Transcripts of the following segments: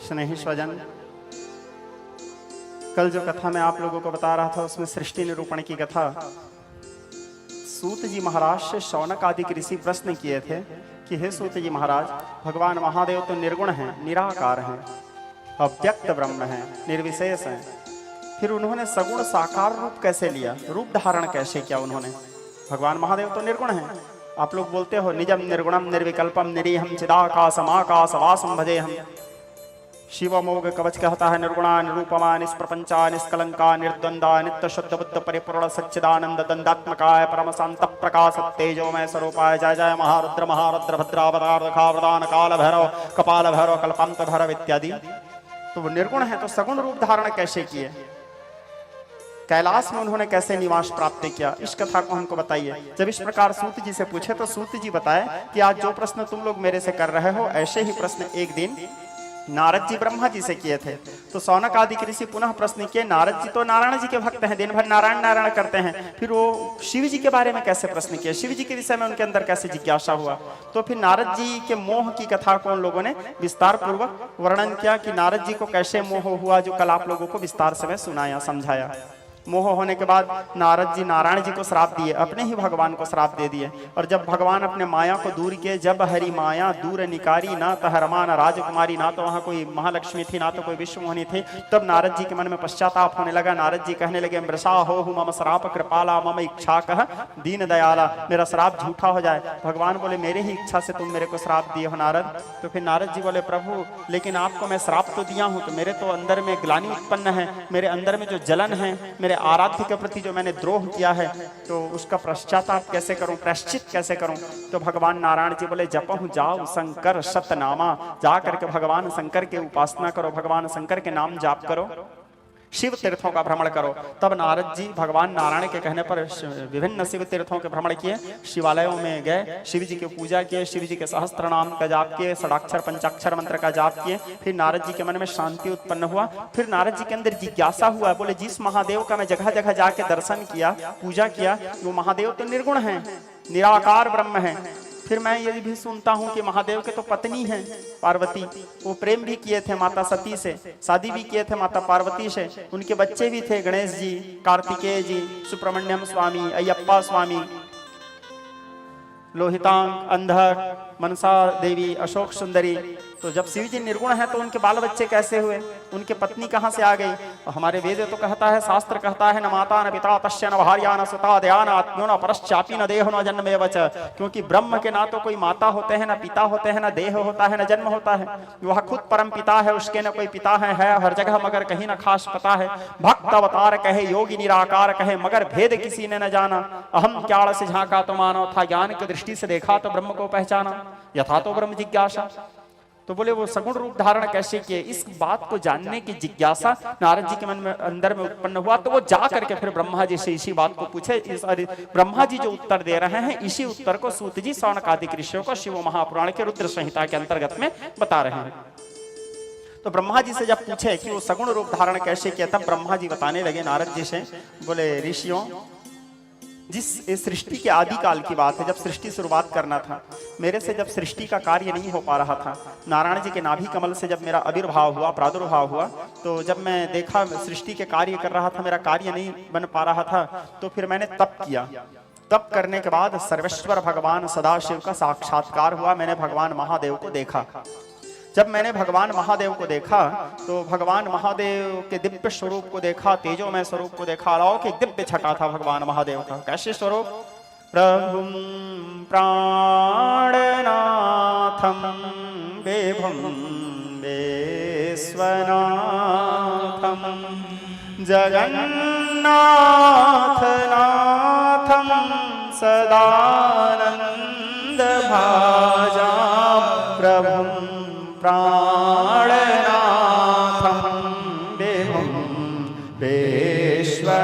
स्नेही स्वजन, कल जो कथा मैं आप लोगों को बता रहा था उसमें सृष्टि निरूपण की कथा, सूत जी महाराज से शौनक आदि ऋषि प्रश्न किए थे कि हे सूत जी महाराज, भगवान महादेव तो निर्गुण हैं, निराकार हैं, अव्यक्त ब्रह्म हैं, निर्विशेष हैं, फिर उन्होंने सगुण साकार रूप कैसे लिया, रूप धारण कैसे किया उन्होंने? भगवान महादेव तो निर्गुण हैं। आप लोग बोलते हो निजम निर्गुणम निर्विकल्पम निरीहम चिदाकाशम आकाशवासम भजे हम। शिवमोग कवच कहता है निर्गुणा निरूपमा निष्प्रपंचा निष्कलंका निर्द्वंदा नित्य शुद्ध बुद्ध परिपूर्ण सच्चिदानंद दंडात्मकाय परम शांत प्रकाश तेजोमय स्वरूपाय जय जय महारुद्र महारुद्र भद्रावतार खावदान काल भैरव कपाल भैरव कल्पांत भैरव इत्यादि। तो वो निर्गुण है, तो सगुण रूप धारण कैसे किए, कैलाश में उन्होंने कैसे निवास प्राप्त किया, इस कथा को हमको बताइए। जब इस प्रकार सूत जी से पूछे तो सूत जी बताए कि आज जो प्रश्न तुम लोग मेरे से कर रहे हो ऐसे ही प्रश्न एक दिन नारद जी ब्रह्मा जी से किए थे। तो शौनक आदि ऋषि पुनः प्रश्न किए, नारद जी तो नारायण जी के भक्त हैं, दिन भर नारायण नारायण करते हैं, फिर वो शिव जी के बारे में कैसे प्रश्न किए, शिव जी के विषय में उनके अंदर कैसे जिज्ञासा हुआ? तो फिर नारद जी के मोह की कथा को उन लोगों ने विस्तार पूर्वक वर्णन किया कि नारद जी को कैसे मोह हुआ, जो कल आप लोगों को विस्तार से मैं सुनाया समझाया। मोह होने के बाद नारद जी नारायण जी को श्राप दिए, अपने ही भगवान को श्राप दे दिए। और जब भगवान अपने माया को दूर किए, जब हरि माया दूर निकारी, ना तो हरमा ना राजकुमारी, ना तो वहाँ कोई महालक्ष्मी थी, ना तो कोई विश्वमोहिनी थी, तब नारद जी के मन में पश्चाताप होने लगा। नारद जी कहने लगे मृषा हो मम श्राप कृपाला मम इच्छा कह दीन दयाला, मेरा श्राप झूठा हो जाए। भगवान बोले मेरे ही इच्छा से तुम मेरे को श्राप दिए हो नारद। तो फिर नारद जी बोले प्रभु लेकिन आपको मैं श्राप तो दिया हूँ, तो मेरे तो अंदर में ग्लानि उत्पन्न है, मेरे अंदर में जो जलन है, मेरे आराध्य के प्रति जो मैंने द्रोह किया है, तो उसका पश्चाताप कैसे करूं, प्रायश्चित कैसे करूं? तो भगवान नारायण जी बोले जपहु जाओ शंकर सतनामा, जा करके भगवान शंकर की उपासना करो, भगवान शंकर के नाम जाप करो, शिव तीर्थों का भ्रमण करो। तब नारद जी भगवान नारायण के कहने पर विभिन्न शिव तीर्थों के भ्रमण किए, शिवालयों में गए, शिव जी की पूजा किए, शिव जी के सहस्त्र नाम का जाप किए, षडाक्षर पंचाक्षर मंत्र का जाप किए। फिर नारद जी के मन में शांति उत्पन्न हुआ। फिर नारद जी के अंदर जिज्ञासा हुआ, बोले जिस महादेव का मैं जगह जगह जाके दर्शन किया, पूजा किया, वो महादेव तो निर्गुण है, निराकार ब्रह्म है। फिर मैं ये भी सुनता हूँ कि महादेव के तो पत्नी हैं पार्वती, वो प्रेम भी किए थे माता सती से, शादी भी किए थे माता पार्वती से, उनके बच्चे भी थे गणेश जी, कार्तिकेय जी, सुब्रमण्यम स्वामी, अयप्पा स्वामी, लोहितांग, अंधक, मनसा देवी, अशोक सुंदरी। तो जब शिव जी निर्गुण है तो उनके बाल बच्चे कैसे हुए, उनके पत्नी कहाँ से आ गई? और हमारे वेद तो कहता है, शास्त्र कहता है न माता न पिता तस्य न भार्या न सुता दयान आत्म्यो न परश्चापी न देह न जन्म एवच। क्योंकि ब्रह्म के ना तो कोई माता होते हैं, न पिता होते हैं, न देह होता है, न जन्म होता है। वह खुद परम पिता है, उसके न कोई पिता है हर जगह मगर कहीं न खास पता है। भक्त अवतार कहे, योगी निराकार कहे, मगर भेद किसी ने न जाना। अहम क्याड़ से झांका तो मानव था, ज्ञान की दृष्टि से देखा तो ब्रह्म को पहचाना, यथा तो ब्रह्म जिज्ञासा। तो बोले वो सगुण रूप धारण कैसे किए, इस बात को जानने की जिज्ञासा नारद जी के मन में अंदर में उत्पन्न हुआ। तो वो जा करके फिर ब्रह्मा जी से इसी बात को पूछे। ब्रह्मा जी जो उत्तर दे रहे हैं, इसी उत्तर को सूत जी शौनक आदि ऋषियों को शिव महापुराण के रुद्र संहिता के अंतर्गत में बता रहे हैं। तो ब्रह्मा जी से जब पूछे कि वो सगुण रूप धारण कैसे किया, तब ब्रह्मा जी बताने लगे नारद जी से, बोले ऋषियों, जिस सृष्टि के आदिकाल की बात है, जब सृष्टि शुरुआत करना था, मेरे से जब सृष्टि का कार्य नहीं हो पा रहा था, नारायण जी के नाभि कमल से जब मेरा आविर्भाव हुआ, प्रादुर्भाव हुआ, तो जब मैं देखा सृष्टि के कार्य कर रहा था, मेरा कार्य नहीं बन पा रहा था, तो फिर मैंने तप किया। तप करने के बाद सर्वेश्वर भगवान सदाशिव का साक्षात्कार हुआ, मैंने भगवान महादेव को देखा। जब मैंने भगवान महादेव को देखा तो भगवान महादेव के दिव्य स्वरूप को देखा, तेजोमय स्वरूप को देखा, अलौकिक दिव्य छटा था भगवान महादेव का। कैसे स्वरूप? प्रभुं प्राणनाथं विभुं विश्वनाथं जगन्नाथनाथं सदानन्दभाजां प्रभुं प्राणनाथं विभुं विश्वनाथं।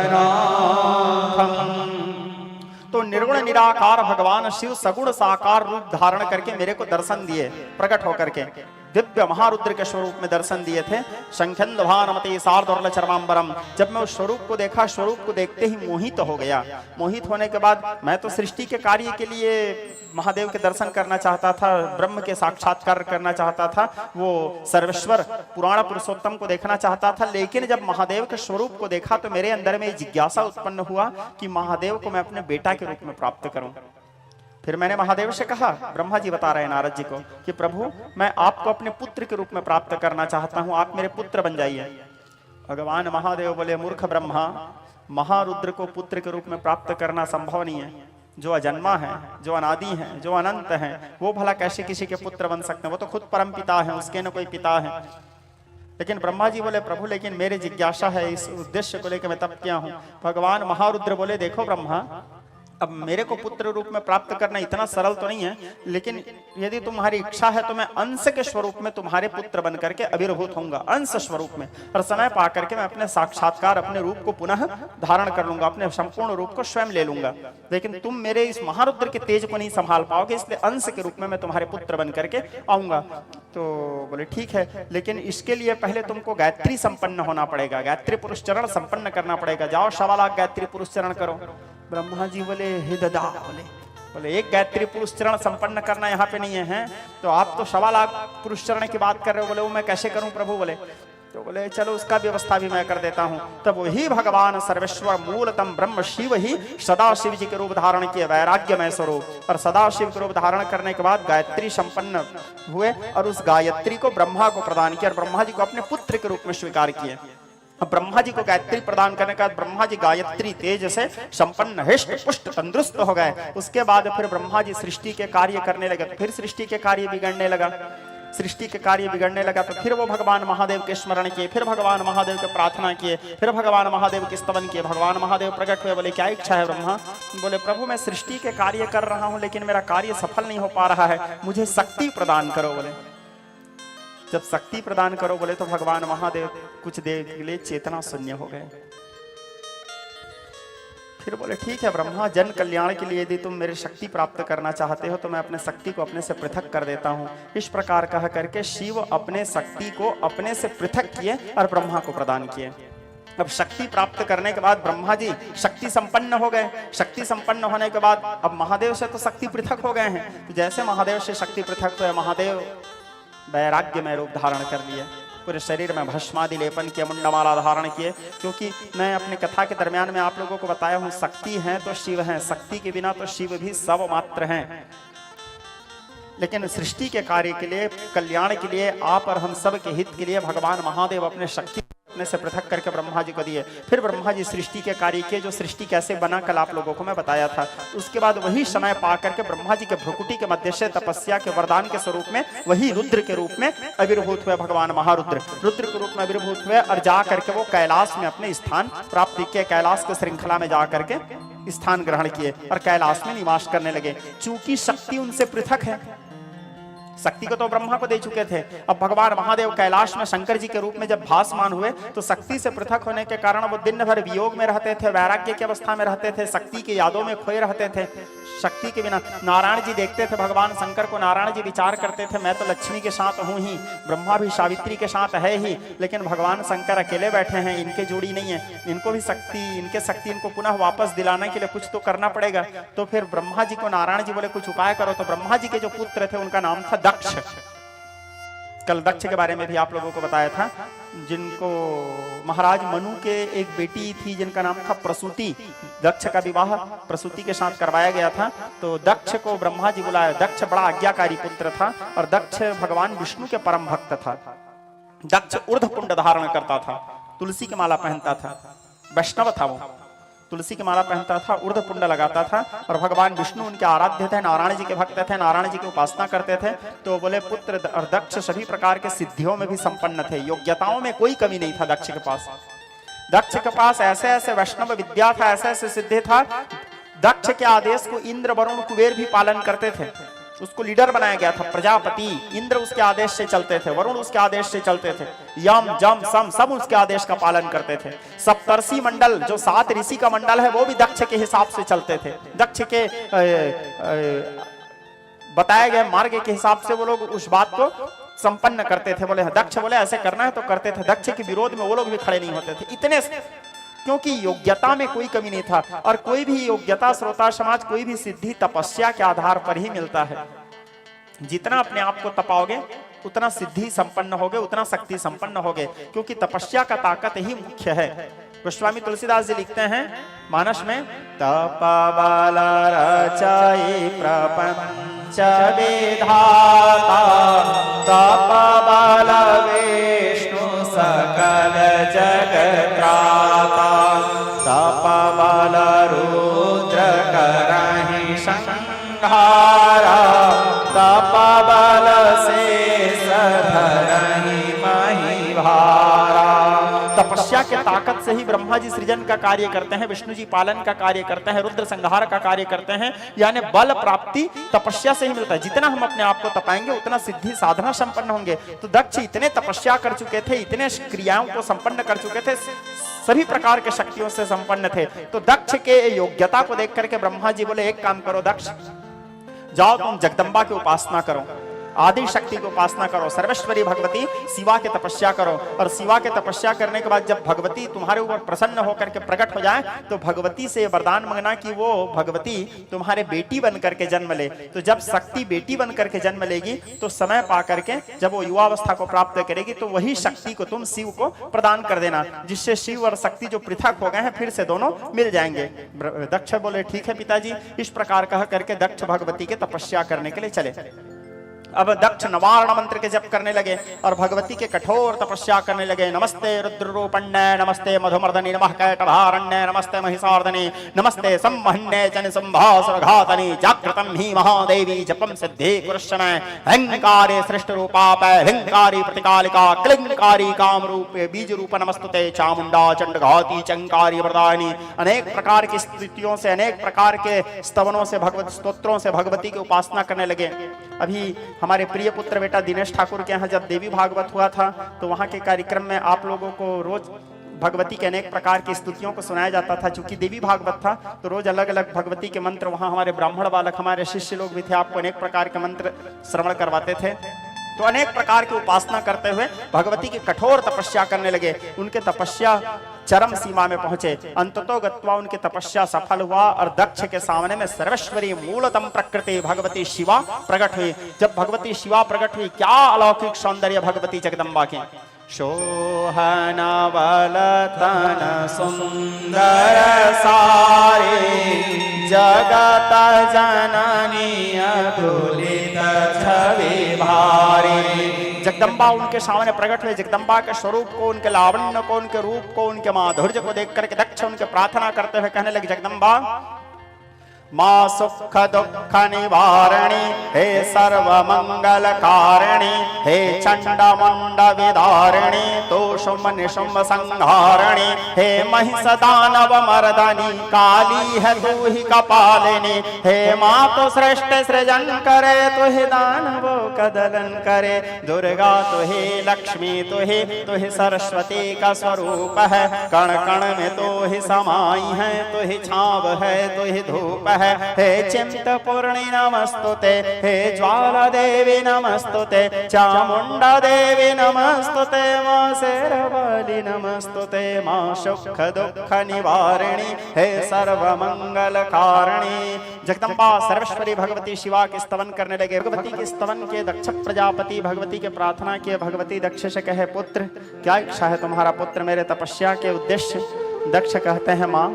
तो निर्गुण निराकार भगवान शिव सगुण साकार रूप धारण करके मेरे को दर्शन दिए, प्रकट होकर के। दिव्य महारुद्र के स्वरूप में दर्शन दिए थे। शंखंद भानुमते सार्धौर्ल चरमांबरम, जब मैं उस स्वरूप को देखा, स्वरूप को देखते ही मोहित हो गया। मोहित होने के बाद मैं तो सृष्टि के कार्य के लिए महादेव के दर्शन करना चाहता था, ब्रह्म के साक्षात्कार करना चाहता था, वो सर्वेश्वर पुराण पुरुषोत्तम को देखना चाहता था। लेकिन जब महादेव के स्वरूप को देखा तो मेरे अंदर में जिज्ञासा उत्पन्न हुआ कि महादेव को मैं अपने बेटा के रूप में प्राप्त करूं। फिर मैंने महादेव से कहा, ब्रह्मा जी बता रहे हैं नारद जी को कि प्रभु मैं आपको अपने पुत्र के रूप में प्राप्त करना चाहता हूं, आप मेरे पुत्र बन जाइए। भगवान महादेव बोले, मूर्ख ब्रह्मा, महारुद्र को पुत्र के रूप में प्राप्त करना संभव नहीं है। जो अजन्मा है, जो अनादि है, जो अनंत है, वो भला कैसे किसी के पुत्र बन सकते हैं? वो तो खुद परम पिता है, उसके न कोई पिता है। लेकिन ब्रह्मा जी बोले, प्रभु लेकिन मेरी जिज्ञासा है, इस उद्देश्य को लेकर मैं तब किया हूं। भगवान महारुद्र बोले, देखो ब्रह्मा, अब मेरे को पुत्र रूप में प्राप्त करना इतना सरल तो नहीं है, लेकिन यदि तुम्हारी इच्छा है तो मैं अंश के स्वरूप में तुम्हारे पुत्र बन करके आविर्भूत होऊंगा, अंश स्वरूप में, और समय पा करके मैं अपने साक्षात्कार, अपने रूप को पुनः धारण कर लूंगा, अपने संपूर्ण रूप को स्वयं ले लूंगा। लेकिन तुम मेरे इस महारुद्र के तेज को नहीं संभाल पाओगे, इसलिए अंश के रूप में मैं तुम्हारे पुत्र बन करके आऊंगा। तो बोले ठीक है, लेकिन इसके लिए पहले तुमको गायत्री संपन्न होना पड़ेगा, गायत्री पुरुष चरण संपन्न करना पड़ेगा। जाओ 1.25 लाख गायत्री पुरुष चरण करो। ब्रह्मा जी बोले, हे दादा, बोले एक गायत्री पुरुष चरण संपन्न करना यहाँ पे नहीं है, तो आप तो 1.25 लाख पुरुष चरण की बात कर रहे हो। बोले वो मैं कैसे करूं प्रभु? बोले तो बोले चलो उसका व्यवस्था भी मैं कर देता हूं। तब वही भगवान सर्वेश्वर मूलतम ब्रह्म शिव ही सदा शिव जी के रूप धारण किए, वैराग्यमय स्वरूप, और सदा शिव के रूप धारण करने के बाद गायत्री संपन्न हुए और उस गायत्री को ब्रह्मा को प्रदान किया और ब्रह्मा जी को अपने पुत्र के रूप में स्वीकार किए। अब ब्रह्मा जी को गायत्री प्रदान करने के बाद ब्रह्मा जी गायत्री तेज से संपन्न, हृष्ट पुष्ट तंदुरुस्त हो गए। उसके बाद फिर ब्रह्मा जी सृष्टि के कार्य करने लगे। तो फिर सृष्टि के कार्य बिगड़ने लगा, सृष्टि के कार्य बिगड़ने लगा। तो फिर वो भगवान महादेव के स्मरण किए, फिर भगवान महादेव के प्रार्थना किए, फिर भगवान महादेव के स्तवन किए। भगवान महादेव प्रकट हुए, बोले क्या इच्छा है ब्रह्मा? बोले प्रभु मैं सृष्टि के कार्य कर रहा हूं, लेकिन मेरा कार्य सफल नहीं हो पा रहा है, मुझे शक्ति प्रदान करो। बोले जब शक्ति प्रदान करो, बोले तो भगवान महादेव कुछ देर के लिए चेतना शून्य हो गए। फिर बोले ठीक है ब्रह्मा, जन कल्याण के लिए यदि तुम मेरी शक्ति प्राप्त करना चाहते हो तो मैं अपने शक्ति को अपने से पृथक कर देता हूं। इस प्रकार कह करके शिव अपने शक्ति को अपने से पृथक किए और ब्रह्मा को प्रदान किए। अब शक्ति प्राप्त करने के बाद ब्रह्मा जी शक्ति संपन्न हो गए। शक्ति संपन्न होने के बाद अब महादेव से तो शक्ति पृथक हो गए हैं। तो जैसे महादेव से शक्ति पृथक हुए, महादेव वैराग्य में रूप धारण कर लिए, पूरे शरीर में भस्मादि लेपन किए, मुंडमाला धारण किए। क्योंकि मैं अपनी कथा के दरमियान में आप लोगों को बताया हूं, शक्ति है तो शिव है, शक्ति के बिना तो शिव भी सब मात्र हैं। लेकिन सृष्टि के कार्य के लिए, कल्याण के लिए, आप और हम सब के हित के लिए भगवान महादेव अपने शक्ति अपने से पृथक करके ब्रह्मा जी को दिए। फिर ब्रह्मा जी सृष्टि के कार्य किए। जो सृष्टि कैसे बना कल आप लोगों को मैं बताया था। उसके बाद वही समय पा करके ब्रह्मा जी के भ्रुकुटी के मध्य से तपस्या के वरदान के स्वरूप में वही रुद्र के रूप में आविर्भूत हुए। भगवान महारुद्र रुद्र के रूप में आविर्भूत हुए और जा करके वो कैलाश में अपने स्थान प्राप्त किए। कैलाश की श्रृंखला में जा करके स्थान ग्रहण किए और कैलाश में निवास करने लगे। चूंकि शक्ति उनसे पृथक है, शक्ति को तो ब्रह्मा को दे चुके थे। अब भगवान महादेव कैलाश में शंकर जी के रूप में जब भासमान हुए तो शक्ति से पृथक होने के कारण वो दिन भर वियोग में रहते थे, वैराग्य की अवस्था में रहते थे, शक्ति की यादों में खोए रहते थे। शक्ति के बिना नारायण जी देखते थे भगवान शंकर को, नारायण जी विचार करते थे मैं तो लक्ष्मी के साथ हूं ही, ब्रह्मा भी सावित्री के साथ है ही, लेकिन भगवान शंकर अकेले बैठे हैं, इनके जोड़ी नहीं है, इनको भी शक्ति, इनके शक्ति इनको पुनः वापस दिलाने के लिए कुछ तो करना पड़ेगा। तो फिर ब्रह्मा जी को नारायण जी बोले कुछ उपाय करो। तो ब्रह्मा जी के जो पुत्र थे उनका नाम था दक्ष। कल दक्ष के बारे में भी आप लोगों को बताया था, जिनको महाराज मनु के एक बेटी थी जिनका नाम था प्रसूति। दक्ष का विवाह प्रसूति के साथ करवाया गया था। तो दक्ष को ब्रह्मा जी बुलाया। दक्ष बड़ा आज्ञाकारी पुत्र था और दक्ष भगवान विष्णु के परम भक्त था। दक्ष ऊर्ध्वपुंड धारण करता था, तुलसी की माला पहनता था, वैष्णव था वो, तुलसी की माला पहनता था, ऊर्ध्वपुंड लगाता था और भगवान विष्णु उनके आराध्य थे, नारायण जी के भक्त थे, नारायण जी की उपासना करते थे। तो बोले पुत्र और दक्ष सभी प्रकार के सिद्धियों में भी संपन्न थे, योग्यताओं में कोई कमी नहीं था दक्ष के पास। दक्ष के पास ऐसे ऐसे वैष्णव विद्या था, ऐसे ऐसे सिद्धि था। दक्ष के आदेश को इंद्र वरुण कुबेर भी पालन करते थे। उसको लीडर बनाया गया था, प्रजापति इंद्र उसके आदेश से चलते थे, वरुण उसके आदेश से चलते थे, यम जम सम सब उसके आदेश का पालन करते थे। सप्तर्षि मंडल जो 7 ऋषि का मंडल है वो भी दक्ष के हिसाब से चलते थे। दक्ष के बताए गए मार्ग के हिसाब से वो लोग उस बात को संपन्न करते थे। बोले दक्ष बोले ऐसे करना है तो करते थे। दक्ष के विरोध में वो लोग भी खड़े नहीं होते थे, इतने, क्योंकि योग्यता में कोई कमी नहीं था। और कोई भी योग्यता, श्रोता समाज, कोई भी सिद्धि तपस्या के आधार पर ही मिलता है। जितना अपने आप को तपाओगे उतना सिद्धि संपन्न होगे, उतना शक्ति संपन्न होगे, क्योंकि तपस्या का ताकत ही मुख्य है। गोस्वामी तुलसीदास जी लिखते हैं मानस में, तप बल रचई प्रपंच विधाता, तप बल विष्णु सकल जगत्राता, तप बल रुद्र करहि संहारा, तप बल शेष धरहि महिभारा। तपस्या के ताकत से ही ब्रह्मा जी सृजन का कार्य करते हैं, विष्णु जी पालन का कार्य करते हैं, रुद्र संहार का कार्य करते हैं। यानी बल प्राप्ति तपस्या से ही मिलता है। जितना हम अपने आप को तपाएंगे उतना सिद्धि साधना संपन्न होंगे। तो दक्ष इतने तपस्या कर चुके थे, इतने क्रियाओं को संपन्न कर चुके थे, सभी प्रकार के शक्तियों से संपन्न थे। तो दक्ष के योग्यता को देख करके ब्रह्मा जी बोले एक काम करो दक्ष, जाओ तुम जगदम्बा की उपासना करो, आदि शक्ति की उपासना करो, सर्वेश्वरी भगवती शिवा के तपस्या करो। और शिवा के तपस्या करने के बाद जब भगवती तुम्हारे ऊपर प्रसन्न होकर के प्रकट हो जाए तो भगवती से वरदान मांगना कि वो भगवती तुम्हारे बेटी बन करके जन्म ले। तो जब शक्ति बेटी बन करके जन्म लेगी तो समय पा करके जब वो युवावस्था को प्राप्त करेगी तो वही शक्ति को तुम शिव को प्रदान कर देना, जिससे शिव और शक्ति जो पृथक हो गए हैं फिर से दोनों मिल जाएंगे। दक्ष बोले ठीक है पिताजी। इस प्रकार कह करके दक्ष भगवती के तपस्या करने के लिए चले। अब दक्ष नवारण मंत्र के जप करने लगे और भगवती के कठोर तपस्या करने लगे। नमस्ते रुद्र रूपण्य, नमस्ते मधुमर्दनी, नमः कैटभारण्य, नमस्ते महिषार्दनी, नमस्ते सम्महन्ये जन संभासुरघातनी, जागृतं हि महादेवी जपम सिद्धि कुरुशनय, अहंकारे सृष्ट रूपापय, अहंकारी प्रतिकालिका, क्लिंकारी काम रूपे बीज रूप नमस्तुते, चामुंडा चंडघाती चंकारी वरदायिनी। अनेक प्रकार की स्तुतियों से, अनेक प्रकार के स्तवनों से, भगवत स्तोत्रों से भगवती की उपासना करने लगे। अभी हमारे प्रिय पुत्र बेटा दिनेश ठाकुर के यहाँ जब देवी भागवत हुआ था तो वहाँ के कार्यक्रम में आप लोगों को रोज भगवती के अनेक प्रकार की स्तुतियों को सुनाया जाता था। चूंकि देवी भागवत था तो रोज अलग अलग भगवती के मंत्र, वहाँ हमारे ब्राह्मण बालक, हमारे शिष्य लोग भी थे, आपको अनेक प्रकार के मंत्र श्रवण करवाते थे। तो अनेक प्रकार की उपासना करते हुए भगवती की कठोर तपस्या करने लगे। उनके तपस्या चरम सीमा में पहुंचे। अंततो गत्वा उनकी तपस्या सफल हुआ और दक्ष के सामने में सर्वेश्वरी मूलतम प्रकृति भगवती शिवा प्रकट हुई। जब भगवती शिवा प्रकट हुई, क्या अलौकिक सौंदर्य भगवती जगदम्बा के। शोहन बलतन सुंदर सारे, जगत जननी अतुलित छवि भारी। जगदम्बा उनके सामने प्रकट हुए। जगदम्बा के स्वरूप को, उनके लावण्य को, उनके रूप को, उनके माधुर्य को देख करके दक्ष उनके प्रार्थना करते हुए कहने लगे, जगदम्बा माँ सुख दुख निवारणी, हे सर्व मंगल कारिणी, हे चंड मुंड विदारिणी, तो शुम निशुम संहारिणी, हे महिष दानव मर्दनी, काली है तू ही कपालिनी, हे माँ तो श्रेष्ठ सृजन करे, तो ही दानवों का दलन करे, दुर्गा तो ही लक्ष्मी, तो ही सरस्वती का स्वरूप है, कण कण में तो ही समाई है, तो ही छाव है, तो ही धूप है, हे चिंत पूर्णि नमस्तुते, हे ज्वाला देवी नमस्तुते, चामुंडा देवी नमस्तुते, माँ शेरवाली नमस्तुते, माँ सुख दुख निवारिणी, हे सर्व मंगल कारिणी। जगदम्बा सर्वेश्वरी भगवती शिवा के स्तवन करने लगे। भगवती के स्तवन के दक्ष प्रजापति भगवती के प्रार्थना किए। भगवती दक्ष से कहे, पुत्र क्या इच्छा है तुम्हारा? पुत्र मेरे तपस्या के उद्देश्य। दक्ष कहते हैं, माँ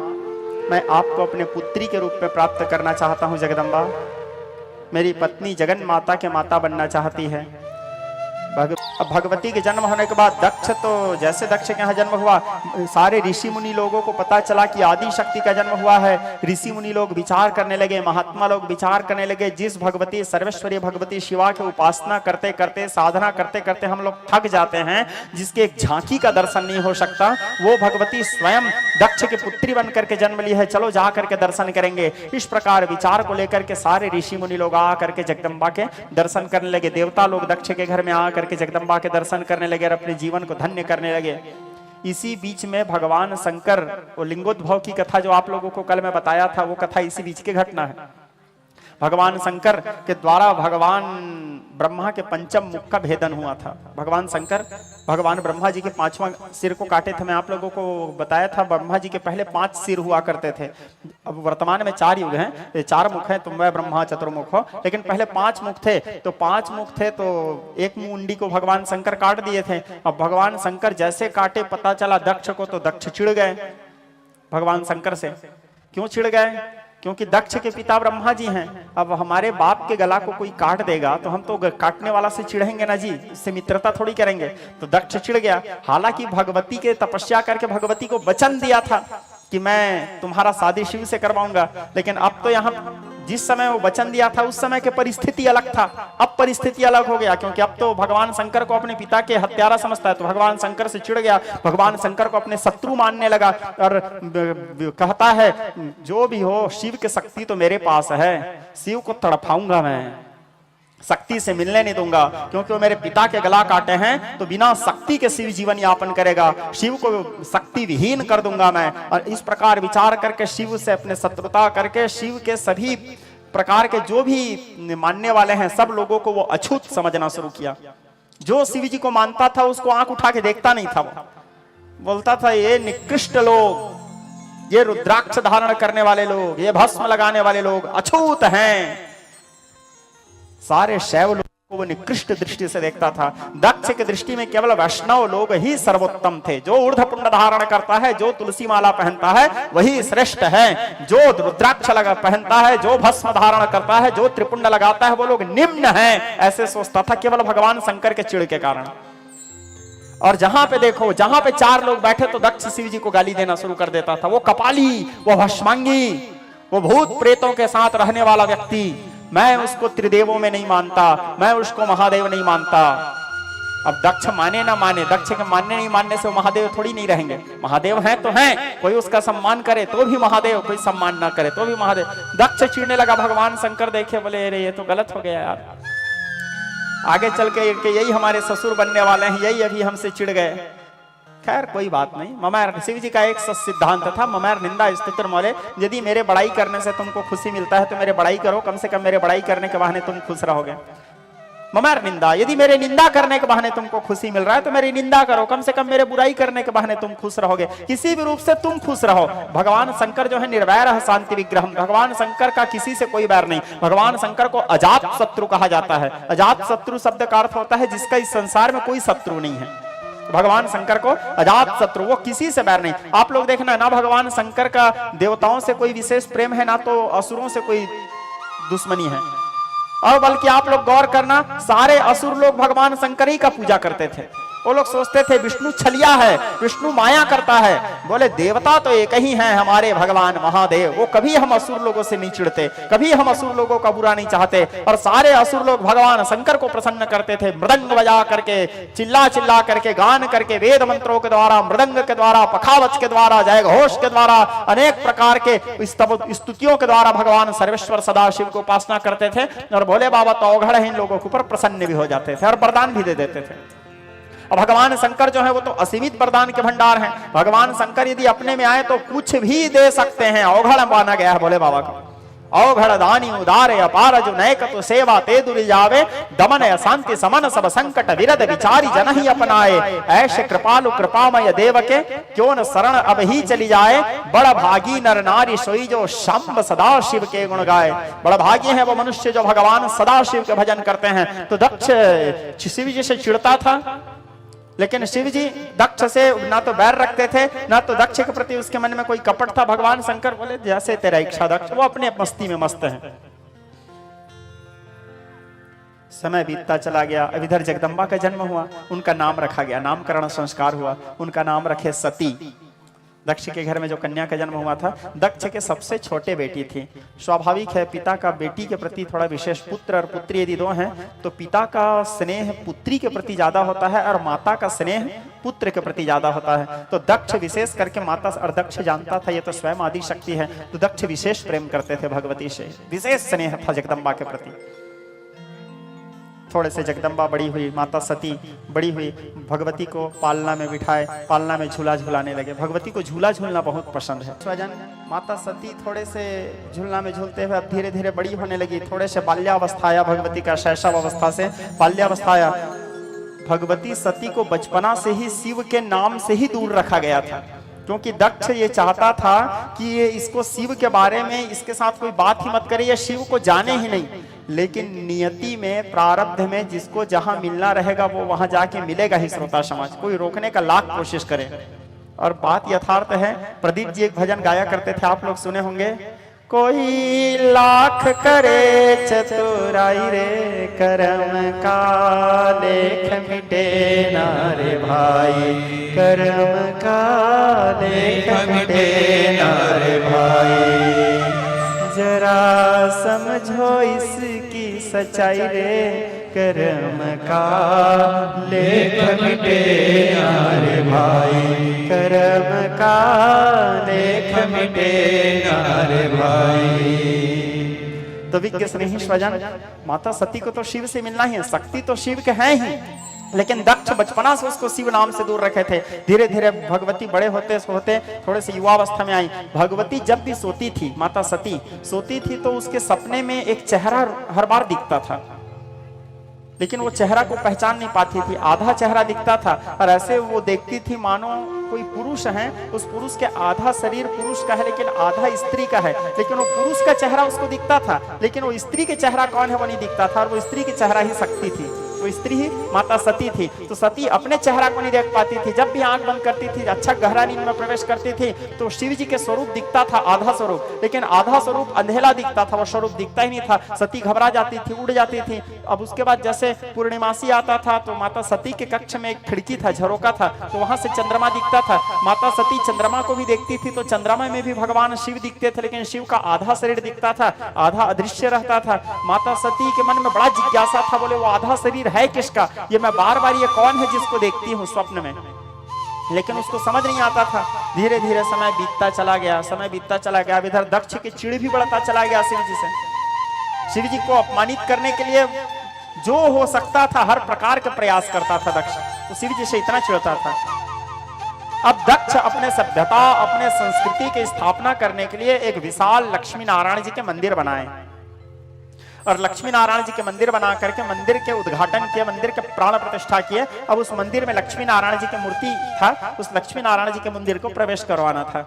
मैं आपको अपने पुत्री के रूप में प्राप्त करना चाहता हूं जगदम्बा। मेरी पत्नी जगन माता के माता बनना चाहती है। अब भगवती के जन्म होने के बाद दक्ष तो जैसे दक्ष के यहाँ जन्म हुआ, सारे ऋषि मुनि लोगों को पता चला कि आदि शक्ति का जन्म हुआ है। ऋषि मुनि लोग विचार करने लगे, महात्मा लोग विचार करने लगे, जिस भगवती सर्वेश्वरी भगवती शिवा की उपासना करते करते, साधना करते करते हम लोग थक जाते हैं, जिसके एक झांकी का दर्शन नहीं हो सकता, वो भगवती स्वयं दक्ष की पुत्री बन करके जन्म ली है, चलो जा करके दर्शन करेंगे। इस प्रकार विचार को लेकर के सारे ऋषि मुनि लोग आ करके जगदम्बा के दर्शन करने लगे। देवता लोग दक्ष के घर में आ करके जगदम्बा के दर्शन करने लगे और अपने जीवन को धन्य करने लगे। इसी बीच में भगवान शंकर और लिंगोद्भव की कथा जो आप लोगों को कल मैं बताया था, वो कथा इसी बीच की घटना है। भगवान शंकर के द्वारा भगवान ब्रह्मा के पंचम मुख का भेदन हुआ था। भगवान शंकर भगवान ब्रह्मा जी के 5वां सिर को काटे थे। मैं आप लोगों को बताया था ब्रह्मा जी के पहले 5 सिर हुआ करते थे। अब वर्तमान में 4 युग हैं, ये 4 मुख हैं, तुम मैं ब्रह्मा चतुर्मुख हो, लेकिन पहले 5 मुख थे। तो 5 मुख थे तो एक मुंडी को भगवान शंकर काट दिए थे। अब भगवान शंकर जैसे काटे पता चला दक्ष को, तो दक्ष चिढ़ गए भगवान शंकर से। क्यों चिढ़ गए? क्योंकि दक्ष के पिता ब्रह्मा जी हैं। अब हमारे बाप के गला को कोई काट देगा तो हम तो काटने वाला से चिढ़ेंगे ना जी, इससे मित्रता थोड़ी करेंगे। तो दक्ष चिढ़ गया। हालांकि भगवती के तपस्या करके भगवती को वचन दिया था कि मैं तुम्हारा शादी शिव से करवाऊंगा, लेकिन अब तो यहाँ जिस समय वो वचन दिया था उस समय की परिस्थिति अलग था, अब परिस्थिति अलग हो गया। क्योंकि अब तो भगवान शंकर को अपने पिता के हत्यारा समझता है, तो भगवान शंकर से चिढ़ गया। भगवान शंकर को अपने शत्रु मानने लगा और कहता है जो भी हो शिव की शक्ति तो मेरे पास है, शिव को तड़पाऊंगा मैं, शक्ति से मिलने नहीं दूंगा, क्योंकि वो मेरे पिता के गला काटे हैं तो बिना शक्ति के शिव जीवन यापन करेगा, शिव को शक्ति विहीन कर दूंगा मैं। और इस प्रकार विचार करके शिव से अपने शत्रुता करके शिव के सभी प्रकार के जो भी मानने वाले हैं सब लोगों को वो अछूत समझना शुरू किया। जो शिव जी को मानता था उसको आंख उठा के देखता नहीं था। वो बोलता था ये निकृष्ट लोग, ये रुद्राक्ष धारण करने वाले लोग, ये भस्म लगाने वाले लोग अछूत हैं। सारे शैव लोगों को वो निकृष्ट दृष्टि से देखता था। दक्ष की दृष्टि में केवल वैष्णव लोग ही सर्वोत्तम थे। जो ऊर्ध्वपुंड धारण करता है, जो तुलसी माला पहनता है वही श्रेष्ठ है। जो रुद्राक्ष लगा पहनता है, जो भस्म धारण करता है, जो त्रिपुंड लगाता है वो लोग निम्न हैं, ऐसे सोचता था केवल भगवान शंकर के चिढ़ के कारण। और जहां पे देखो, जहां पे 4 लोग बैठे तो दक्ष शिव जी को गाली देना शुरू कर देता था। वो कपाली, वो भस्मांगी, वो भूत प्रेतों के साथ रहने वाला व्यक्ति, मैं उसको त्रिदेवों में नहीं मानता, मैं उसको महादेव नहीं मानता। अब दक्ष माने ना माने, दक्ष के मानने नहीं मानने से वो महादेव थोड़ी नहीं रहेंगे। महादेव हैं तो हैं, कोई उसका सम्मान करे तो भी महादेव, कोई सम्मान ना करे तो भी महादेव। दक्ष चिढ़ने लगा। भगवान शंकर देखे, बोले अरे ये तो गलत हो गया यार, आगे चल के यही हमारे ससुर बनने वाले हैं, यही अभी हमसे चिढ़ गए। खैर कोई बात नहीं। ममैर, शिव जी का एक सिद्धांत था, ममैर निंदा स्तुति मौले। यदि मेरे बड़ाई करने से तुमको खुशी मिलता है तो मेरे बड़ाई करो, कम से कम मेरे बड़ाई करने के बहाने तुम खुश रहोगे। ममैर निंदा, यदि मेरे निंदा करने के बहाने तुमको खुशी मिल रहा है तो मेरी निंदा करो, कम से कम मेरे बुराई करने के बहाने तुम खुश रहोगे। किसी भी रूप से तुम खुश रहो। भगवान शंकर जो है निर्वैर शांति विग्रहम, भगवान शंकर का किसी से कोई बैर नहीं। भगवान शंकर को अजात शत्रु कहा जाता है। अजात शत्रु शब्द का अर्थ होता है जिसका इस संसार में कोई शत्रु नहीं है। भगवान शंकर को अजात शत्रु, वो किसी से बैर नहीं। आप लोग देखना, ना भगवान शंकर का देवताओं से कोई विशेष प्रेम है, ना तो असुरों से कोई दुश्मनी है। और बल्कि आप लोग गौर करना, सारे असुर लोग भगवान शंकर ही का पूजा करते थे। वो लोग सोचते थे विष्णु छलिया है, विष्णु माया करता है। बोले देवता तो एक ही हैं, हमारे भगवान महादेव। वो कभी हम असुर लोगों से नहीं चिढ़ते, कभी हम असुर लोगों का बुरा नहीं चाहते। और सारे असुर लोग भगवान शंकर को प्रसन्न करते थे। मृदंग बजा करके, चिल्ला चिल्ला करके, गान करके, वेद मंत्रों के द्वारा, मृदंग के द्वारा, पखावच के द्वारा, जय घोष के द्वारा, अनेक प्रकार के स्तुतियों के द्वारा भगवान सर्वेश्वर सदाशिव को उपासना करते थे। और भोले बाबा तो अवघड़ है, इन लोगों के ऊपर प्रसन्न भी हो जाते थे और वरदान भी दे देते थे। और भगवान शंकर जो है वो तो असीमित वरदान के भंडार हैं। भगवान शंकर यदि अपने में आए तो कुछ भी दे सकते हैं। अवघड़ माना गया है भोले बाबा को। अवघड़ दानी उदारे अपार जो नैक तो सेवा ते दुरि जावे, दमन अशांति समन सब संकट विरद विचारी जन ही अपनाए। ऐसे कृपालु कृपामय देव के क्यों न शरण अब ही चली जाए। बड़ भागी नर नारी सोई जो शंभ सदा शिव के गुण गाए। बड़ भागी है वो मनुष्य जो भगवान सदा शिव के भजन करते हैं। तो दक्ष शिव जी से चिढ़ता था, लेकिन शिव जी दक्ष से ना तो बैर रखते थे, ना तो दक्ष के प्रति उसके मन में कोई कपट था। भगवान शंकर बोले जैसे तेरा इच्छा दक्ष, वो अपने मस्ती में मस्त हैं। समय बीतता चला गया। अब इधर जगदम्बा का जन्म हुआ, उनका नाम रखा गया, नामकरण संस्कार हुआ। उनका नाम रखे सती। दक्ष के घर में जो कन्या का जन्म हुआ था, दक्ष के सबसे छोटे बेटी थी। स्वाभाविक है पिता का बेटी के प्रति थोड़ा विशेष, पुत्र और पुत्री यदि 2 हैं तो पिता का स्नेह पुत्री के प्रति ज्यादा होता है और माता का स्नेह पुत्र के प्रति ज्यादा होता है। तो दक्ष विशेष करके माता, और दक्ष जानता था ये तो स्वयं आदि शक्ति है, तो दक्ष विशेष प्रेम करते थे भगवती से, विशेष स्नेह था जगदम्बा के प्रति। थोड़े से जगदम्बा बड़ी हुई, माता सती बड़ी हुई, भगवती को पालना में बिठाए, पालना में झूला झूलाने लगे। भगवती को झूला झूलना बहुत पसंद है। स्वजन माता सती थोड़े से झूलना में झूलते हुए अब धीरे धीरे बड़ी होने लगी। थोड़े से बाल्यावस्था आया भगवती का, शैशव अवस्था से बाल्यावस्था आया। भगवती सती को बचपना से ही शिव के नाम से ही दूर रखा गया था, क्योंकि दक्ष ये चाहता था कि ये इसको शिव के बारे में, इसके साथ कोई बात ही मत करे, ये शिव को जाने ही नहीं। लेकिन नियति में, प्रारब्ध में जिसको जहां मिलना रहेगा वो वहां जाके मिलेगा ही। श्रोता समाज, कोई रोकने का लाख कोशिश करे। और बात यथार्थ है। प्रदीप जी एक भजन गाया करते थे, आप लोग सुने होंगे। कोई लाख करे चतुराई रे, कर्म का लेख मिटे ना रे भाई, कर्म का लेख मिटे ना रे भाई। जरा समझो इसकी सच्चाई रे, कर्म का लेख मिटे ना रे भाई, कर्म का लेख मिटे ना रे भाई। तो विज्ञ स्नेही स्वजन, माता सती को तो शिव से मिलना ही है, शक्ति तो शिव के हैं ही, लेकिन दक्ष बचपना से उसको शिव नाम से दूर रखे थे। धीरे धीरे भगवती बड़े होते होते थोड़े से युवावस्था में आई। भगवती जब भी सोती थी, माता सती सोती थी तो उसके सपने में एक चेहरा हर बार दिखता था, लेकिन वो चेहरा को पहचान नहीं पाती थी। आधा चेहरा दिखता था और ऐसे वो देखती थी मानो कोई पुरुष है, उस पुरुष के आधा शरीर पुरुष का है लेकिन आधा स्त्री का है, लेकिन वो पुरुष का चेहरा उसको दिखता था, लेकिन वो स्त्री के चेहरा कौन है वो नहीं दिखता था। और वो स्त्री के चेहरा ही शक्ति थी, वो स्त्री ही माता सती थी। तो सती अपने चेहरा को नहीं देख पाती थी। जब भी आंख बंद करती थी, अच्छा गहरा नींद में प्रवेश करती थी, तो शिव जी के स्वरूप दिखता था, आधा स्वरूप, लेकिन आधा स्वरूप अंधेला दिखता था, वो स्वरूप दिखता ही नहीं था। सती घबरा जाती थी, उड़ जाती थी। अब उसके बाद जैसे पूर्णिमासी आता था तो माता सती के कक्ष में एक खिड़की था, झरोका था, तो वहां से चंद्रमा दिखता था। माता सती चंद्रमा को भी देखती थी, तो चंद्रमा में भी भगवान शिव दिखते थे, लेकिन शिव का आधा शरीर दिखता था, आधा अदृश्य रहता था। माता सती के मन में बड़ा जिज्ञासा था, बोले वो आधा शरीर है किसका, ये मैं बार बार ये कौन है जिसको देखती हूँ स्वप्न में, लेकिन उसको समझ नहीं आता था। धीरे धीरे समय बीतता चला गया, समय बीतता चला गया। इधर दक्ष की चिड़ भी बढ़ता चला गया शिव जी से। शिव जी को अपमानित करने के लिए जो हो सकता था हर प्रकार का प्रयास करता था दक्ष, तो शिव जी से इतना चिढ़ता था। अब दक्ष अपने सभ्यता, अपने संस्कृति की स्थापना करने के लिए एक विशाल लक्ष्मी नारायण जी के मंदिर बनाए, और लक्ष्मी नारायण जी के मंदिर बना करके मंदिर के उद्घाटन किए, मंदिर के प्राण प्रतिष्ठा किए। अब उस मंदिर में लक्ष्मी नारायण जी की मूर्ति था, उस लक्ष्मी नारायण जी के मंदिर को प्रवेश करवाना था।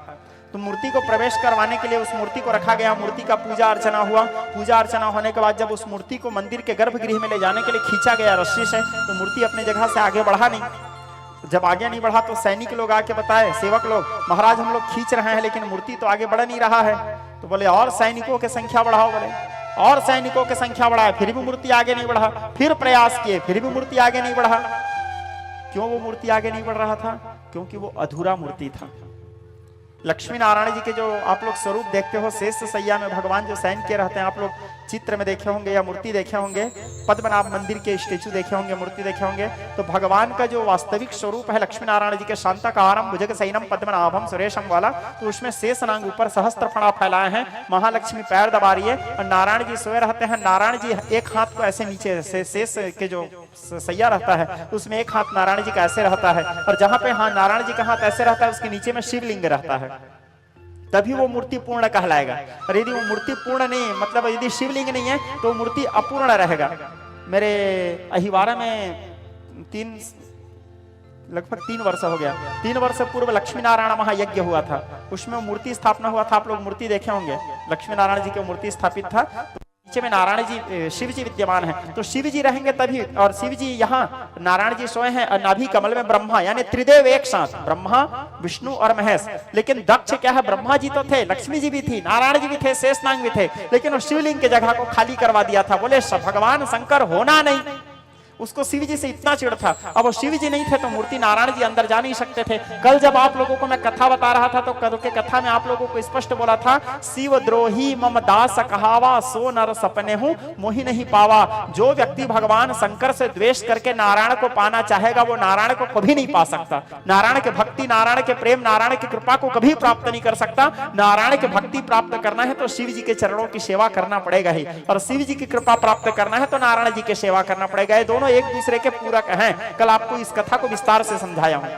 तो मूर्ति को प्रवेश करवाने के लिए उस मूर्ति को रखा गया, मूर्ति का पूजा अर्चना हुआ। पूजा अर्चना होने के बाद जब उस मूर्ति को मंदिर के गर्भगृह में ले जाने के लिए खींचा गया रस्सी से, तो मूर्ति अपनी जगह से आगे बढ़ा नहीं। जब आगे नहीं बढ़ा तो सैनिक लोग आके बताए, सेवक लोग, महाराज हम लोग खींच रहे हैं लेकिन मूर्ति तो आगे बढ़ नहीं रहा है। तो बोले और सैनिकों की संख्या बढ़ाओ, बोले और सैनिकों की संख्या बढ़ाए, फिर भी मूर्ति आगे नहीं बढ़ा। फिर प्रयास किए, फिर भी मूर्ति आगे नहीं बढ़ा। क्यों वो मूर्ति आगे नहीं बढ़ रहा था? क्योंकि वो अधूरा मूर्ति था। लक्ष्मी नारायण जी के जो आप लोग स्वरूप देखते हो, शेष सैया में भगवान जो शयन किए रहते हैं, आप लोग चित्र में देखे होंगे या मूर्ति देखे होंगे, पद्मनाभ मंदिर के स्टेचू देखे होंगे, मूर्ति देखे होंगे, तो भगवान का जो वास्तविक स्वरूप है लक्ष्मी नारायण जी के शांताकारम भुजगशयनम पद्मनाभम सुरेशम वाला, तो उसमें शेष नांग ऊपर सहस्त्र फणा फैलाए हैं, महालक्ष्मी पैर दबा रही है और नारायण जी सोए रहते हैं। नारायण जी एक हाथ को ऐसे नीचे से शेष के जो सैया रहता है उसमें एक हाथ नारायण जी का ऐसे रहता है, और जहां पे हाँ नारायण जी का हाथ ऐसे रहता है उसके नीचे में शिवलिंग रहता है, तभी वो मूर्ति पूर्ण कहलाएगा। और यदि वो मूर्ति पूर्ण नहीं, मतलब यदि शिवलिंग नहीं है तो मूर्ति अपूर्ण रहेगा। मेरे अहिवारा में लगभग 3 वर्ष हो गया, 3 वर्ष पूर्व लक्ष्मी नारायण महायज्ञ हुआ था, उसमें मूर्ति स्थापना हुआ था। आप लोग मूर्ति देखे होंगे, लक्ष्मी नारायण जी की मूर्ति स्थापित था, नीचे में नारायण जी शिव जी विद्यमान है। तो शिव जी रहेंगे तभी, और शिव जी यहाँ नारायण जी सोए हैं, और नाभि कमल में ब्रह्मा, यानी त्रिदेव एक साथ, ब्रह्मा विष्णु और महेश। लेकिन दक्ष क्या है, ब्रह्मा जी तो थे, लक्ष्मी जी भी थी, नारायण जी भी थे, शेषनाग भी थे, लेकिन वो शिवलिंग की जगह को खाली करवा दिया था। बोले भगवान शंकर होना नहीं, उसको शिव जी से इतना चिढ़ था। अब वो शिव जी नहीं थे तो मूर्ति नारायण जी अंदर जा नहीं सकते थे। कल जब आप लोगों को मैं कथा बता रहा था तो कल के कथा में आप लोगों को स्पष्ट बोला था, शिव द्रोही मम दास कहावा, सो नर सपने हूं मोहि नहीं पावा। जो व्यक्ति भगवान शंकर से द्वेष करके नारायण को पाना चाहेगा वो नारायण को कभी नहीं पा सकता। नारायण के भक्ति, नारायण के प्रेम, नारायण की कृपा को कभी प्राप्त नहीं कर सकता। नारायण की भक्ति प्राप्त करना है तो शिव जी के चरणों की सेवा करना पड़ेगा ही, और शिव जी की कृपा प्राप्त करना है तो नारायण जी की सेवा करना पड़ेगा। ये दोनों एक दूसरे के पूरक हैं। कल आपको इस कथा को विस्तार से समझाया हूं।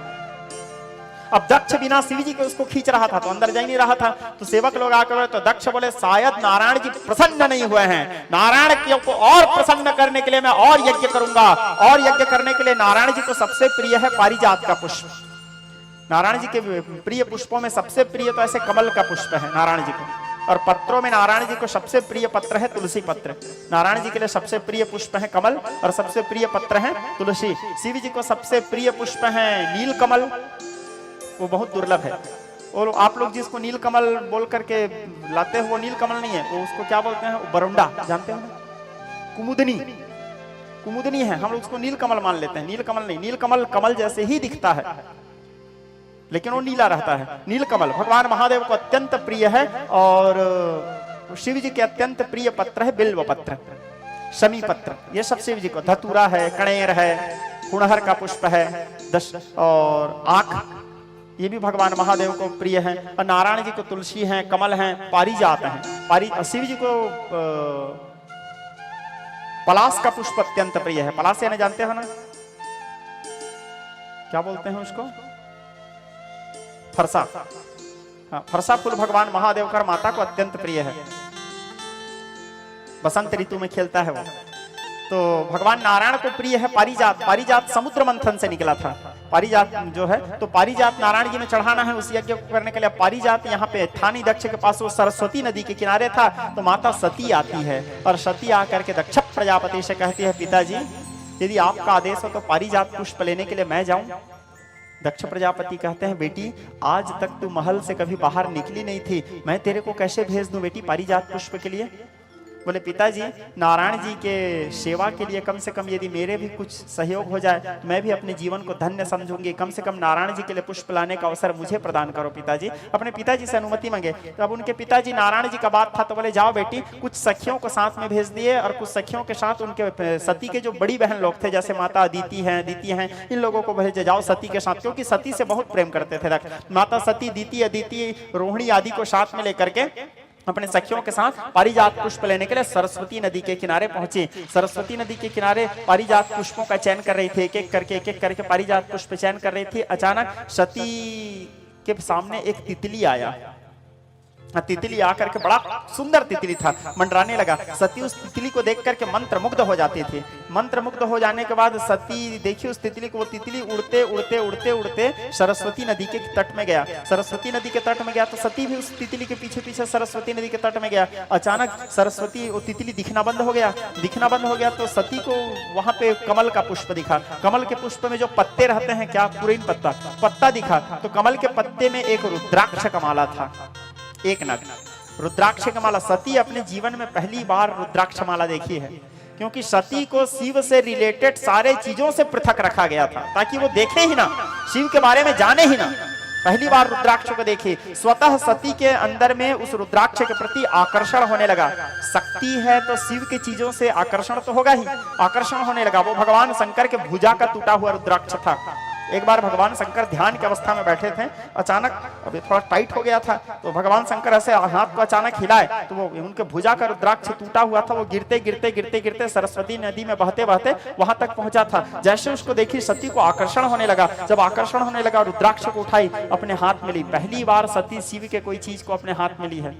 अब दक्ष बिना शिव जी को उसको खींच रहा था तो अंदर जा नहीं रहा था। तो सेवक लोग आकर तो दक्ष बोले शायद नारायण जी प्रसन्न नहीं हुए हैं, नारायण को और प्रसन्न करने के लिए मैं और यज्ञ करूंगा। और यज्ञ करने के लिए नारायण जी को सबसे प्रिय है पारिजात का पुष्प। नारायण जी के प्रिय पुष्पों में सबसे प्रिय तो ऐसे कमल का पुष्प है नारायण जी को, और पत्रों में नारायण जी को सबसे प्रिय पत्र है तुलसी पत्र। नारायण जी के लिए सबसे प्रिय पुष्प है कमल और सबसे प्रिय पत्र है तुलसी। शिव जी को सबसे प्रिय पुष्प है नील कमल, वो बहुत दुर्लभ है। और आप लोग जिसको नील कमल बोल करके लाते हो वो नील कमल नहीं है, वो उसको क्या बोलते हैं, बरुंडा जानते हो ना, कुमुदनी। कुमुदनी है, हम लोग उसको नील कमल मान लेते हैं। नील कमल नहीं, नील कमल कमल जैसे ही दिखता है लेकिन वो नीला रहता है। नील कमल भगवान महादेव को अत्यंत प्रिय है। और शिव जी के अत्यंत प्रिय पत्र है बिल्व पत्र, शमी पत्र, ये सब शिव जी को। धतूरा है, कणेर है, पुणहर का पुष्प है, और आंख, ये भी भगवान महादेव को प्रिय है। और नारायण जी को तुलसी है, कमल है, पारिजात है। शिव जी को पलाश का पुष्प अत्यंत प्रिय है। पलाश यानी जानते हो ना, क्या बोलते हैं उसको, फरसा। हाँ, फरसा फूल भगवान महादेव का माता को अत्यंत प्रिय है। बसंत ऋतु में खिलता है वो। तो भगवान नारायण को प्रिय है पारिजात। पारिजात समुद्र मंथन से निकला था पारिजात जो है, तो पारिजात नारायण जी में चढ़ाना है उस यज्ञ को करने के लिए। पारिजात यहाँ पे थानी दक्ष के पास वो सरस्वती नदी के किनारे था। तो माता सती आती है और सती आकर के दक्ष प्रजापति से कहती है, पिताजी यदि आपका आदेश हो तो पारिजात पुष्प लेने के लिए मैं जाऊं। दक्ष प्रजापति कहते हैं, बेटी आज तक तू महल से कभी बाहर निकली नहीं थी, मैं तेरे को कैसे भेज दूं बेटी पारिजात पुष्प के लिए। बोले पिताजी नारायण जी के सेवा के लिए कम से कम यदि मेरे भी कुछ सहयोग हो जाए मैं भी अपने जीवन को धन्य समझूंगी। कम से कम नारायण जी के लिए पुष्प लाने का अवसर मुझे प्रदान करो पिताजी। अपने पिताजी से अनुमति मांगे। तो अब उनके पिताजी नारायण जी का बात था तो बोले जाओ बेटी, कुछ सखियों को साथ में भेज दिए और कुछ सखियों के साथ उनके सती के जो बड़ी बहन लोग थे जैसे माता अदिति हैं, इन लोगों को भेजे जाओ सती के साथ, क्योंकि सती से बहुत प्रेम करते थे। माता सती, दीति, अदिति, रोहिणी आदि को साथ में लेकर के अपने सखियों के साथ पारिजात पुष्प लेने के लिए सरस्वती नदी के किनारे पहुंचे। सरस्वती नदी के किनारे पारिजात पुष्पों का चयन कर रही थी, एक एक करके पारिजात पुष्प चयन कर रही थी। अचानक सती के सामने एक तितली आया। तितली आकर के, बड़ा सुंदर तितली था, मंडराने लगा। सती उस तितली को देख करके मंत्र मुग्ध हो जाती थी। मंत्र मुग्ध हो जाने के बाद सती देखी उस तितली को, वो तितली उड़ते उड़ते उड़ते उड़ते सरस्वती नदी के तट में गया। सरस्वती नदी के तट में गया तो सती भी उस तितली के पीछे पीछे सरस्वती नदी के तट में गया। अचानक सरस्वती, वो तितली दिखना बंद हो गया। दिखना बंद हो गया तो सती को वहां पे कमल का पुष्प दिखा। कमल के पुष्प में जो पत्ते रहते हैं, क्या पुरीन पत्ता दिखा। तो कमल के पत्ते में एक रुद्राक्ष का माला था, एक नग रुद्राक्ष का माला। सती अपने जीवन में पहली बार रुद्राक्ष माला देखी है, क्योंकि सती को शिव से रिलेटेड सारे चीजों से पृथक रखा गया था ताकि वो देखे ही ना, शिव के बारे में जाने ही ना। पहली बार रुद्राक्ष को देखी। स्वतः सती के अंदर में उस रुद्राक्ष के प्रति आकर्षण होने लगा। शक्ति है तो शिव की चीजों से आकर्षण तो होगा ही, आकर्षण होने लगा। वो भगवान शंकर के भुजा का टूटा हुआ रुद्राक्ष था। एक बार भगवान शंकर ध्यान की अवस्था में बैठे थे, अचानक अभी थोड़ा टाइट हो गया था तो भगवान शंकर ऐसे हाथ को अचानक हिलाए तो वो उनके भुजा का रुद्राक्ष टूटा हुआ था। वो गिरते गिरते गिरते गिरते सरस्वती नदी में बहते बहते वहां तक पहुंचा था। जैसे उसको देखी सती को आकर्षण होने लगा। जब आकर्षण होने लगा रुद्राक्ष को उठाई, अपने हाथ में ली। पहली बार सती शिव के कोई चीज को अपने हाथ में ली है।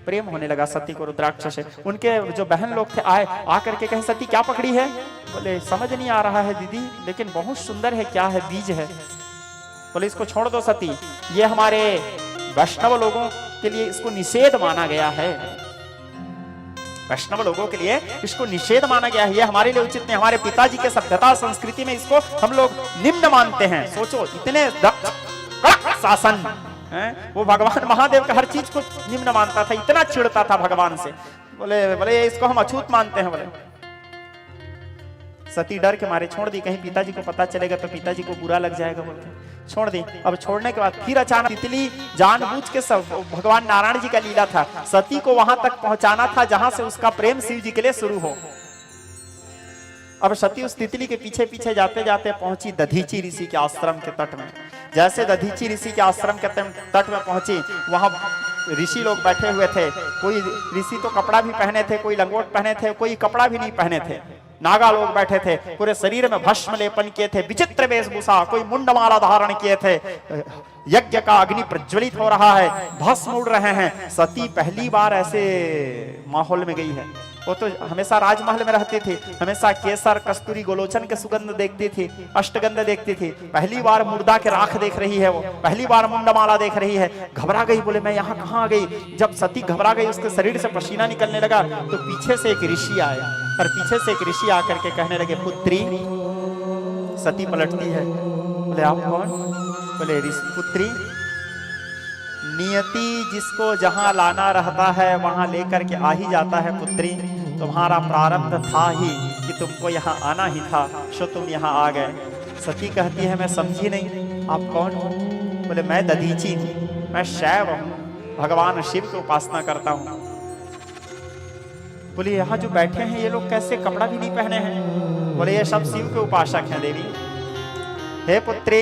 प्रेम होने लगा सती को रुद्राक्ष से। उनके जो बहन लोग थे आए, आकर के कहे सती क्या पकड़ी है। बोले समझ नहीं आ रहा है दीदी, लेकिन बहुत सुंदर है, क्या है, बीज है। बोले इसको छोड़ दो सती, ये हमारे वैष्णव लोगों के लिए इसको निषेध माना गया है। वैष्णव लोगों के लिए इसको निषेध माना गया है, ये हमारे लिए उचित नहीं। हमारे पिताजी के सभ्यता संस्कृति में इसको हम लोग निम्न मानते हैं। सोचो इतने शासन है, वो भगवान महादेव का हर चीज को निम्न मानता था, इतना चिढ़ता था भगवान से। बोले इसको हम अछूत मानते हैं। बोले सती डर के मारे छोड़ दी, कहीं पिताजी को पता चलेगा तो पिताजी को बुरा लग जाएगा बोल के छोड़ दी। अब छोड़ने के बाद फिर अचानक तितली जानबूझ के सब भगवान नारायण जी का लीला था, सती को वहां तक पहुंचाना था जहां से उसका प्रेम शिव जी के लिए शुरू हो। अब सती उस तितली के पीछे पीछे जाते जाते पहुंची दधीची ऋषि के आश्रम के तट में। जैसे दधीची ऋषि के आश्रम के तट में पहुंची, वहां ऋषि लोग बैठे हुए थे। कोई ऋषि तो कपड़ा भी पहने थे, कोई लंगोट पहने थे, कोई कपड़ा भी नहीं पहने थे। नागा लोग बैठे थे, पूरे शरीर में भस्म लेपन किए थे, विचित्र वेशभूषा, कोई मुंडमाला धारण किए थे। यज्ञ का अग्नि प्रज्वलित हो रहा है, भस्म उड़ रहे हैं। सती पहली बार ऐसे माहौल में गई है। वो तो हमेशा राजमहल में रहती थी, हमेशा केसर कस्तूरी गोलोचन के सुगंध देखती थी, अष्टगंध देखती थी। पहली बार मुर्दा के राख देख रही है, वो पहली बार मुंडमाला देख रही है। घबरा गई, बोले मैं यहाँ कहाँ आ गई। जब सती घबरा गई, उसके शरीर से पसीना निकलने लगा, तो पीछे से एक ऋषि आए और पीछे से एक ऋषि आकर के कहने लगे, पुत्री। सती पलटती है, बोले आप कौन? बोले ऋषि पुत्री, नियति जिसको जहां लाना रहता है वहां लेकर के आ ही जाता है पुत्री। तुम्हारा प्रारब्ध था ही कि तुमको यहाँ आना ही था, सो तुम यहाँ आ गए। सती कहती है मैं समझी नहीं, आप कौन हो? बोले मैं दधीची हूँ, मैं शैव हूँ, भगवान शिव की उपासना करता हूँ। बोले यहाँ जो बैठे हैं ये लोग कैसे कपड़ा भी नहीं पहने हैं? बोले ये सब शिव के उपासक हैं देवी। हे पुत्री,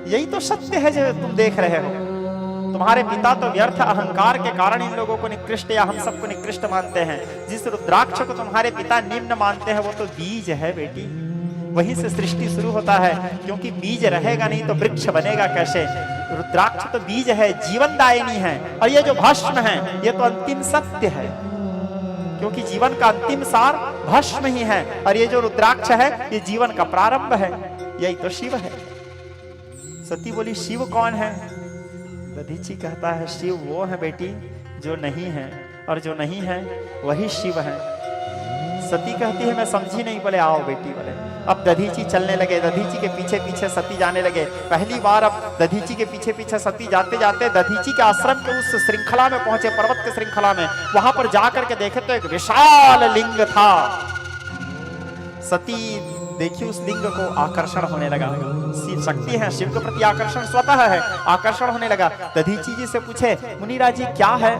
यही तो सत्य है जो तुम देख रहे हो। तुम्हारे पिता तो व्यर्थ अहंकार के कारण इन लोगों को निकृष्ट या हम सबको निकृष्ट मानते हैं। जिस रुद्राक्ष को तुम्हारे पिता निम्न मानते हैं वो तो बीज है बेटी, वहीं से सृष्टि शुरू होता है। क्योंकि बीज रहेगा नहीं तो वृक्ष बनेगा कैसे? रुद्राक्ष तो बीज है, जीवनदायिनी है। और ये जो भस्म है ये तो अंतिम सत्य है, क्योंकि जीवन का अंतिम सार भस्म ही है। और ये जो रुद्राक्ष है ये जीवन का प्रारंभ है, यही तो शिव है। सती बोली शिव कौन है? दधीची कहता है शिव वो है बेटी जो नहीं है, और जो नहीं है वही शिव है। सती कहती है मैं समझी नहीं। बोले आओ बेटी। बोले अब दधीची चलने लगे, दधीची के पीछे पीछे सती जाने लगे। पहली बार अब दधीची के पीछे पीछे सती जाते जाते दधीची के आश्रम के उस श्रृंखला में पहुंचे, पर्वत के श्रृंखला में। वहां पर जाकर के देखे तो एक विशाल लिंग था। सती देखिए उस लिंग को आकर्षण होने लगा। शक्ति है, शिव के प्रति आकर्षण स्वतः है, आकर्षण होने लगा। दधीची जी से पूछे मुनिराज जी क्या है?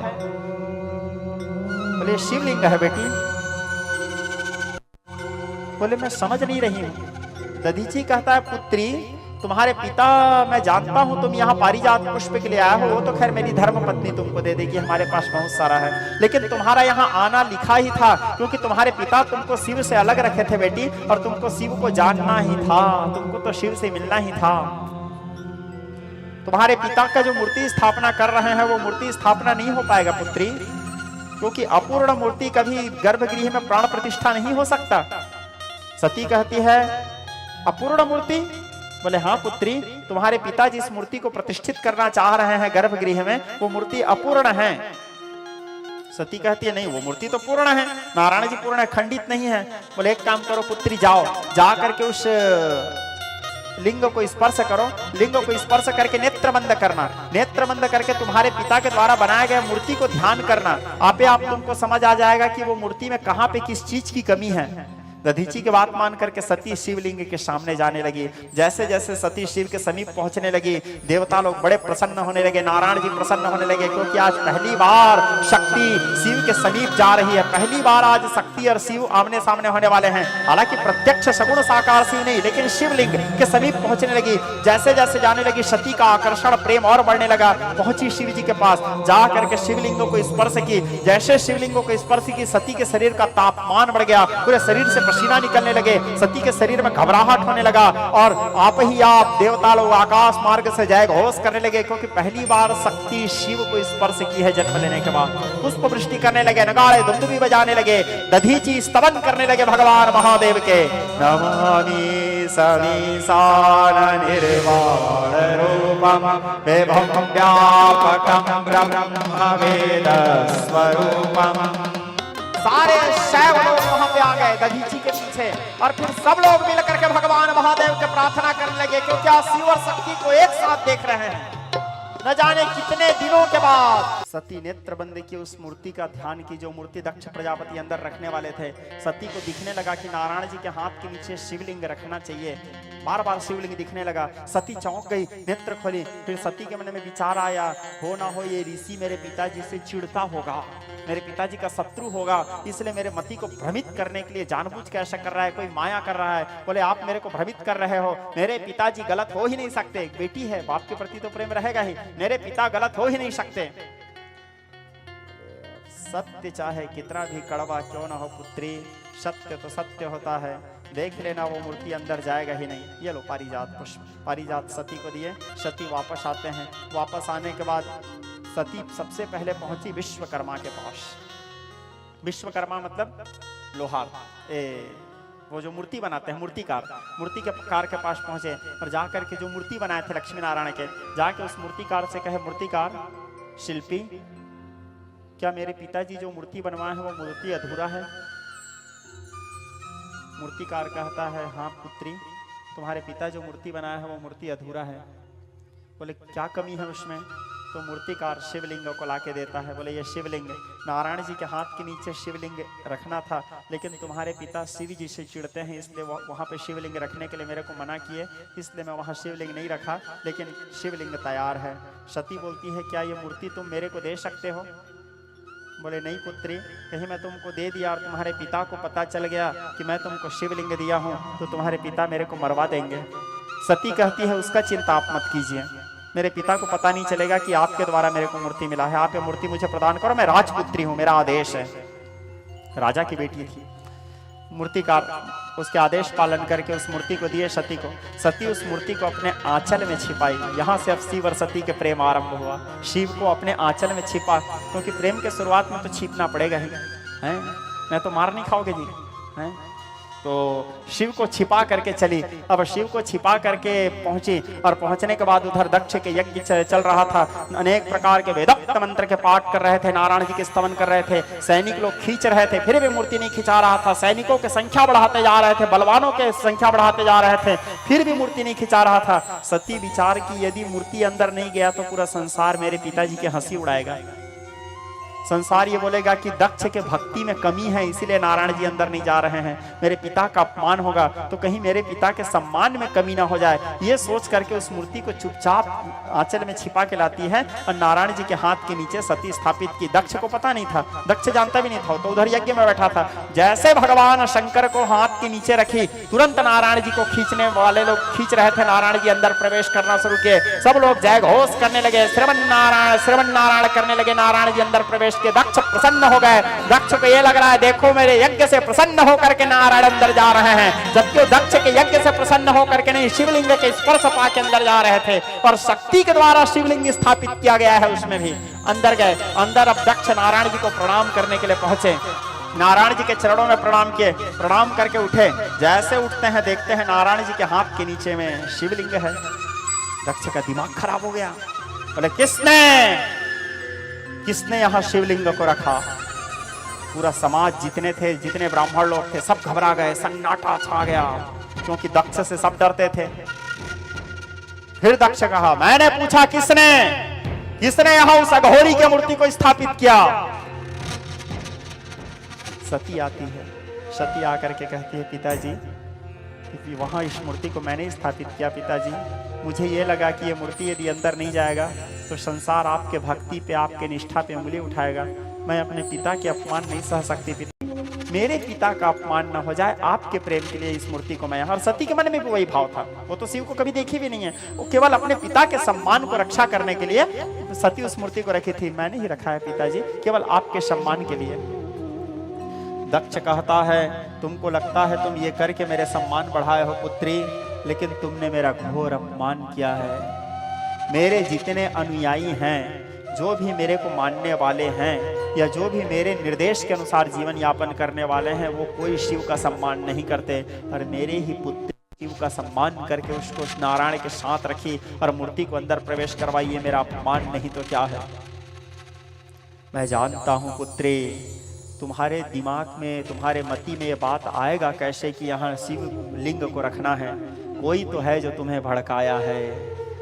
बोले शिवलिंग है बेटी। बोले मैं समझ नहीं रही हूँ। दधीची कहता है पुत्री तुम्हारे पिता मैं जानता हूं तुम यहाँ पारिजात पुष्प के लिए आए हो, वो तो खैर मेरी धर्म पत्नी तुमको दे देगी, हमारे पास बहुत सारा है। लेकिन तुम्हारा यहाँ आना लिखा ही था, क्योंकि तुम्हारे पिता तुमको शिव से अलग रखे थे बेटी, और तुमको शिव को जानना ही था, तुमको तो शिव से मिलना ही था। तुम्हारे पिता का जो मूर्ति स्थापना कर रहे हैं वो मूर्ति स्थापना नहीं हो पाएगा पुत्री, क्योंकि अपूर्ण मूर्ति कभी गर्भगृह में प्राण प्रतिष्ठा नहीं हो सकता। सती कहती है अपूर्ण मूर्ति? बोले हाँ पुत्री, तुम्हारे पिता जिस मूर्ति को प्रतिष्ठित करना चाह रहे हैं गर्भगृह में वो मूर्ति अपूर्ण है। सती कहती है नहीं वो मूर्ति तो पूर्ण है, नारायण जी पूर्ण है, खंडित नहीं है। बोले एक काम करो पुत्री, जाओ जा करके उस लिंग को स्पर्श करो, लिंग को स्पर्श करके नेत्र बंद करना, नेत्र बंद करके तुम्हारे पिता के द्वारा बनाए गए मूर्ति को ध्यान करना। आपे आप तुमको समझ आ जाएगा कि वो मूर्ति में कहाँ पे किस चीज की कमी है। दधीची की बात मान करके सती शिवलिंग के सामने जाने लगी। जैसे जैसे सती शिव के समीप पहुंचने लगी, देवता लोग बड़े प्रसन्न होने लगे, नारायण जी प्रसन्न होने लगे, क्योंकि आज पहली बार शक्ति शिव के समीप जा रही है। पहली बार आज शक्ति और शिव आमने सामने होने वाले हैं। हालांकि प्रत्यक्ष सगुण साकार शिव नहीं, लेकिन शिवलिंग के समीप पहुंचने लगी। जैसे जैसे जाने लगी सती का आकर्षण प्रेम और बढ़ने लगा। पहुंची शिव जी के पास, जा करके शिवलिंगों को स्पर्श की। जैसे शिवलिंगों को स्पर्श की सती के शरीर का तापमान बढ़ गया, पूरे शरीर से पसीना निकलने लगे, सती के शरीर में घबराहट होने लगा, और आप ही आप देवता लोग आकाश मार्ग से जय घोष करने लगे, क्योंकि पहली बार शक्ति शिव को स्पर्श की है जन्म लेने के बाद। पुष्प वृष्टि करने लगे, नगाड़े दुंदुभी बजाने लगे, दधीची स्तवन करने लगे भगवान महादेव के। नमामि समीसान निर्वाण रूपम विभवं व्यापकं ब्रह्म वेद स्वरूपम। सारे शैव लोग वहां पे आ गए दधीची के पीछे, और फिर सब लोग मिलकर के भगवान महादेव के प्रार्थना करने लगे, क्योंकि आज शिव और शक्ति को एक साथ देख रहे हैं। न जाने कितने दिनों के बाद सती नेत्र बंद की उस मूर्ति का ध्यान की, जो मूर्ति दक्ष प्रजापति अंदर रखने वाले थे। सती को दिखने लगा कि नारायण जी के हाथ के नीचे शिवलिंग रखना चाहिए। बार बार शिवलिंग दिखने लगा। सती चौंक गई, नेत्र खोली। फिर सती के मन में विचार आया, हो ना हो ये ऋषि मेरे पिताजी से चिढ़ता होगा, मेरे पिताजी का शत्रु होगा, इसलिए मेरे मति को भ्रमित करने के लिए जानबूझ के ऐसा कर रहा है, कोई माया कर रहा है। बोले आप मेरे को भ्रमित कर रहे हो, मेरे पिताजी गलत हो ही नहीं सकते। बेटी है, बाप के प्रति तो प्रेम रहेगा ही, मेरे पिता गलत हो ही नहीं सकते। सत्य चाहे कितना भी कड़वा क्यों ना हो पुत्री, सत्य तो सत्य होता है। देख लेना वो मूर्ति अंदर जाएगा ही नहीं। ये लो पारिजात पुष्प, पारिजात सती को दिए। सती वापस आते हैं। वापस आने के बाद सती सबसे पहले पहुंची विश्वकर्मा के पास। विश्वकर्मा मतलब लोहार, वो जो मूर्ति बनाते हैं, मूर्तिकार, मूर्तिकार के पास पहुंचे और जाकर के जो मूर्ति बनाए थे लक्ष्मी नारायण के, जाके उस मूर्तिकार से कहे, मूर्तिकार शिल्पी, क्या मेरे पिताजी जो मूर्ति बनवाए हैं वो मूर्ति अधूरा है? मूर्तिकार कहता है, हाँ पुत्री, तुम्हारे पिता जो मूर्ति बनाया है वो मूर्ति अधूरा है। बोले क्या कमी है उसमें? तो मूर्तिकार शिवलिंग को लाके देता है। बोले ये शिवलिंग नारायण जी के हाथ के नीचे शिवलिंग रखना था, लेकिन तुम्हारे पिता शिव जी से चिढ़ते हैं, इसलिए वहाँ पे शिवलिंग रखने के लिए मेरे को मना किए, इसलिए मैं वहाँ शिवलिंग नहीं रखा, लेकिन शिवलिंग तैयार है। सती बोलती है, क्या ये मूर्ति तुम मेरे को दे सकते हो? बोले नहीं पुत्री, कहीं मैं तुमको दे दिया और तुम्हारे पिता को पता चल गया कि मैं तुमको शिवलिंग दिया हूँ तो तुम्हारे पिता मेरे को मरवा देंगे। सती कहती है, उसका चिंता आप मत कीजिए, मेरे पिता को पता नहीं चलेगा कि आपके द्वारा मेरे को मूर्ति मिला है। आप ये मूर्ति मुझे प्रदान करो, मैं राजपुत्री हूँ, मेरा आदेश है। राजा की बेटी थी। मूर्तिकार उसके आदेश पालन करके उस मूर्ति को दिए सती को। सती उस मूर्ति को अपने आंचल में छिपाई। यहाँ से अब शिव और सती के प्रेम आरंभ हुआ। शिव को अपने आंचल में छिपा, क्योंकि प्रेम के शुरुआत में तो छिपना पड़ेगा ही, हैं? मैं तो मार नहीं खाओगे जी, हैं? तो शिव को छिपा करके चली। अब शिव को छिपा करके पहुंची और पहुंचने के बाद उधर दक्ष के यज्ञ चल रहा था। अनेक प्रकार के वेदोक्त मंत्र के पाठ कर रहे थे, नारायण जी के स्तवन कर रहे थे। सैनिक लोग खींच रहे थे, फिर भी मूर्ति नहीं खिंचा रहा था। सैनिकों की संख्या बढ़ाते जा रहे थे, बलवानों के संख्या बढ़ाते जा रहे थे, फिर भी मूर्ति नहीं खिंचा रहा था। सती विचार की, यदि मूर्ति अंदर नहीं गया तो पूरा संसार मेरे पिताजी की हंसी उड़ाएगा। संसार ये बोलेगा कि दक्ष के भक्ति में कमी है, इसीलिए नारायण जी अंदर नहीं जा रहे हैं, मेरे पिता का अपमान होगा, तो कहीं मेरे पिता के सम्मान में कमी ना हो जाए। ये सोच करके उस मूर्ति को चुपचाप आंचल में छिपा के लाती है और नारायण जी के हाथ के नीचे सती स्थापित की। दक्ष को पता नहीं था, दक्ष जानता भी नहीं था, तो उधर यज्ञ में बैठा था। जैसे भगवान शंकर को हाथ के नीचे रखी, तुरंत नारायण जी को खींचने वाले लोग खींच रहे थे, नारायण जी अंदर प्रवेश करना शुरू किए। सब लोग जय घोष करने लगे, श्रवण नारायण करने लगे। नारायण जी अंदर प्रवेश के दक्ष प्रसन्न हो गए। दक्ष को ये लग रहा है, देखो मेरे यज्ञ से प्रसन्न होकर के नारायण अंदर जा रहे हैं, जबकि दक्ष के यज्ञ से प्रसन्न होकर के नहीं, शिवलिंग के स्पर्श पा के अंदर जा रहे थे और शक्ति के द्वारा शिवलिंग स्थापित किया गया है, उसमें भी अंदर गए। अंदर अब दक्ष नारायण जी को प्रणाम करने के लिए पहुंचे। नारायण जी के चरणों में प्रणाम किए, प्रणाम करके उठे। जैसे उठते हैं देखते हैं नारायण जी के हाथ के नीचे में शिवलिंग है। दक्ष का दिमाग खराब हो गया। बोले किसने यहाँ शिवलिंग को रखा? पूरा समाज जितने थे, जितने ब्राह्मण लोग थे, सब घबरा गए, सन्नाटा छा गया, क्योंकि दक्ष से सब डरते थे। फिर दक्ष कहा, मैंने पूछा किसने यहाँ उस अघोरी की मूर्ति को स्थापित किया? सती आती है। सती आकर के कहती है, पिताजी वहां इस मूर्ति को मैंने स्थापित किया। पिताजी मुझे ये लगा कि ये मूर्ति यदि अंदर नहीं जाएगा तो संसार आपके भक्ति पे, आपके निष्ठा पे उंगली उठाएगा। मैं अपने पिता के अपमान नहीं सह सकती। मेरे पिता का अपमान न हो जाए, आपके प्रेम के लिए इस मूर्ति को मैं। और सती के मन में भी वही भाव था, वो तो शिव को कभी देखी भी नहीं है, वो केवल अपने पिता के सम्मान को रक्षा करने के लिए सती उस मूर्ति को रखी थी। मैंने ही रखा है पिताजी, केवल आपके सम्मान के लिए। दक्ष कहता है, तुमको लगता है तुम ये करके मेरे सम्मान बढ़ाए हो पुत्री, लेकिन तुमने मेरा घोर अपमान किया है। मेरे जितने अनुयायी हैं, जो भी मेरे को मानने वाले हैं या जो भी मेरे निर्देश के अनुसार जीवन यापन करने वाले हैं, वो कोई शिव का सम्मान नहीं करते, और मेरे ही पुत्र शिव का सम्मान करके उसको नारायण के साथ रखी और मूर्ति को अंदर प्रवेश करवाई। ये मेरा अपमान नहीं तो क्या है? मैं जानता हूँ पुत्री, तुम्हारे दिमाग में, तुम्हारे मति में ये बात आएगा कैसे कि यहाँ शिव लिंग को रखना है। कोई तो है जो तुम्हें भड़काया है,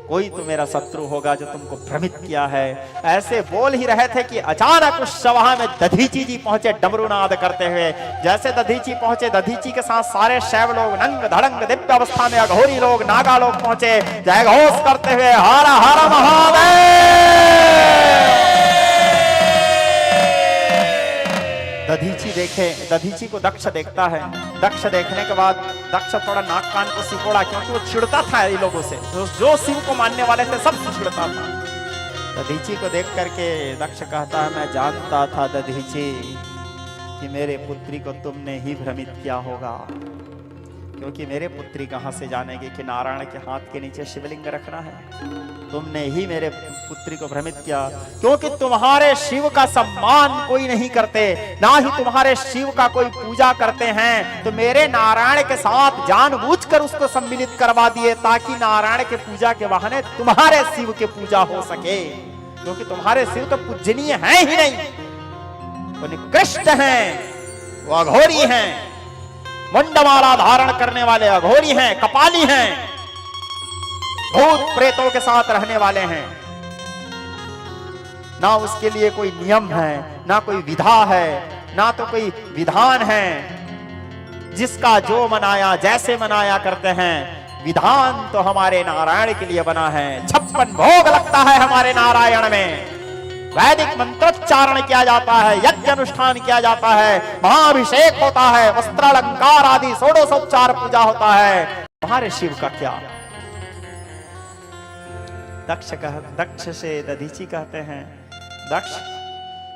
कोई तो मेरा शत्रु होगा जो तुमको भ्रमित किया है। ऐसे बोल ही रहे थे कि अचानक उस सभा में दधीची जी पहुंचे डमरूनाद करते हुए। जैसे दधीची पहुंचे, दधीची के साथ सारे शैव लोग, नंग धड़ंग दिव्य अवस्था में अघोरी लोग, नागा लोग पहुंचे, जय घोष करते हुए हर हर महादेव। दधीची देखे, दधीची को दक्ष देखता है। दक्ष देखने के बाद दक्ष थोड़ा नाक कान को सिकोड़ा, क्योंकि वो चिढ़ता था इन लोगों से, जो शिव को मानने वाले थे सबसे चिढ़ता था। दधीची को देख करके दक्ष कहता है, मैं जानता था दधीची कि मेरे पुत्री को तुमने ही भ्रमित किया होगा, क्योंकि मेरे पुत्री कहां से जानेगी कि नारायण के हाथ के नीचे शिवलिंग रखना है। तुमने ही मेरे पुत्री को भ्रमित किया, क्योंकि तुम्हारे शिव का सम्मान कोई नहीं करते, ना ही तुम्हारे शिव का कोई पूजा करते हैं। तो मेरे नारायण के साथ जानबूझकर उसको सम्मिलित करवा दिए, ताकि नारायण के पूजा के बहाने तुम्हारे शिव के पूजा हो सके, क्योंकि तुम्हारे शिव तो पूजनीय हैं ही नहीं, वो निकृष्ट हैं, वो अघोरी हैं, मुंडमाला धारण करने वाले अघोरी हैं, कपाली हैं, भूत प्रेतों के साथ रहने वाले हैं। ना उसके लिए कोई नियम है, ना कोई विधा है, ना तो कोई विधान है। जिसका जो मनाया जैसे मनाया करते हैं। विधान तो हमारे नारायण के लिए बना है। 56 भोग लगता है हमारे नारायण में, वैदिक मंत्रोच्चारण किया जाता है, यज्ञ अनुष्ठान किया जाता है, महाअभिषेक होता है, वस्त्रालंकार आदि षोडशोपचार पूजा होता है। हमारे शिव का क्या? दक्ष से दधीची कहते हैं, दक्ष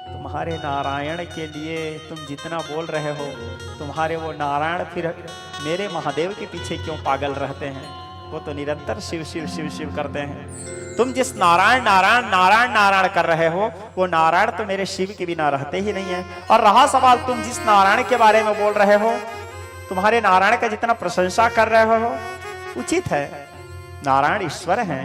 तुम्हारे नारायण के लिए तुम जितना बोल रहे हो, तुम्हारे वो नारायण फिर मेरे महादेव के पीछे क्यों पागल रहते हैं? वो तो निरंतर शिव शिव शिव शिव करते हैं। तुम जिस नारायण नारायण नारायण नारायण कर रहे हो, वो नारायण तो मेरे शिव के बिना रहते ही नहीं है। और रहा सवाल तुम जिस नारायण के बारे में बोल रहे हो, तुम्हारे नारायण का जितना प्रशंसा कर रहे हो उचित है, नारायण ईश्वर हैं,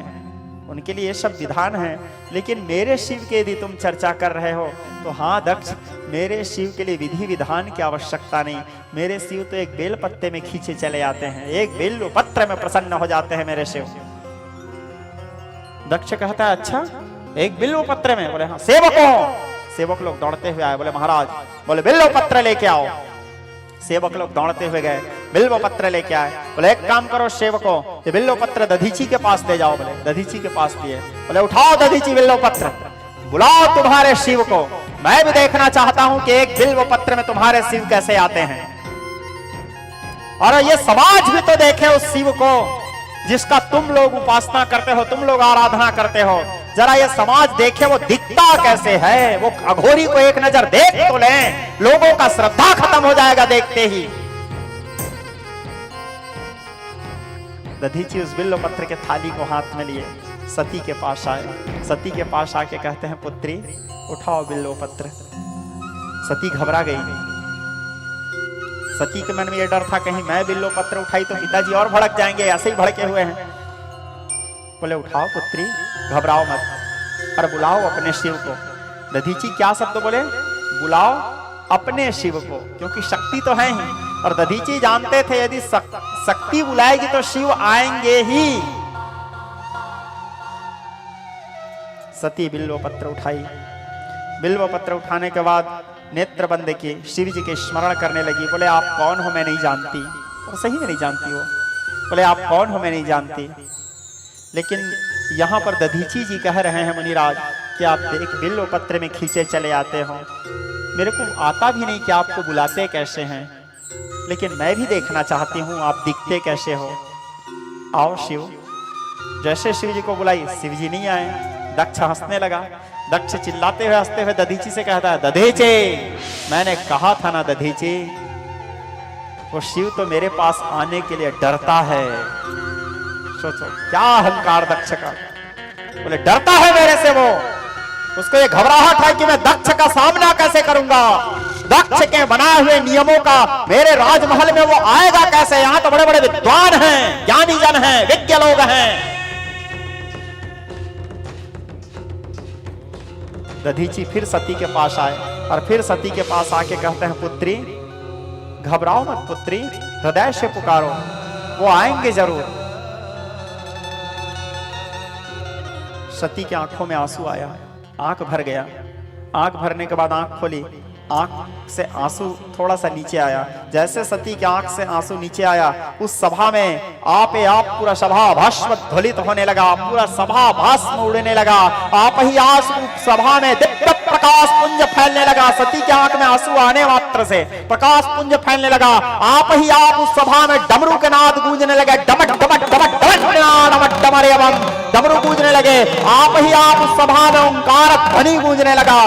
उनके लिए ये सब विधान है। लेकिन मेरे शिव के यदि तुम चर्चा कर रहे हो तो हाँ दक्ष, मेरे शिव के लिए विधि विधान की आवश्यकता नहीं। मेरे शिव तो एक बेल पत्ते में खींचे चले आते हैं, एक बेल पत्र में प्रसन्न हो जाते हैं मेरे शिव। दक्ष कहता है, अच्छा एक बिल्व पत्र में? बोले हाँ। सेवक लोग दौड़ते हुए आए, बोले महाराज, बोले बिल्व पत्र लेके आओ। सेवक लोग दौड़ते हुए गए, बिल्व पत्र लेके आए। बोले एक काम करो सेवकों, ये बिल्व पत्र दधीची के पास ले जाओ। बोले दधीची के पास दिए। बोले उठाओ दधीची बिल्व पत्र, बुलाओ तुम्हारे शिव को, मैं भी देखना चाहता हूं कि एक बिल्व पत्र में तुम्हारे शिव कैसे आते हैं, और ये समाज भी तो देखे उस शिव को जिसका तुम लोग उपासना करते हो, तुम लोग आराधना करते हो। जरा ये समाज देखे वो दिखता कैसे है। वो अघोरी को एक नजर देख तो लें, लोगों का श्रद्धा खत्म हो जाएगा देखते ही। दधीची उस बिल्व पत्र के थाली को हाथ में लिए सती के पास आए। सती के पास आके कहते हैं, पुत्री उठाओ बिल्व पत्र। सती घबरा गई। सती के मन में यह डर था कहीं मैं बिल्व पत्र उठाई तो पिताजी और भड़क जाएंगे, ऐसे ही भड़के हुए हैं। बोले उठाओ पुत्री, घबराओ मत, और बुलाओ अपने शिव को। दधीची क्या शब्द बोले? बुलाओ अपने शिव को, क्योंकि शक्ति तो है ही। और दधीची जानते थे यदि शक्ति बुलाएगी तो शिव आएंगे ही। सती बिल्व पत्र उठाई। बिल्व पत्र उठाने के बाद नेत्र बंद की शिव जी के स्मरण करने लगी। बोले आप कौन हो मैं नहीं जानती। और सही में नहीं जानती हो। बोले आप कौन हो मैं नहीं जानती। लेकिन यहाँ पर दधीची जी कह रहे हैं मुनिराज कि आप एक बिल्व पत्र में खींचे चले आते हो, मेरे को आता भी नहीं कि आपको बुलाते कैसे हैं, लेकिन मैं भी देखना चाहती हूँ आप दिखते कैसे हो। आओ शिव। जैसे शिव जी को बुलाई, शिव जी नहीं आए। दक्ष हंसने लगा। दक्ष चिल्लाते हुए हंसते हुए दधीची से कहता है, दधीची मैंने कहा था ना दधीची, वो शिव तो मेरे पास आने के लिए डरता है। सोचो क्या अहंकार दक्ष का। बोले डरता है मेरे से वो, उसको ये घबराहट है कि मैं दक्ष का सामना कैसे करूंगा, दक्ष के बनाए हुए नियमों का मेरे राजमहल में वो आएगा कैसे। यहां तो बड़े बड़े विद्वान हैं, ज्ञानी जन हैं, विज्ञ लोग हैं। दधीची फिर सती के पास आए और फिर सती के पास आके कहते हैं, पुत्री घबराओ मत पुत्री, हृदय से पुकारो, वो आएंगे जरूर। सती की आंखों में आंसू आया, आंख भर गया। आंख भरने के बाद आंख खोली, आंख से आंसू थोड़ा सा नीचे आया। जैसे सती की आंख से आंसू नीचे आया, उस सभा में आप पूरा सभा भस्म ध्वलित होने लगा, पूरा सभा भस्म उड़ने लगा। आप ही आंसू सभा में दिव्य प्रकाश पुंज फैलने लगा। सती की आंख में आंसू आने मात्र से प्रकाश पुंज फैलने लगा। आप ही आप उस सभा में डमरू के नाद गूंजने लगे, डमट डमट डमट डमट डमरे एवं डमरू गूंजने लगे। आप ही आप उस सभा में ओंकार ध्वनि गूंजने लगा।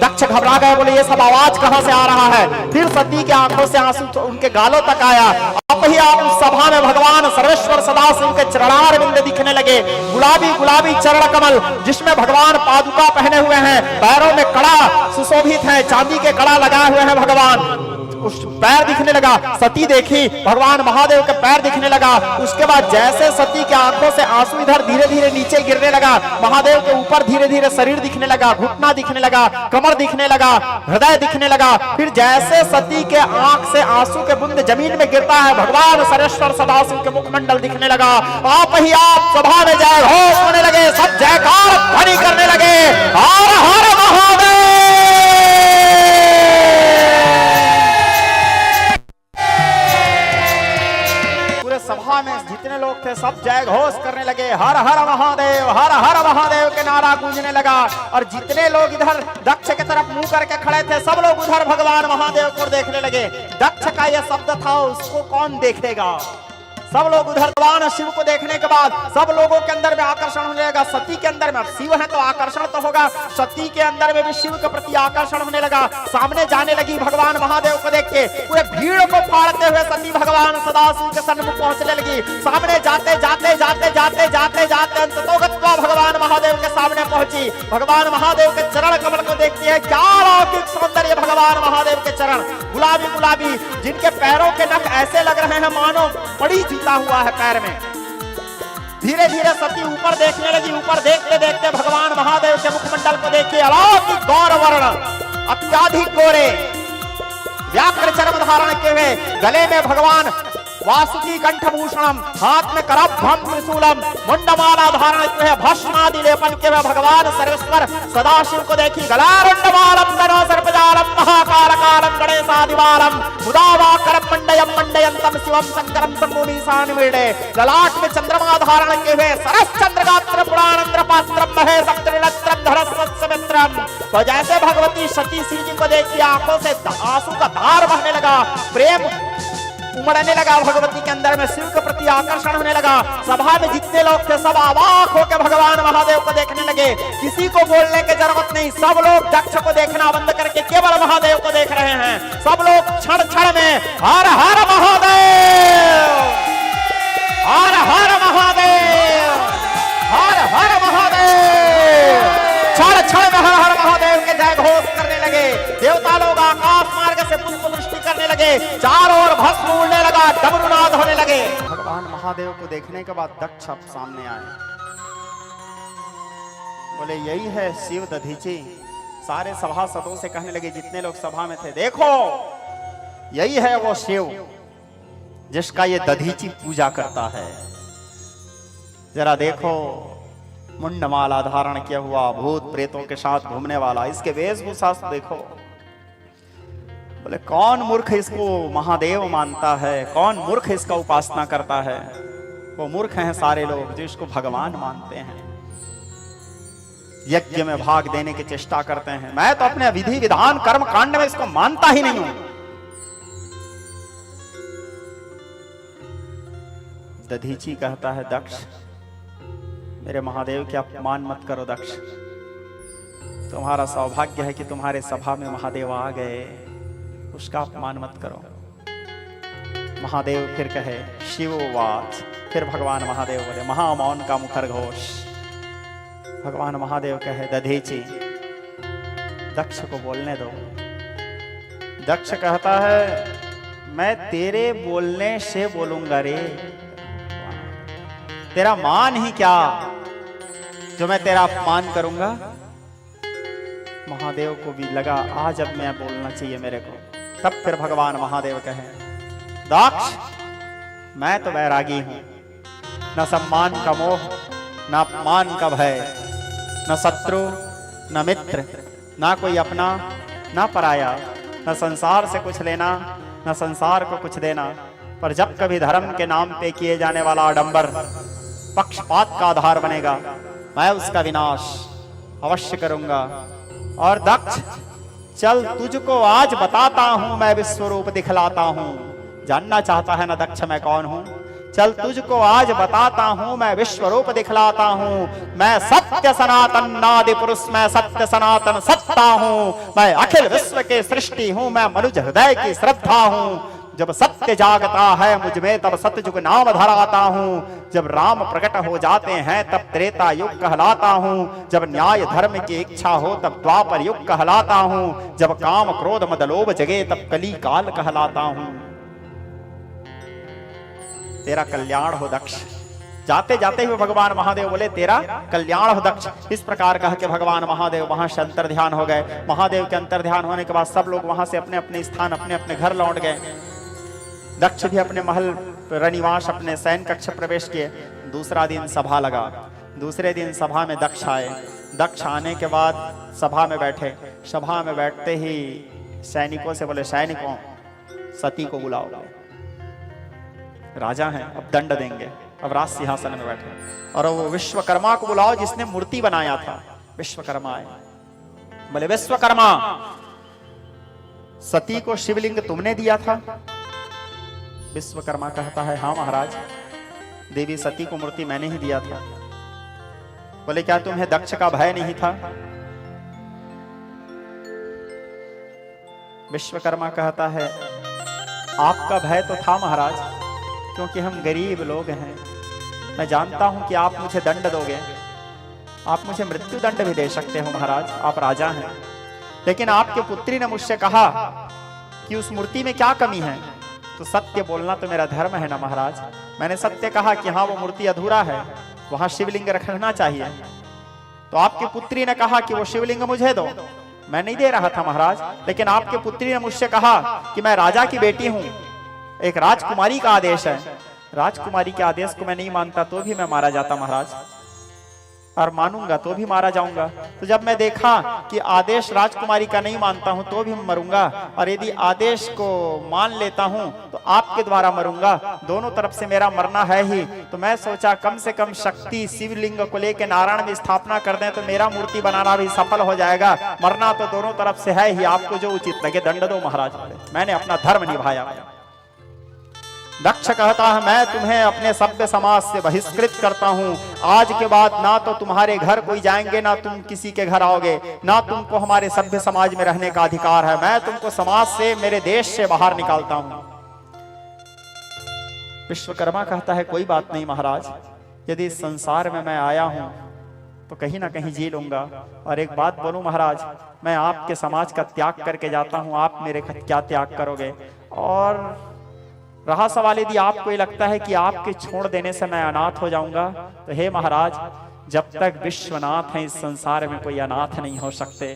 दक्ष घबरा गए, बोले ये सब आवाज कहां से आ रहा है। फिर सती की आंखों से आंसू उनके गालों तक आया। आप ही आप उस सभा में भगवान सर्वेश्वर सदाशिव के चरणारविंद दिखने लगे, गुलाबी गुलाबी चरण कमल जिसमें भगवान पादुका पहने हुए हैं, पैरों में कड़ा सुशोभित है, चांदी के कड़ा लगाए हुए हैं भगवान। उस पैर दिखने लगा, सती देखी, भगवान महादेव के पैर दिखने लगा। उसके बाद जैसे सती की आंखों से आंसू इधर धीरे धीरे नीचे गिरने लगा, महादेव के ऊपर धीरे धीरे शरीर दिखने लगा, घुटना दिखने लगा, कमर दिखने लगा, हृदय दिखने लगा। फिर जैसे सती के आंख से आंसू के बूंद जमीन में गिरता है, भगवान सर्वेश्वर सदाशिव के मुखमंडल दिखने लगा। आप ही आप सभा में जय घोष होने लगे, सब जयकार ध्वनि करने लगे, हर हर महादेव। सभा में जितने लोग थे सब जय घोष करने लगे, हर हर महादेव, हर हर महादेव के नारा गूंजने लगा। और जितने लोग इधर दक्ष की तरफ मुंह करके खड़े थे, सब लोग उधर भगवान महादेव को देखने लगे। दक्ष का यह शब्द था, उसको कौन देखेगा। सब लोग उधर भगवान शिव को देखने के बाद सब लोगों के अंदर में आकर्षण होने लगा। सती के अंदर में शिव है तो आकर्षण तो होगा, सती के अंदर में भी शिव के प्रति आकर्षण होने लगा। सामने जाने लगी भगवान महादेव को देख के, पूरे भीड़ को फाड़ते हुए सती भगवान सदाशिव के सन्मुख पहुंचने लगी। सामने जाते जाते जाते जाते जाते जाते अंततोगत्वा भगवान महादेव के सामने पहुंची। भगवान महादेव के चरण कमल को देखती है, क्या अलौकिक सौंदर्य भगवान महादेव के चरण, गुलाबी गुलाबी, जिनके पैरों के नख ऐसे लग रहे हैं मानो बड़ी जीता हुआ है पैर में। धीरे धीरे सती ऊपर देखने लगी, ऊपर देखते देखते भगवान महादेव के मुखमंडल को देखिए, अलौकिक गौर वर्ण, अत्याधिक गोरे, व्याघ्र चर्म धारण किए हुए, गले में भगवान वासुकी कंठभूषणम, हाथ में करभ्रम त्रिशूलम, मुंडमाला धारण किए हुए, भस्मादि लेपन किए हुए भगवान सर्वेश्वर सदाशिव को देखी। गलारुंडमालम तनो सर्पजालम महाकालकालम गणेशादिवालम मुदावाकरम मंडयम मंडयंतम शिवम शंकरम तन्मुनीसानिमीडे। ललाट में चंद्रमा धारण किए हुए, सरस चंद्रगात्र पुराणेंद्र पात्रम महेशम त्रिनेत्रम धरस्वत्समित्रम। तो जैसे भगवती सती सिंह जी को देखी, आंखों से आंसू का धार बहने लगा, प्रेम उमड़ने लगा भगवती के अंदर में, शिव के प्रति आकर्षण होने लगा। सभा में जितने लोग थे सब अवाक होकर भगवान महादेव को देखने लगे। किसी को बोलने की जरूरत नहीं, सब लोग दक्ष को देखना बंद करके केवल महादेव को देख रहे हैं। सब लोग क्षण क्षण में हर हर महादेव, हर हर महादेव, हर हर महादेव, क्षण क्षण में हर हर महादेव के जय घोष करने लगे। देवता लोग आकाश मार्ग से पुष्प वृष्टि करने लगे, चारों ओर भस्म उड़ने लगा, डमरुनाद होने लगे। भगवान महादेव को देखने के बाद दक्ष सामने आए, बोले यही है शिव दधीची। सारे सभासदों से कहने लगे, जितने लोग सभा में थे, देखो यही है वो शिव जिसका ये दधीची पूजा करता है। जरा देखो, मुंडमाला धारण किया हुआ, भूत प्रेतों के साथ घूमने वाला, इसके वेशभूषा देखो। बोले कौन मूर्ख इसको महादेव मानता है, कौन मूर्ख इसका उपासना करता है। वो मूर्ख हैं सारे लोग जो इसको भगवान मानते हैं, यज्ञ में भाग देने की चेष्टा करते हैं। मैं तो अपने विधि विधान कर्म कांड में इसको मानता ही नहीं हूं। दधीची कहता है, दक्ष मेरे महादेव के अपमान मत करो। दक्ष तुम्हारा सौभाग्य है कि तुम्हारे सभा में महादेव आ गए, उसका अपमान मत करो। महादेव फिर कहे, शिववाच। फिर भगवान महादेव बोले, महामौन का मुखर घोष। भगवान महादेव कहे, दधीची दक्ष को बोलने दो। दक्ष कहता है, मैं तेरे बोलने से बोलूंगा रे, तेरा मान ही क्या जो मैं तेरा अपमान करूंगा। महादेव को भी लगा आज अब मैं बोलना चाहिए मेरे को। तब फिर भगवान महादेव कहे, दक्ष मैं तो वैरागी हूं, न सम्मान का मोह ना अपमान का भय, न शत्रु न मित्र, ना कोई अपना ना पराया, न संसार से कुछ लेना न संसार को कुछ देना। पर जब कभी धर्म के नाम पे किए जाने वाला आडंबर पक्षपात का आधार बनेगा, मैं उसका विनाश अवश्य करूंगा। और दक्ष, चल तुझको आज बताता हूं, मैं विश्वरूप दिखलाता हूं। जानना चाहता है ना दक्ष मैं कौन हूं? चल तुझको आज बताता हूं, मैं विश्वरूप दिखलाता हूं। मैं सत्य सनातन नादि पुरुष, मैं सत्य सनातन सत्ता हूं। मैं अखिल विश्व के सृष्टि हूं, मैं मनुज हृदय की श्रद्धा हूं। जब सत्य जागता है मुझ में, तब सतयुग नाम धराता हूं। जब राम प्रकट हो जाते हैं, तब त्रेता युग कहलाता हूं। जब न्याय धर्म की इच्छा हो, तब द्वापर युग कहलाता हूं। जब काम क्रोध मद लोभ जगे, तब कली काल कहलाता हूं। तेरा कल्याण हो दक्ष। जाते जाते हुए भगवान महादेव बोले, तेरा कल्याण हो दक्ष। इस प्रकार कह के भगवान महादेव वहां से अंतर ध्यान हो गए। महादेव के अंतर ध्यान होने के बाद सब लोग वहां से अपने अपने स्थान, अपने अपने घर लौट गए। दक्ष भी अपने महल रनिवास, अपने शयन कक्ष प्रवेश किए। दूसरा दिन सभा लगा। दूसरे दिन सभा में दक्ष आए। दक्ष आने के बाद सभा में बैठे। सभा में बैठते ही सैनिकों से बोले, सैनिकों सती को बुलाओ। राजा हैं, अब दंड देंगे। अब राज सिंहासन में बैठे। और वो विश्वकर्मा को बुलाओ जिसने मूर्ति बनाया था। विश्वकर्मा आए। बोले, विश्वकर्मा, सती को शिवलिंग तुमने दिया था? विश्वकर्मा कहता है, हाँ महाराज, देवी सती को मूर्ति मैंने ही दिया था। बोले, क्या तुम्हें दक्ष का भय नहीं था? विश्वकर्मा कहता है, आपका भय तो था महाराज, क्योंकि हम गरीब लोग हैं। मैं जानता हूं कि आप मुझे दंड दोगे, आप मुझे मृत्यु दंड भी दे सकते हो महाराज, आप राजा हैं। लेकिन आपके पुत्री ने मुझसे कहा कि उस मूर्ति में क्या कमी है, तो सत्य बोलना तो मेरा धर्म है ना महाराज। मैंने सत्य कहा कि हाँ वो मूर्ति अधूरा है, वहां शिवलिंग रखना चाहिए। तो आपकी पुत्री ने कहा कि वो शिवलिंग मुझे दो। मैं नहीं दे रहा था महाराज, लेकिन आपके पुत्री ने मुझसे कहा कि मैं राजा की बेटी हूं, एक राजकुमारी का आदेश है। राजकुमारी के आदेश को मैं नहीं मानता तो भी मैं मारा जाता महाराज, और मानूंगा तो भी मारा जाऊंगा। तो जब मैं देखा कि आदेश राजकुमारी का नहीं मानता हूं तो भी मरूंगा, और यदि आदेश को मान लेता हूं तो आपके द्वारा मरूंगा, दोनों तरफ से मेरा मरना है ही। तो मैं सोचा कम से कम शक्ति शिवलिंग को लेकर नारायण में स्थापना कर दें तो मेरा मूर्ति बनाना भी सफल हो जाएगा। मरना तो दोनों तरफ से है ही, आपको जो उचित लगे दंड दो महाराज। मैंने अपना धर्म निभाया। दक्ष कहता है, मैं तुम्हें अपने सभ्य समाज से बहिष्कृत करता हूं। आज के बाद ना तो तुम्हारे घर कोई जाएंगे, ना तुम किसी के घर आओगे, ना तुमको हमारे सभ्य समाज में रहने का अधिकार है। मैं तुमको समाज से, मेरे देश से बाहर निकालता हूं। विश्वकर्मा कहता है, कोई बात नहीं महाराज, यदि इस संसार में मैं आया हूं तो कहीं ना कहीं जी लूंगा। और एक बात बोलूं महाराज, मैं आपके समाज का त्याग करके जाता हूं, आप मेरे क्या त्याग करोगे? और रहा सवाल, यदि आपको ये लगता है कि आपके छोड़ देने से मैं अनाथ हो जाऊंगा, तो हे महाराज, जब तक विश्वनाथ है इस संसार में कोई अनाथ नहीं हो सकते।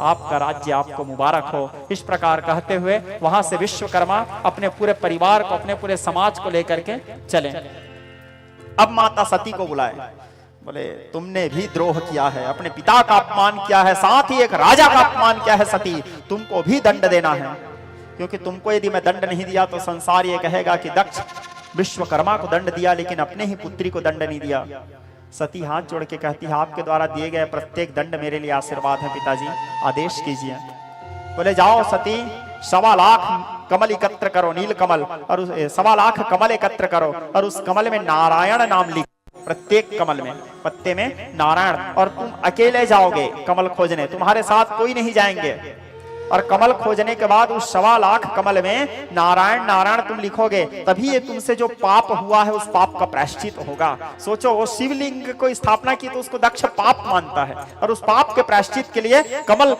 आपका राज्य आपको मुबारक हो। इस प्रकार कहते हुए वहां से विश्वकर्मा अपने पूरे परिवार को, अपने पूरे समाज को लेकर के चले। अब माता सती को बुलाए। बोले, तुमने भी द्रोह किया है, अपने पिता का अपमान किया है, साथ ही एक राजा का अपमान किया है सती, तुमको भी दंड देना है। क्योंकि तुमको यदि मैं दंड नहीं दिया तो संसार ये कहेगा कि दक्ष विश्वकर्मा को दंड दिया लेकिन अपने ही पुत्री को दंड नहीं दिया। सती हाथ जोड़ के कहती है, आपके द्वारा दिए गए प्रत्येक दंड मेरे लिए आशीर्वाद है पिताजी, आदेश कीजिए। बोले, जाओ सती, 1.25 लाख कमल एकत्र करो, नील कमल, और 1.25 लाख कमल एकत्र करो, और उस कमल में नारायण नाम लिखो। प्रत्येक कमल में पत्ते में नारायण, और तुम अकेले जाओगे कमल खोजने, तुम्हारे साथ कोई नहीं जाएंगे। और कमल खोजने के बाद उस 1.25 लाख कमल में नारायण नारायण तुम लिखोगे, तभी ये तुमसे जो पाप हुआ है उस पाप का प्रायश्चित होगा। सोचो, वो शिवलिंग को स्थापना की तो उसको दक्ष पाप मानता है, और उस पाप के प्रायश्चित के लिए कमल,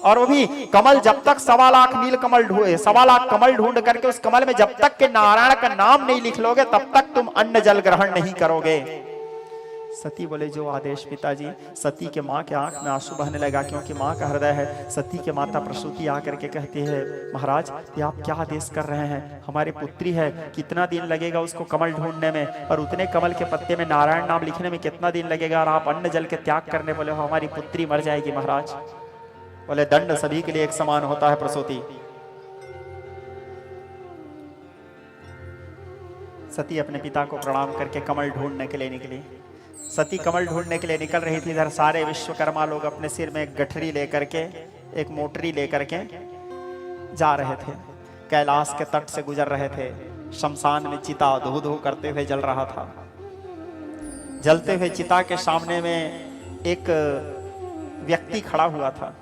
और वो भी कमल जब तक 1.25 लाख नील कमल ढूंढे, 1.25 लाख कमल ढूंढ करके उस कमल में जब तक के नारायण का नाम नहीं लिख लोगे तब तक तुम अन्न जल ग्रहण नहीं करोगे। सती बोले जो आदेश पिताजी। सती के माँ के आंख में आंसू बहने लगा, क्योंकि माँ का हृदय है। सती के माता प्रसूति आकर के कहती है, महाराज ये आप क्या आदेश कर रहे हैं? हमारी पुत्री है, कितना दिन लगेगा उसको कमल ढूंढने में, और उतने कमल के पत्ते में नारायण नाम लिखने में कितना दिन लगेगा, और आप अन्न जल के त्याग करने बोले हो, हमारी पुत्री मर जाएगी महाराज। बोले दंड सभी के लिए एक समान होता है प्रसूति। सती अपने पिता को प्रणाम करके कमल ढूंढने के लिए निकली। सती कमल ढूंढने के लिए निकल रही थी, इधर सारे विश्वकर्मा लोग अपने सिर में एक गठरी लेकर के, एक मोटरी लेकर के जा रहे थे। कैलाश के तट से गुजर रहे थे। शमशान में चिता धू धू करते हुए जल रहा था। जलते हुए चिता के सामने में एक व्यक्ति खड़ा हुआ था।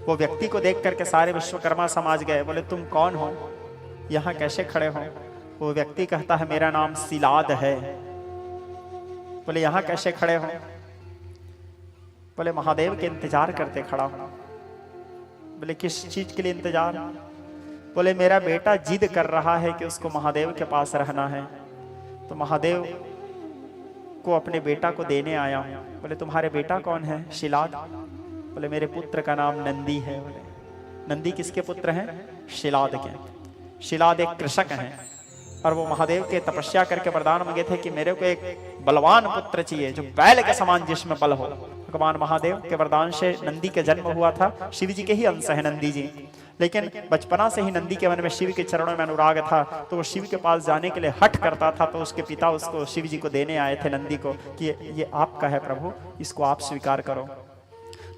वो व्यक्ति को देख करके सारे विश्वकर्मा समाज गए। बोले तुम कौन हो, यहाँ कैसे खड़े हो? वो व्यक्ति कहता है मेरा नाम शिलाद है। बोले यहाँ कैसे खड़े हो? बोले महादेव के इंतजार करते खड़ा हूं। बोले किस चीज के लिए इंतजार? बोले मेरा बेटा जिद कर रहा है कि उसको महादेव के पास रहना है, तो महादेव को अपने बेटा को देने आया हूं। बोले तुम्हारे बेटा कौन है? शिलाद। बोले मेरे पुत्र का नाम नंदी है। बोले नंदी किसके पुत्र हैं? शिलाद के। शिलाद एक कृषक हैं, और वो महादेव के तपस्या करके वरदान मांगे थे कि मेरे को एक बलवान पुत्र चाहिए जो बैल के समान जिसमें बल हो। भगवान महादेव के वरदान से नंदी का जन्म हुआ था। शिव जी के ही अंश है नंदी जी, लेकिन बचपना से ही नंदी के मन में शिव के चरणों में अनुराग था, तो वो शिव के पास जाने के लिए हठ करता था। तो उसके पिता उसको शिव जी को देने आए थे नंदी को कि ये आपका है प्रभु, इसको आप स्वीकार करो।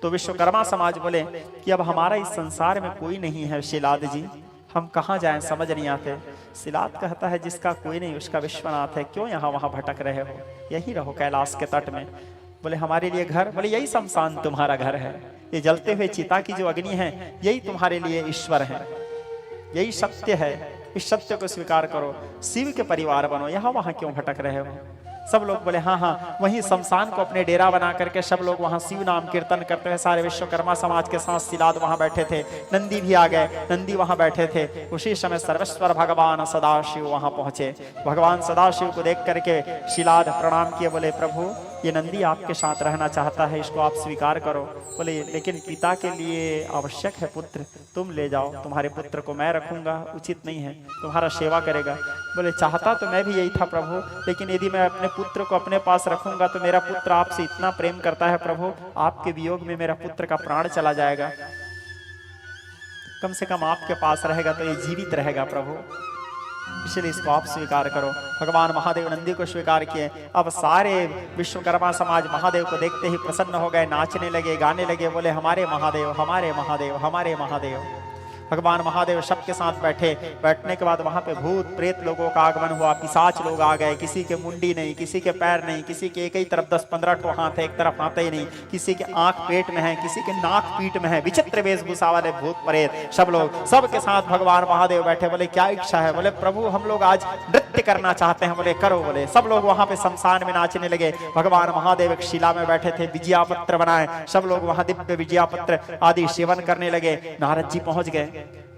तो विश्वकर्मा समाज बोले कि अब हमारा इस संसार में कोई नहीं है शिलाद जी, हम कहाँ जाएं समझ नहीं आते। शिलाद कहता है जिसका कोई नहीं उसका विश्वनाथ है, क्यों यहाँ वहाँ भटक रहे हो, यही रहो कैलाश के तट में। बोले हमारे लिए घर? बोले यही शमशान तुम्हारा घर है, ये जलते हुए चिता की जो अग्नि है यही तुम्हारे लिए ईश्वर है, यही सत्य है, इस सत्य को स्वीकार करो, शिव के परिवार बनो, यहाँ वहाँ क्यों भटक रहे हो? सब लोग बोले हाँ हाँ। वहीं शमशान को अपने डेरा बना करके सब लोग वहाँ शिव नाम कीर्तन करते हुए सारे विश्वकर्मा समाज के साथ शिलाद वहाँ बैठे थे। नंदी भी आ गए, नंदी वहाँ बैठे थे। उसी समय सर्वेश्वर भगवान सदाशिव वहाँ पहुंचे। भगवान सदाशिव को देख करके शिलाद प्रणाम किए। बोले प्रभु ये नंदी आपके साथ रहना चाहता है, इसको आप स्वीकार करो। बोले लेकिन पिता के लिए आवश्यक है पुत्र, तुम ले जाओ, तुम्हारे पुत्र को मैं रखूंगा, उचित नहीं है, तुम्हारा सेवा करेगा। बोले चाहता तो मैं भी यही था प्रभु, लेकिन यदि मैं अपने पुत्र को अपने पास रखूंगा तो मेरा पुत्र आपसे इतना प्रेम करता है प्रभु, आपके वियोग में मेरा पुत्र का प्राण चला जाएगा, कम से कम आपके पास रहेगा तो ये जीवित रहेगा प्रभु, इसलिए इसको आप स्वीकार करो। भगवान महादेव नंदी को स्वीकार किए। अब सारे विश्वकर्मा समाज महादेव को देखते ही प्रसन्न हो गए, नाचने लगे, गाने लगे, बोले हमारे महादेव, हमारे महादेव, हमारे महादेव। भगवान महादेव सबके साथ बैठे। बैठने के बाद वहां पे भूत प्रेत लोगों का आगमन हुआ, पिशाच लोग आ गए, किसी के मुंडी नहीं, किसी के पैर नहीं, किसी के एक ही तरफ 10-15 ठो हाथ है, एक तरफ हाथ ही नहीं, किसी के आंख पेट में है, किसी के नाक पीठ में है, विचित्र वेशभूषा वाले भूत प्रेत सब लोग, सबके साथ भगवान महादेव बैठे। बोले क्या इच्छा है? बोले प्रभु हम लोग आज नृत्य करना चाहते हैं। बोले करो। बोले सब लोग वहां पे शमशान में नाचने लगे। भगवान महादेव एक शिला में बैठे थे, विजयापत्र बनाए, सब लोग वहां दिव्य विजयापत्र आदि सेवन करने लगे। नारद जी पहुंच गए।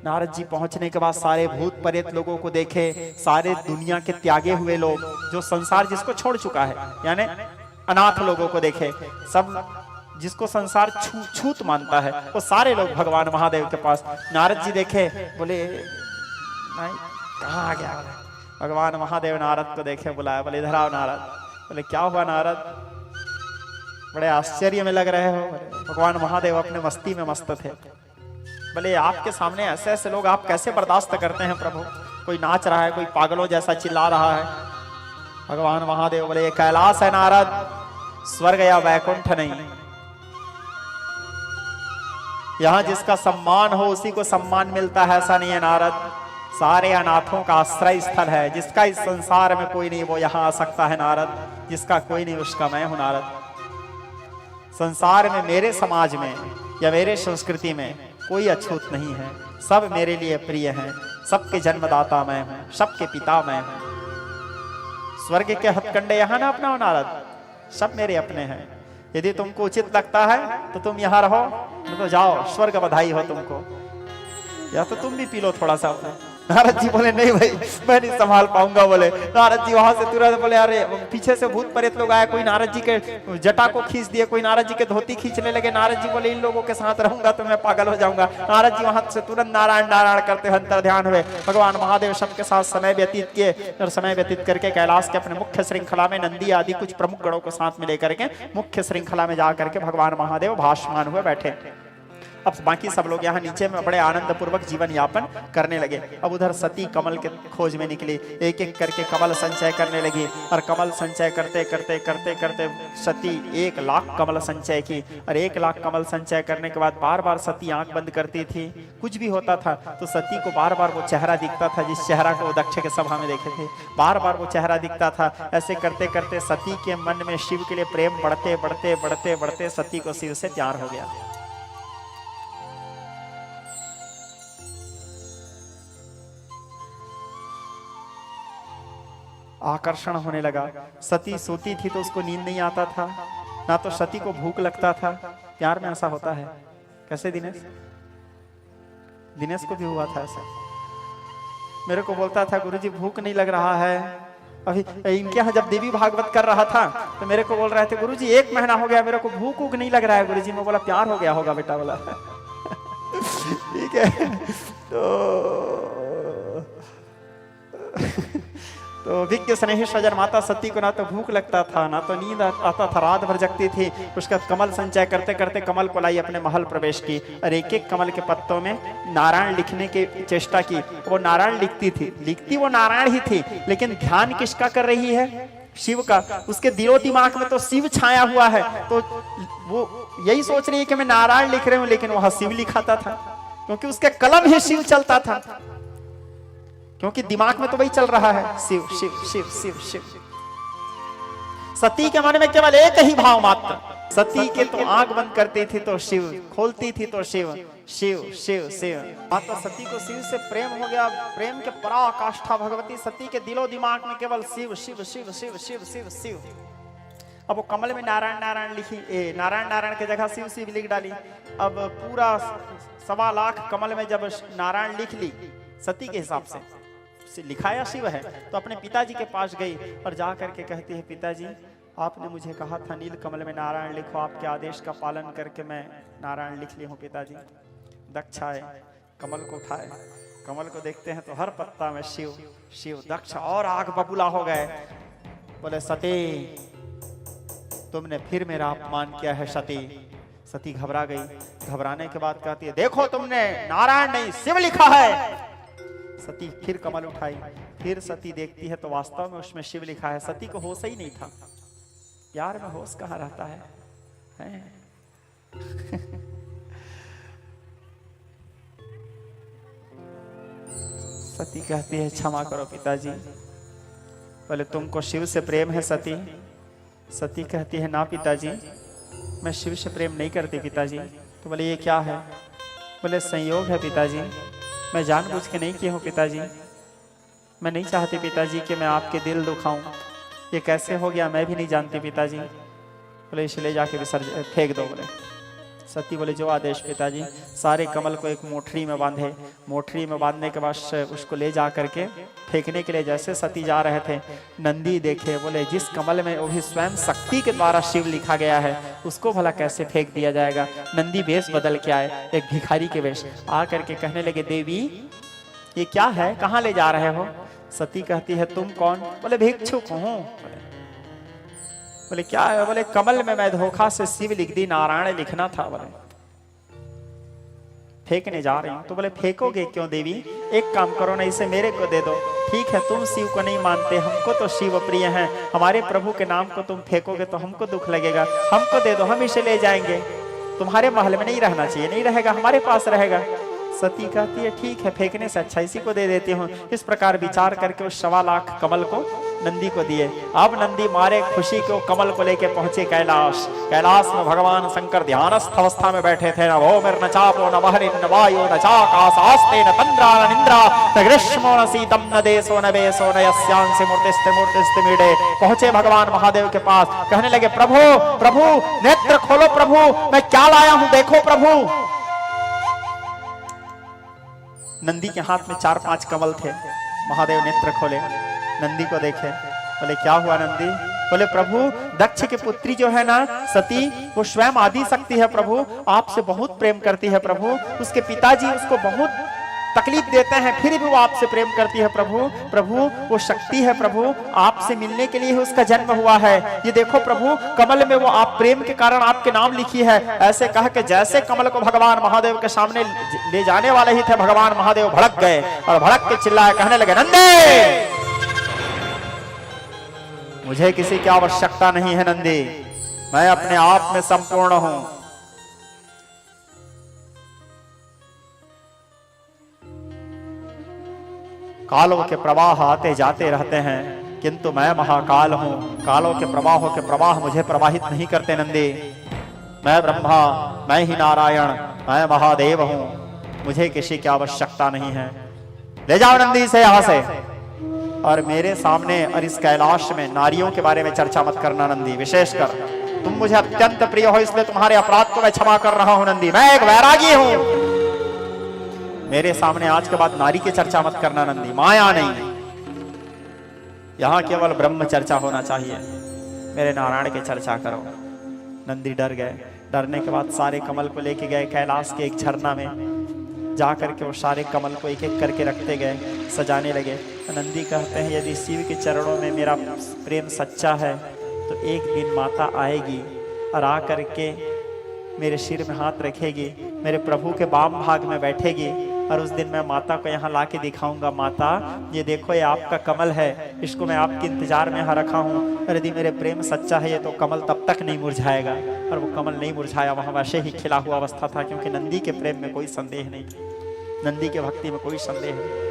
नारद जी पहुंचने के बाद सारे भूत प्रेत लोगों को देखे, सारे दुनिया के त्यागे हुए लोग जो संसार जिसको छोड़ चुका है, यानी अनाथ लोगों को देखे, सब जिसको संसार छूत मानता है, वो सारे लोग भगवान महादेव के पास। नारद जी देखे, बोले नहीं कहाँ आ गया? भगवान महादेव नारद को देखे, बुलाया, बोले इधर आओ नारद। बोले क्या हुआ नारद, बड़े आश्चर्य में लग रहे हो? भगवान महादेव अपने मस्ती में मस्त थे। बोले आपके सामने ऐसे ऐसे लोग आप कैसे बर्दाश्त करते हैं प्रभु? कोई नाच रहा है, कोई पागलों जैसा चिल्ला रहा है। भगवान महादेव बोले ये कैलाश है नारद, स्वर्ग या वैकुंठ नहीं। यहाँ जिसका सम्मान हो उसी को सम्मान मिलता है, ऐसा नहीं है नारद। सारे अनाथों का आश्रय स्थल है, जिसका इस संसार में कोई नहीं वो यहाँ आ सकता है नारद, जिसका कोई नहीं उसका मैं हूं नारद। संसार में मेरे समाज में या मेरे संस्कृति में कोई अछूत नहीं है, सब मेरे लिए प्रिय हैं, सबके जन्मदाता मैं हूं, सबके पिता मैं हूं। स्वर्ग के हथकंडे यहाँ ना अपनाओ नारद, सब मेरे अपने हैं। यदि तुमको उचित लगता है तो तुम यहाँ रहो, तो जाओ, स्वर्ग बधाई हो तुमको, या तो तुम भी पी लो थोड़ा सा। नारद जी बोले नहीं भाई मैं नहीं संभाल पाऊंगा। बोले नारद जी वहां से तुरंत बोले अरे पीछे से भूत प्रेत लोग आए, कोई नारद जी के जटा को खींच दिए, कोई नारद जी के धोती खींचने लगे। नारद जी बोले इन लोगों के साथ रहूंगा तो मैं पागल हो जाऊंगा। नारद जी वहां से तुरंत नारायण नारायण करते हुए अंतर ध्यान हुए। भगवान महादेव सबके साथ समय व्यतीत किए और समय व्यतीत करके कैलाश के अपने मुख्य श्रृंखला में नंदी आदि कुछ प्रमुख गणों को साथ में लेकर के मुख्य श्रृंखला में जाकर के भगवान महादेव भाषमान हुए बैठे। अब बाकी सब लोग यहाँ नीचे में बड़े आनंद पूर्वक जीवन यापन करने लगे। अब उधर सती कमल के खोज में निकली, एक एक करके कमल संचय करने लगी और कमल संचय करते करते करते करते सती 1 लाख कमल संचय की। और 1 लाख कमल संचय करने के बाद बार बार सती आंख बंद करती थी। कुछ भी होता था तो सती को बार बार वो चेहरा दिखता था जिस चेहरा को दक्ष के सभा में देखे थे, बार बार वो चेहरा दिखता था। ऐसे करते करते सती के मन में शिव के लिए प्रेम बढ़ते बढ़ते बढ़ते बढ़ते सती को शिव से प्यार हो गया। आकर्षण होने लगा। सती सोती थी तो उसको नींद नहीं आता था, ना तो सती को भूख लगता था। प्यार में ऐसा होता है। कैसे दिनेश? दिनेश को भी हुआ था ऐसा। मेरे को बोलता था गुरुजी भूख नहीं लग रहा है। अभी इनके यहाँ जब देवी भागवत कर रहा था तो मेरे को बोल रहे थे गुरुजी 1 महीना हो गया मेरे को भूख वूख नहीं लग रहा है गुरुजी। मैं बोला प्यार हो गया होगा बेटा। बोला ठीक है। तो विज्ञ स्नेही सजन माता सती को ना तो भूख लगता था ना तो नींद आता था, रात भर जगती थी। उसका कमल संचय करते करते कमल को लाई अपने महल प्रवेश की और एक एक कमल के पत्तों में नारायण लिखने की चेष्टा की। वो नारायण लिखती वो नारायण ही थी, लेकिन ध्यान किसका कर रही है? शिव का। उसके दिलो दिमाग में तो शिव छाया हुआ है, तो वो यही सोच रही है कि मैं नारायण लिख रही हूँ, लेकिन वहां शिव लिखाता था क्योंकि उसके कलम ही शिव चलता था, क्योंकि दिमाग में तो वही चल रहा है शिव शिव शिव शिव शिव। सती के मन में केवल एक ही भाव मात्र। सती के तो आंख बंद करती थी तो शिव, खोलती थी तो शिव शिव शिव शिव। माता सती को शिव से प्रेम हो गया। प्रेम के पराकाष्ठा भगवती सती के दिलो दिमाग में केवल शिव शिव शिव शिव शिव शिव शिव। अब वो कमल में नारायण नारायण लिखी, नारायण नारायण की जगह शिव शिव लिख डाली। अब पूरा 1.25 लाख कमल में जब नारायण लिख ली सती के हिसाब से लिखाया शिव है, तो अपने पिताजी के पास गई और जा करके कहती है पिताजी आपने मुझे कहा था नील कमल में नारायण लिखो, आपके आदेश का पालन करके मैं नारायण लिख ली हूँ पिताजी। दक्ष आए, कमल को उठाए, कमल को देखते हैं तो हर पत्ता में शिव शिव। दक्ष और आग बबूला हो गए। बोले सती तुमने फिर मेरा अपमान किया है सती। सती घबरा गई। घबराने के बाद कहती है देखो तुमने नारायण नहीं शिव लिखा है। सती फिर कमल उठाई, फिर सती देखती है तो वास्तव में उसमें शिव लिखा है। सती को होश ही नहीं था। प्यार में होश कहाँ रहता है? सती कहती है क्षमा करो पिताजी। बोले तुमको शिव से प्रेम है सती? सती कहती है ना पिताजी मैं शिव से प्रेम नहीं करती पिताजी। तो बोले ये क्या है? बोले संयोग है पिताजी, मैं जानबूझ के नहीं की हूँ पिताजी। मैं नहीं चाहती पिताजी कि मैं आपके दिल दुखाऊं। ये कैसे हो गया मैं भी नहीं जानती पिताजी। बोले इसलिए जाके विसर्जन फेंक दो। बोले सती बोले जो आदेश पिताजी। सारे कमल को एक मोटरी में बांधे। मोटरी में बांधने के बाद उसको ले जा करके फेंकने के लिए जैसे सती जा रहे थे, नंदी देखे। बोले जिस कमल में वो भी स्वयं शक्ति के द्वारा शिव लिखा गया है उसको भला कैसे फेंक दिया जाएगा। नंदी वेश बदल के आए, एक भिखारी के वेश। आ करके कहने लगे देवी ये क्या है, कहाँ ले जा रहे हो? सती कहती है तुम कौन? बोले भिक्षुक हूँ। बोले क्या है? बोले कमल में मैं धोखा से शिव लिख दी, नारायण लिखना था। बोले फेंकने जा रही हूं। तो बोले फेंकोगे क्यों देवी? एक काम करो ना इसे मेरे को दे दो। ठीक है तुम शिव को नहीं मानते, हमको तो शिव प्रिय हैं। हमारे प्रभु के नाम को तुम फेंकोगे तो हमको दुख लगेगा, हमको दे दो, हम इसे ले जाएंगे। तुम्हारे महल में नहीं रहना चाहिए, नहीं रहेगा, हमारे पास रहेगा। सती कहती है ठीक है फेंकने से अच्छा इसी को दे देती हूँ। इस प्रकार विचार करके उस 1.25 लाख कमल को नंदी को दिए। अब नंदी मारे खुशी को कमल को लेके पहुंचे कैलाश। कैलाश में भगवान शंकर ध्यानस्थ अवस्था में बैठे थे। न भौमिर न चापो न बहरिन न वायु न चाकाशास्ते न तंद्रा न निंद्रा न ग्रीष्मो न शीतम न देशो न वेशो न यस्यांसि मूर्तिस्ते मूर्तिस्ते मीडे। पहुंचे भगवान महादेव के पास, कहने लगे प्रभु प्रभु नेत्र खोलो प्रभु, मैं क्या लाया हूं देखो प्रभु। नंदी के हाथ में 4-5 कमल थे। महादेव नेत्र खोले, नंदी को देखे, बोले क्या हुआ नंदी? बोले प्रभु, दक्ष की पुत्री जो है ना सती, वो स्वयं आदि शक्ति है प्रभु, आपसे बहुत प्रेम करती है प्रभु। उसके पिताजी उसको बहुत तकलीफ देते हैं, फिर भी वो आपसे प्रेम करती है प्रभु। प्रभु वो शक्ति है प्रभु, आपसे मिलने के लिए ही उसका जन्म हुआ है। ये देखो प्रभु, कमल में वो आप प्रेम के कारण आपके नाम लिखी है। ऐसे कह के जैसे कमल को भगवान महादेव के सामने ले जाने वाले ही थे, भगवान महादेव भड़क गए और भड़क के चिल्लाए, कहने लगे नंदी, मुझे किसी की आवश्यकता नहीं है नंदी, मैं अपने आप में संपूर्ण हूं। कालों के प्रवाह आते जाते रहते हैं, किंतु मैं महाकाल हूं। कालों के प्रवाहों के प्रवाह मुझे प्रवाहित नहीं करते नंदी। मैं ब्रह्मा, मैं ही नारायण, मैं महादेव हूं, मुझे किसी की आवश्यकता नहीं है। ले जाओ नंदी से यहां से, और मेरे सामने और इस कैलाश में नारियों के बारे में चर्चा मत करना नंदी। विशेषकर तुम मुझे अत्यंत प्रिय हो, इसलिए तुम्हारे अपराध को मैं क्षमा कर रहा हूं नंदी। मैं एक वैरागी हूं, मेरे सामने आज के बाद नारी की चर्चा मत करना नंदी, माया नहीं, यहां केवल ब्रह्म चर्चा होना चाहिए। मेरे नारायण की चर्चा करो। नंदी डर गए। डरने के बाद सारे कमल को लेके गए कैलाश के एक झरना में। जाकर के वो सारे कमल को एक एक करके रखते गए, सजाने लगे। नंदी कहते हैं यदि शिव के चरणों में मेरा प्रेम सच्चा है तो एक दिन माता आएगी और आ करके मेरे सिर में हाथ रखेगी, मेरे प्रभु के वाम भाग में बैठेगी, और उस दिन मैं माता को यहाँ ला के दिखाऊंगा, माता ये देखो ये आपका कमल है, इसको मैं आपके इंतजार में यहाँ रखा हूँ, और यदि मेरे प्रेम सच्चा है ये तो कमल तब तक नहीं मुरझाएगा। और वो कमल नहीं मुरझाया, वहाँ वैसे ही खिला हुआ अवस्था था, क्योंकि नंदी के प्रेम में कोई संदेह नहीं, नंदी के भक्ति में कोई संदेह नहीं।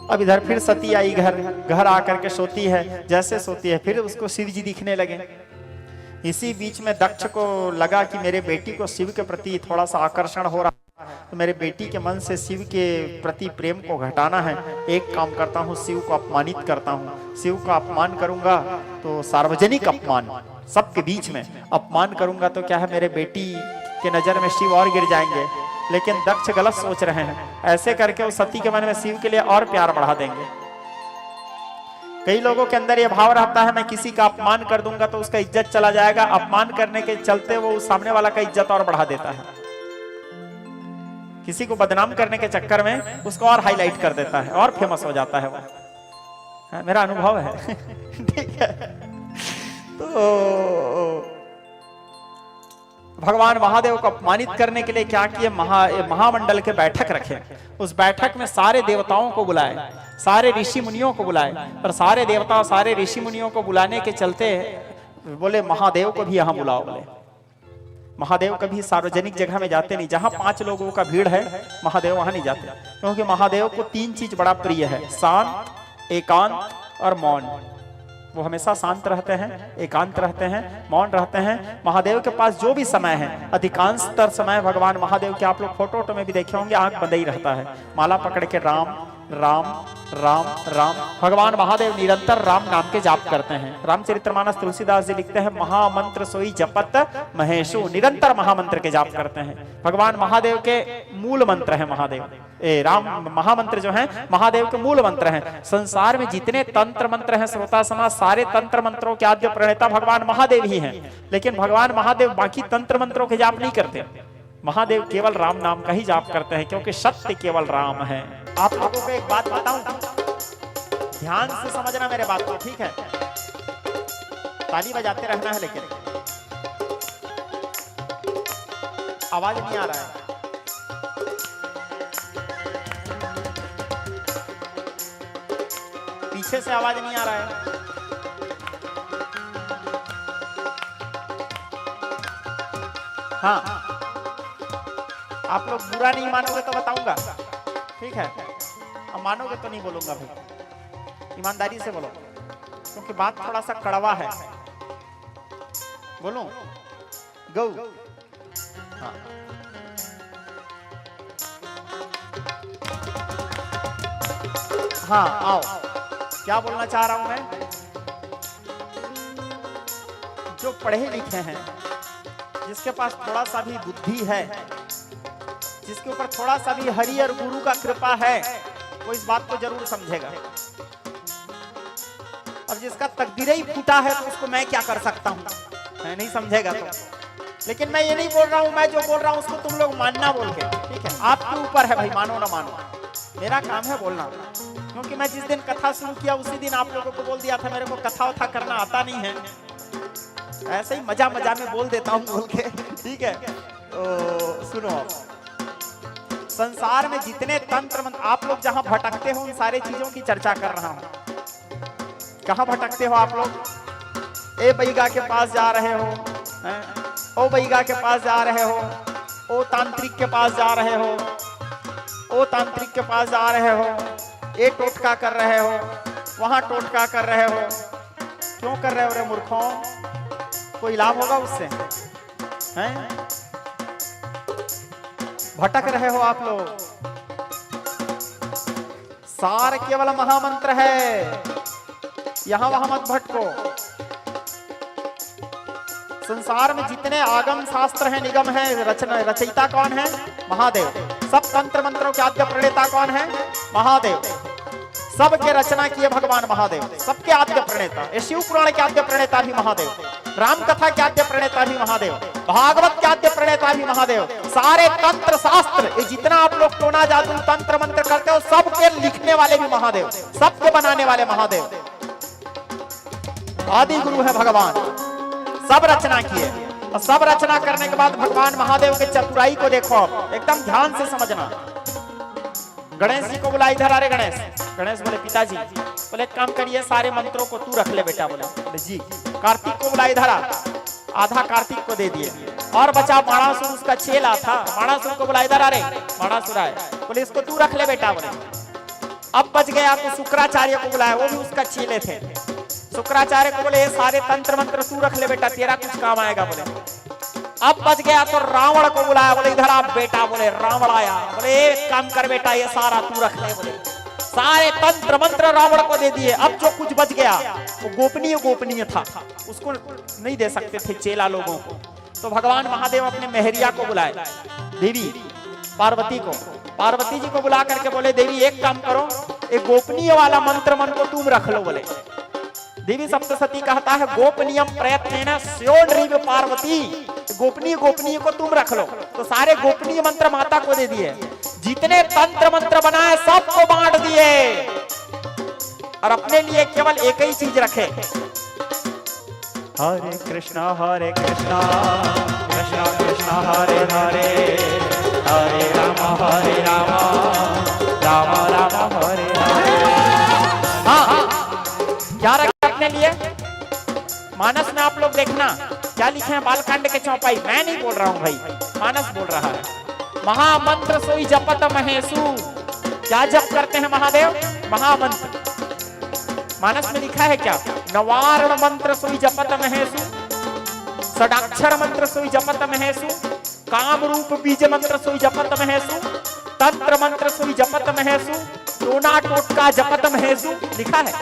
अब इधर फिर सती आई, घर आकर के सोती है। जैसे सोती है फिर उसको शिव जी दिखने लगे। इसी बीच में दक्ष को लगा कि मेरे बेटी को शिव के प्रति थोड़ा सा आकर्षण हो रहा, तो मेरे बेटी के मन से शिव के प्रति प्रेम को घटाना है। एक काम करता हूँ, शिव को अपमानित करता हूँ। शिव का अपमान करूंगा तो सार्वजनिक अपमान, सबके बीच में अपमान करूंगा तो क्या है, मेरे बेटी के नजर में शिव और गिर जाएंगे। लेकिन दक्ष गलत सोच रहे हैं। ऐसे करके वो सती के मन में शिव के लिए और प्यार बढ़ा देंगे। कई लोगों के अंदर ये भाव रहता है मैं किसी का अपमान कर दूंगा तो उसका इज्जत चला जाएगा। अपमान करने के चलते वो सामने वाला का इज्जत और बढ़ा देता है। किसी को बदनाम करने के चक्कर में उसको और हाईलाइट कर देता है और फेमस हो जाता है वो। मेरा अनुभव है। ठीक है। तो भगवान महादेव को अपमानित करने के लिए क्या किए, महामंडल के बैठक रखे। उस बैठक में सारे देवताओं को बुलाए, सारे ऋषि मुनियों को बुलाए, और सारे देवता सारे ऋषि मुनियों को बुलाने के चलते बोले महादेव को भी यहाँ बुलाओ। बोले महादेव कभी सार्वजनिक जगह में जाते नहीं, जहां 5 लोगों का भीड़ है महादेव वहां नहीं जाते, क्योंकि महादेव को 3 चीज बड़ा प्रिय है, शांत, एकांत और मौन। वो हमेशा शांत रहते हैं, एकांत रहते हैं, मौन रहते हैं। महादेव के पास जो भी समय है, अधिकांशतर समय भगवान महादेव के आप लोग फोटो में भी देखे होंगे, आंख बंद ही रहता है, माला पकड़ के राम राम राम राम। भगवान महादेव निरंतर राम नाम के जाप करते हैं। रामचरितमानस तुलसीदास जी लिखते हैं महामंत्र सोई जपत महेशु, निरंतर महामंत्र के जाप करते हैं। भगवान महादेव के मूल मंत्र है महादेव, राम महामंत्र जो है महादेव के मूल मंत्र हैं। संसार में जितने तंत्र मंत्र हैं श्रोता समाज, सारे तंत्र मंत्रों के आद्य प्रणेता भगवान महादेव ही हैं। लेकिन भगवान महादेव बाकी तंत्र मंत्रों के जाप नहीं करते, महादेव केवल राम नाम का ही जाप करते हैं, क्योंकि सत्य केवल राम है। आप लोगों को एक बात बताऊं, ध्यान से समझना मेरे बात को, ठीक है? ताली बजाते रहना है, लेकिन आवाज नहीं आ रहा है। पीछे से आवाज नहीं आ रहा है। हाँ, आप लोग बुरा नहीं मानोगे तो बताऊंगा, ठीक है? अब मानोगे तो नहीं बोलूंगा भाई, ईमानदारी से बोलो, क्योंकि बात थोड़ा सा कड़वा है। बोलूं? गौ? हाँ। हाँ, आओ। क्या बोलना चाह रहा हूं मैं? जो पढ़े लिखे हैं, जिसके पास थोड़ा सा भी बुद्धि है, जिसके ऊपर थोड़ा सा भी हरि और गुरु का कृपा है वो इस बात को जरूर समझेगा। अब जिसका तकदीर ही फूटा है तो उसको मैं क्या कर सकता हूं, मैं नहीं समझेगा तो। लेकिन मैं ये नहीं बोल रहा हूं, मैं जो बोल रहा हूं उसको तुम लोग मानना बोल के, ठीक है, आपके ऊपर है भाई, मानो ना मानो, मेरा काम है बोलना। क्योंकि मैं जिस दिन कथा शुरू किया उसी दिन आप लोगों को बोल दिया था मेरे को कथा वथा करना आता नहीं है, ऐसे ही मजा मजा में बोल देता हूं बोल के, ठीक है। तो सुनो, आप संसार में जितने तंत्र मंत्र आप लोग जहां भटकते हो उन सारे चीजों की चर्चा कर रहा हूं। कहां भटकते हो आप लोग? ए बैगा के पास जा रहे हो, ओ बैगा के पास जा रहे हो, ओ तांत्रिक के पास जा रहे हो, ओ तांत्रिक के पास जा रहे हो, ये टोटका कर रहे हो, वहां टोटका कर रहे हो। क्यों कर रहे हो रे मूर्खों? कोई लाभ होगा उससे? हैं? भटक रहे हो आप लोग। सार केवल महामंत्र है, यहां वहां मत भटको। संसार में जितने आगम शास्त्र हैं, निगम है, रचयिता कौन है? महादेव। सब तंत्र मंत्रों के आद्य प्रणेता कौन है? महादेव। सबके रचना किए भगवान महादेव, सबके आद्य प्रणेता। ये शिव पुराण के आद्य प्रणेता भी महादेव, राम कथा के आद्य प्रणेता भी महादेव, भागवत के आद्य प्रणेता भी महादेव। सारे तंत्र शास्त्र, ये जितना आप लोग टोना जादू तंत्र मंत्र करते हो, सबके लिखने वाले भी महादेव, सबके बनाने वाले महादेव। आदि गुरु है भगवान, सब रचना किए। और सब रचना करने के बाद भगवान महादेव के चतुराई को देखो, एकदम ध्यान से समझना। गणेश जी को बुला, इधर आ रहे गणेश। गणेश बोले पिताजी, बोले एक काम करिए, सारे मंत्रों को तू रख ले बेटा। बोले जी। कार्तिक को बुला, इधर आ। आधा कार्तिक को दे दिए और बचा माणासुर, उसका चेला था। माणासुर को बुला, इधर आ रे। माणासुर आए, बोले इसको तू रख ले बेटा। बोले अब बच गया तो शुक्राचार्य को बुलाया, वो भी उसका चेले थे। शुक्राचार्य को बोले ये सारे तंत्र मंत्र तू रख ले बेटा, तेरा कुछ काम आएगा। बोले अब बच गया तो रावण को बुलाया, बोले इधर आप बेटा। बोले रावण आया, बोले एक काम कर बेटा, ये सारा तू रख ले। बोले सारे तंत्र मंत्र रावण को दे दिए। अब जो कुछ बच गया वो गोपनीय था, उसको नहीं दे सकते थे चेला लोगों को। तो भगवान महादेव अपने मेहरिया को बुलाए, देवी पार्वती को। पार्वती जी को बुला करके बोले देवी एक काम करो, एक गोपनीय वाला मंत्र मन को तुम रख लो। बोले देवी सप्तशती कहता है गोपनीयम प्रयत्नेन स्योनृव पार्वती, गोपनीय को तुम रख लो। तो सारे गोपनीय मंत्र माता को दे दिए। जितने तंत्र मंत्र बनाए सबको बांट दिए और अपने लिए केवल एक ही चीज रखे, हरे कृष्णा कृष्णा कृष्णा हरे हरे, हरे राम राम राम हरे हरे। हाँ, क्या रखने लिए? मानस में आप लोग देखना क्या लिखे हैं, बालकांड के चौपाई। मैं नहीं बोल रहा हूं भाई, मानस बोल रहा है। महामंत्र सोई जपत महेशु, क्या जप करते हैं महादेव? महामंत्र। मानस में लिखा है क्या? नवारण मंत्र सोई जपत महेशु, षडाक्षर मंत्र सोई जपत महेशु, काम रूप बीज मंत्र सोई जपत महेशु, तंत्र मंत्र सोई जपत महेशु, टोना टोटका जपत महेशु। लिखा है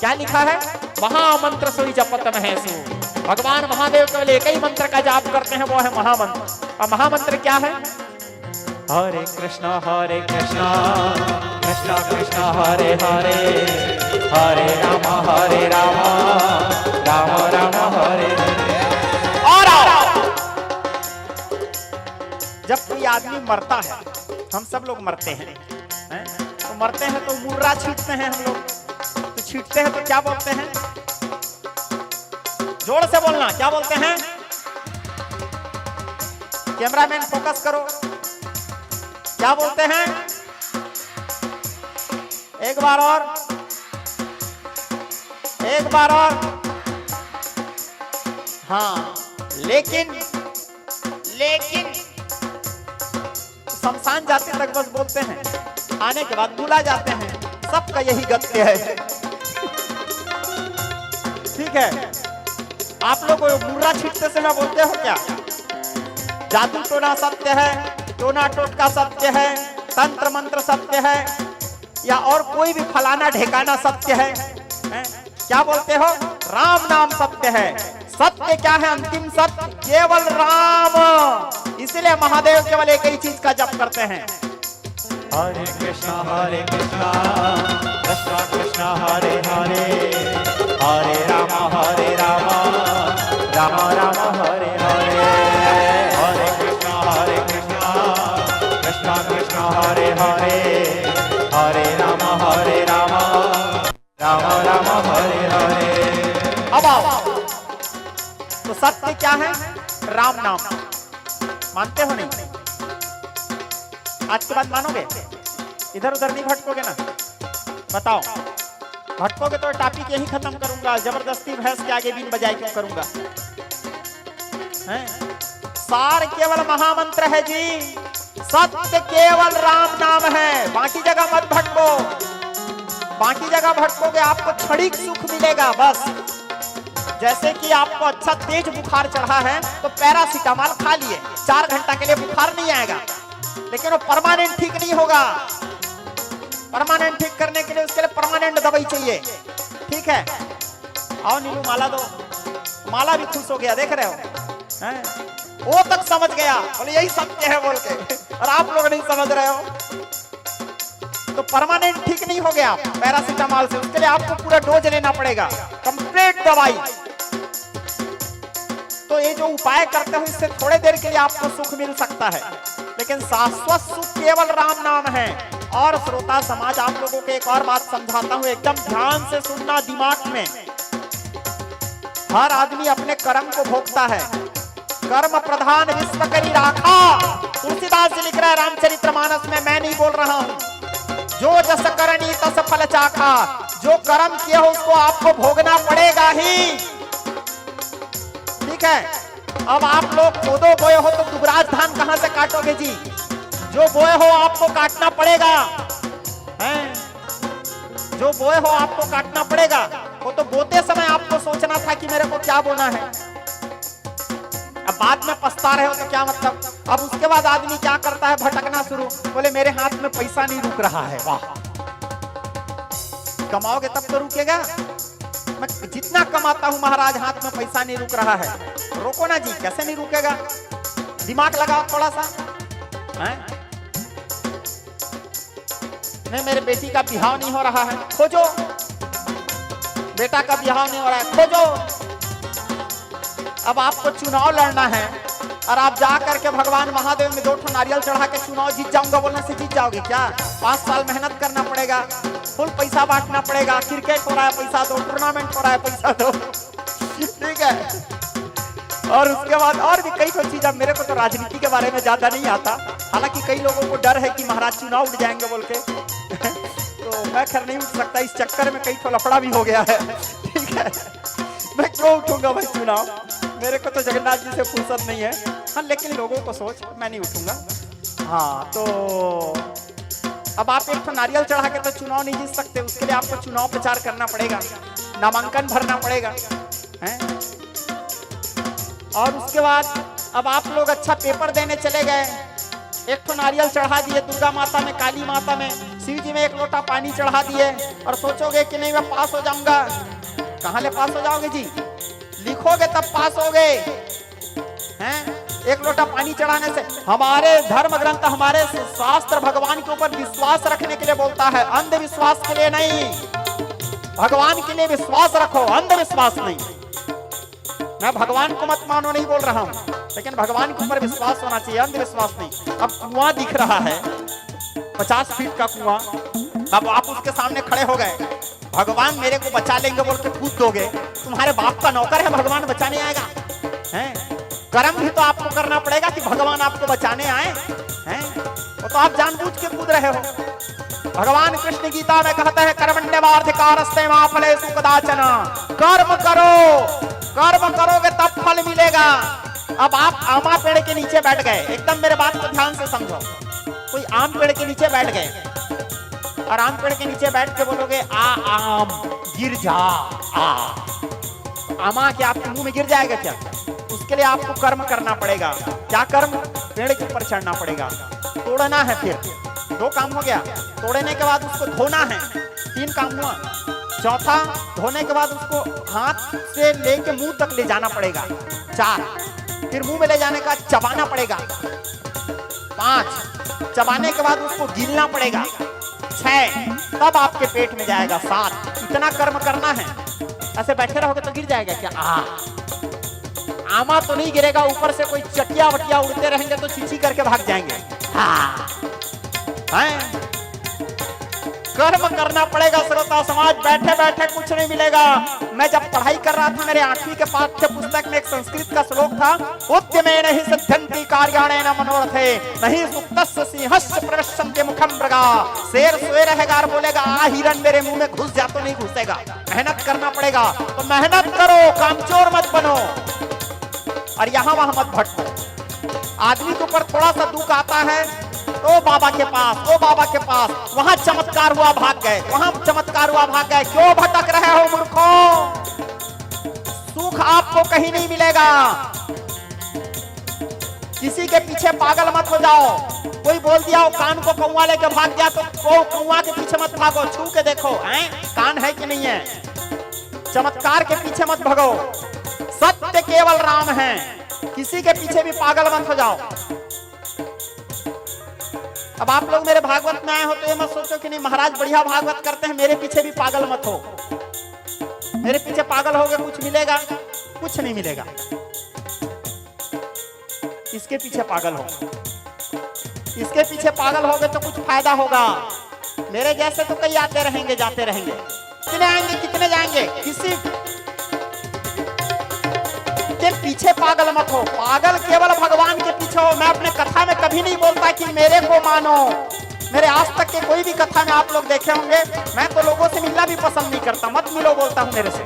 क्या? लिखा है महामंत्र सोई जपत महेशु। भगवान महादेव केवल एक ही मंत्र का जाप करते हैं, वो है महामंत्र। और महामंत्र क्या है? हरे कृष्णा कृष्णा कृष्णा हरे हरे, हरे राम राम राम हरे हरे। और जब कोई आदमी मरता है, हम सब लोग मरते हैं, तो मरते हैं तो मुर्रा छींटते हैं हम लोग। तो छींटते हैं तो क्या बोलते हैं? जोर से बोलना, क्या बोलते हैं? कैमरामैन फोकस करो, क्या बोलते हैं? एक बार और, एक बार और। हाँ, लेकिन शमशान जाते तक बस बोलते हैं, आने के बाद भूला जाते हैं। सबका यही गत्य है, ठीक है। आप लोग मुर्रा छींटते समय बोलते हो क्या? जादू टोना सत्य है, टोना टोटका सत्य है, तंत्र मंत्र सत्य है, या और कोई भी फलाना ढेकाना सत्य है? क्या बोलते हो? राम नाम सत्य है। सत्य क्या है? अंतिम सत्य केवल राम। इसलिए महादेव केवल एक ही चीज का जप करते हैं, हरे कृष्णा कृष्णा कृष्णा हरे हरे, हरे राम राम राम हरे हरे, हरे कृष्णा कृष्णा कृष्णा हरे हरे, हरे राम राम राम हरे हरे। अब आओ, तो सत्य क्या है? राम नाम। मानते हो नहीं? आज के बाद मानोगे? इधर उधर नहीं भटकोगे ना? बताओ, भटकोगे तो टॉपिक यही खत्म करूंगा। जबरदस्ती भैंस के आगे बीन बजाए क्यों करूंगा? हैं? सार केवल महामंत्र है जी, सत्य केवल राम नाम है। बाकी जगह मत भटको, बाकी जगह भटकोगे आपको क्षणिक सुख मिलेगा बस। जैसे कि आपको अच्छा तेज बुखार चढ़ा है तो पैरासीटामॉल खा लिए, 4 घंटा के लिए बुखार नहीं आएगा, लेकिन वो परमानेंट ठीक नहीं होगा। परमानेंट ठीक करने के लिए उसके लिए परमानेंट दवाई चाहिए। ठीक है, आओ नीलू माला दो। माला भी खुश हो गया, देख रहे हो हैं? वो तक समझ गया, बोले यही सत्य है बोल के, और आप लोग नहीं समझ रहे हो। तो परमानेंट ठीक नहीं हो गया पैरासीटामॉल से, उसके लिए आपको पूरा डोज लेना पड़ेगा, कंप्लीट दवाई। तो ये जो उपाय करते हो इससे थोड़े देर के लिए आपको सुख मिल सकता है, लेकिन शाश्वत सुख केवल राम नाम है। और श्रोता समाज, आप लोगों को एक और बात समझाता हूं, एकदम ध्यान से सुनना दिमाग में। हर आदमी अपने कर्म को भोगता है, कर्म प्रधान विश्व करी राखा। तुलसीदास जी लिख रहा है रामचरितमानस में, मैं नहीं बोल रहा हूं। जो जस करनी तस फल चाखा, जो कर्म किया हो उसको आपको भोगना पड़ेगा ही। ठीक है, अब आप लोग खोदो बोए हो तो दुबराज धान कहां से काटोगे जी? जो बोए हो आपको काटना पड़ेगा, हैं? जो बोए हो आपको काटना पड़ेगा। वो तो बोते समय आपको सोचना था कि मेरे को क्या बोना है, अब बाद में पछता रहे हो तो क्या मतलब। अब उसके बाद आदमी क्या करता है? भटकना शुरू, बोले मेरे हाथ में पैसा नहीं रुक रहा है। वाह, कमाओगे तब तो रुकेगा। मैं जितना कमाता हूं महाराज, हाथ में पैसा नहीं रुक रहा है। रोको ना जी, कैसे नहीं रुकेगा? दिमाग लगाओ थोड़ा सा, हैं? नहीं, मेरे बेटी का बिहाव नहीं हो रहा है, खोजो। बेटा का बिहाव नहीं हो रहा है, खोजो। अब आपको चुनाव लड़ना है और आप जा करके भगवान महादेव में 2 नारियल चढ़ा के चुनाव जीत जाऊंगा बोलने से जीत जाओगे क्या? 5 साल मेहनत करना पड़ेगा, फुल पैसा बांटना पड़ेगा। क्रिकेट हो रहा है पैसा दो, टूर्नामेंट हो रहा है पैसा दो। ठीक है, और उसके बाद और भी कई चीज। अब मेरे को तो राजनीति के बारे में ज्यादा नहीं आता, हालांकि कई लोगों को डर है कि महाराज चुनाव उठ जाएंगे बोल के। तो मैं खैर नहीं उठ सकता, इस चक्कर में कई लफड़ा भी हो गया है। ठीक है, मैं क्यों उठूंगा भाई चुनाव? मेरे को तो जगन्नाथ जी से फुर्सत नहीं है। हाँ, लेकिन लोगों को सोच, मैं नहीं उठूंगा। हाँ, तो अब आप 1 नारियल चढ़ा के तो चुनाव नहीं जीत सकते, उसके लिए आपको चुनाव प्रचार करना पड़ेगा, नामांकन भरना पड़ेगा, हैं? और उसके बाद अब आप लोग अच्छा पेपर देने चले गए, 1 नारियल चढ़ा दिए दुर्गा माता में, काली माता में, शिव जी में 1 लोटा पानी चढ़ा दिए, और सोचोगे कि नहीं मैं पास हो जाऊंगा। कहां ले पास हो जाओगे जी? लिखोगे तब पास हो गए, हैं? 1 लोटा पानी चढ़ाने से। हमारे धर्म ग्रंथ, हमारे शास्त्र भगवान के ऊपर विश्वास रखने के लिए बोलता है, अंधविश्वास के लिए नहीं। भगवान के लिए विश्वास रखो, अंधविश्वास नहीं। मैं भगवान को मत मानो नहीं बोल रहा हूं, लेकिन भगवान के ऊपर विश्वास होना चाहिए, अंधविश्वास नहीं। अब कुआं दिख रहा है, 50 फीट का कुआं, अब आप उसके सामने खड़े हो गए, भगवान मेरे को बचा लेंगे बोल के कूद दोगे, तुम्हारे बाप का नौकर है, भगवान बचाने आएगा? हैं? कर्म भी तो आपको करना पड़ेगा कि भगवान आपको बचाने आए, हैं? वो तो आप जानबूझ के कूद रहे हो। भगवान कृष्ण गीता में कहता है, कर्मण्यवाधिकारस्ते मा फलेषु कदाचन। कर्म करो, कर्म करोगे तब फल मिलेगा। अब आप आमा पेड़ के नीचे बैठ गए, एकदम मेरे बात को ध्यान से समझो। कोई आम पेड़ के नीचे बैठ गए, और आम पेड़ के नीचे बैठ के बोलोगे आ आम गिर जा, आ आमा क्या आपके मुंह में गिर जाएगा क्या? उसके लिए आपको कर्म करना पड़ेगा। क्या कर्म? पेड़ के ऊपर चढ़ना पड़ेगा, तोड़ना है। फिर 2 काम हो गया, तोड़ने के बाद उसको धोना है, 3 काम हुआ। चौथा, धोने के बाद उसको हाथ से लेके मुंह तक ले जाना पड़ेगा। 4, फिर मुंह में ले जाने का चबाना पड़ेगा। 5, चबाने के बाद उसको गिलना पड़ेगा। 6, तब आपके पेट में जाएगा। 7, इतना कर्म करना है। ऐसे बैठे रहोगे तो गिर जाएगा क्या? आमा तो नहीं गिरेगा, ऊपर से कोई चटिया वटिया उड़ते रहेंगे तो चीची करके भाग जाएंगे। कर्म करना पड़ेगा श्रोता समाज, बैठे बैठे कुछ नहीं मिलेगा। मैं जब पढ़ाई कर रहा था, मेरे 8वीं के पाठ्य पुस्तक में एक संस्कृत का श्लोक था, उद्यमेन हि सिद्ध्यन्ति कार्याणेन मनोरथे नहीं सुप्तस्य सिंहस्य प्रविशन्ति मुखं मृगा। शेर सोए रहेगा और बोलेगा आ हिरन मेरे मुंह में घुस जा, तो नहीं घुसेगा। मेहनत करना पड़ेगा, तो मेहनत करो, कामचोर मत बनो और यहां वहां मत भटको। आदमी के ऊपर थोड़ा सा दुख आता है, ओ बाबा के पास, ओ बाबा के पास, वहां चमत्कार हुआ भाग गए, वहां चमत्कार हुआ भाग गए। क्यों भटक रहे हो मूर्खों? सुख आपको कहीं नहीं मिलेगा। किसी के पीछे पागल मत हो जाओ। कोई बोल दिया वो कान को कौवा लेके भाग गया, तो वो कौवा के पीछे मत भागो, छू के देखो कान है कि नहीं है। चमत्कार के पीछे मत भागो, सत्य केवल राम है। किसी के पीछे भी पागल मत हो जाओ। अब आप लोग मेरे भागवत में आए हो तो ये मत सोचो कि नहीं महाराज बढ़िया भागवत करते हैं, मेरे पीछे भी पागल मत हो। मेरे पीछे पागल होगे कुछ मिलेगा? कुछ नहीं मिलेगा। इसके पीछे पागल हो, इसके पीछे पागल होगे तो कुछ फायदा होगा। मेरे जैसे तो कई आते रहेंगे जाते रहेंगे। कितने आएंगे कितने जाएंगे? किसी के पीछे पागल मत हो। पागल केवल भगवान के पीछे हो। मैं अपने कथा में कभी नहीं बोलता कि मेरे को मानो। मेरे आज तक के कोई भी कथा में आप लोग देखे होंगे, मैं तो लोगों से मिलना भी पसंद नहीं करता। मत मिलो बोलता हूँ मेरे से।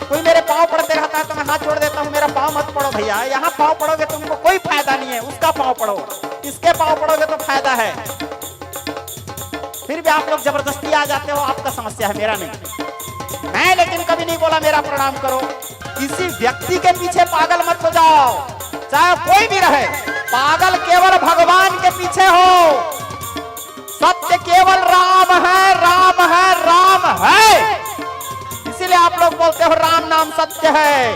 कोई मेरे पाँव पड़ते रहता है तो मैं हाथ छोड़ देता हूँ, मेरा पाँव मत पड़ो भैया। यहाँ पाँव पड़ोगे तुमको कोई फायदा नहीं है, उसका पाँव पड़ो। इसके पाँव पड़ोगे तो फायदा है। फिर भी आप लोग जबरदस्ती आ जाते हो, आपका समस्या है, मेरा नहीं। मैं लेकिन कभी नहीं बोला मेरा प्रणाम करो। किसी व्यक्ति के पीछे पागल मत हो जाओ, चाहे कोई भी रहे। पागल केवल भगवान के पीछे हो। सत्य केवल राम है, राम है, राम है। इसीलिए आप लोग बोलते हो राम नाम सत्य है।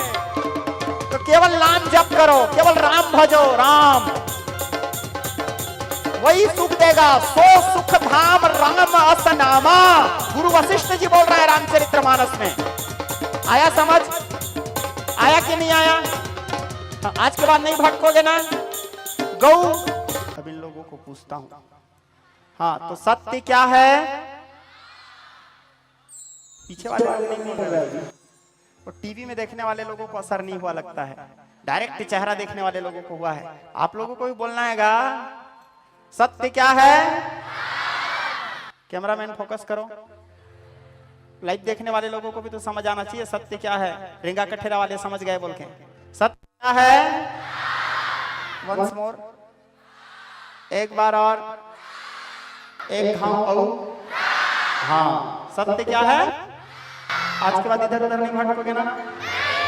तो केवल नाम जप करो, केवल राम भजो। राम वही सुख देगा। सो सुख धाम राम अस नामा। गुरु वशिष्ठ जी बोल रहे हैं रामचरितमानस में। आया समझ? आया कि नहीं आया? आज के बाद नहीं भटकोगे ना? गौ अब इन लोगों को पूछता हूं, हाँ तो सत्य क्या है? पीछे वाले नहीं बोल रहे। और टीवी में देखने वाले लोगों को असर नहीं हुआ लगता है, डायरेक्ट चेहरा देखने वाले लोगों को हुआ है। आप लोगों को भी बोलना हैगा। सत्य क्या है? कैमरामैन फोकस करो। लाइव देखने वाले लोगों को भी तो समझ आना चाहिए सत्य क्या है। रिंगा कठेरा वाले समझ गए बोल के। सत्य क्या है? वंस मोर, एक बार और, एक हाँ। सत्य क्या है? आज के बाद इधर उधर नहीं भटकोगे ना?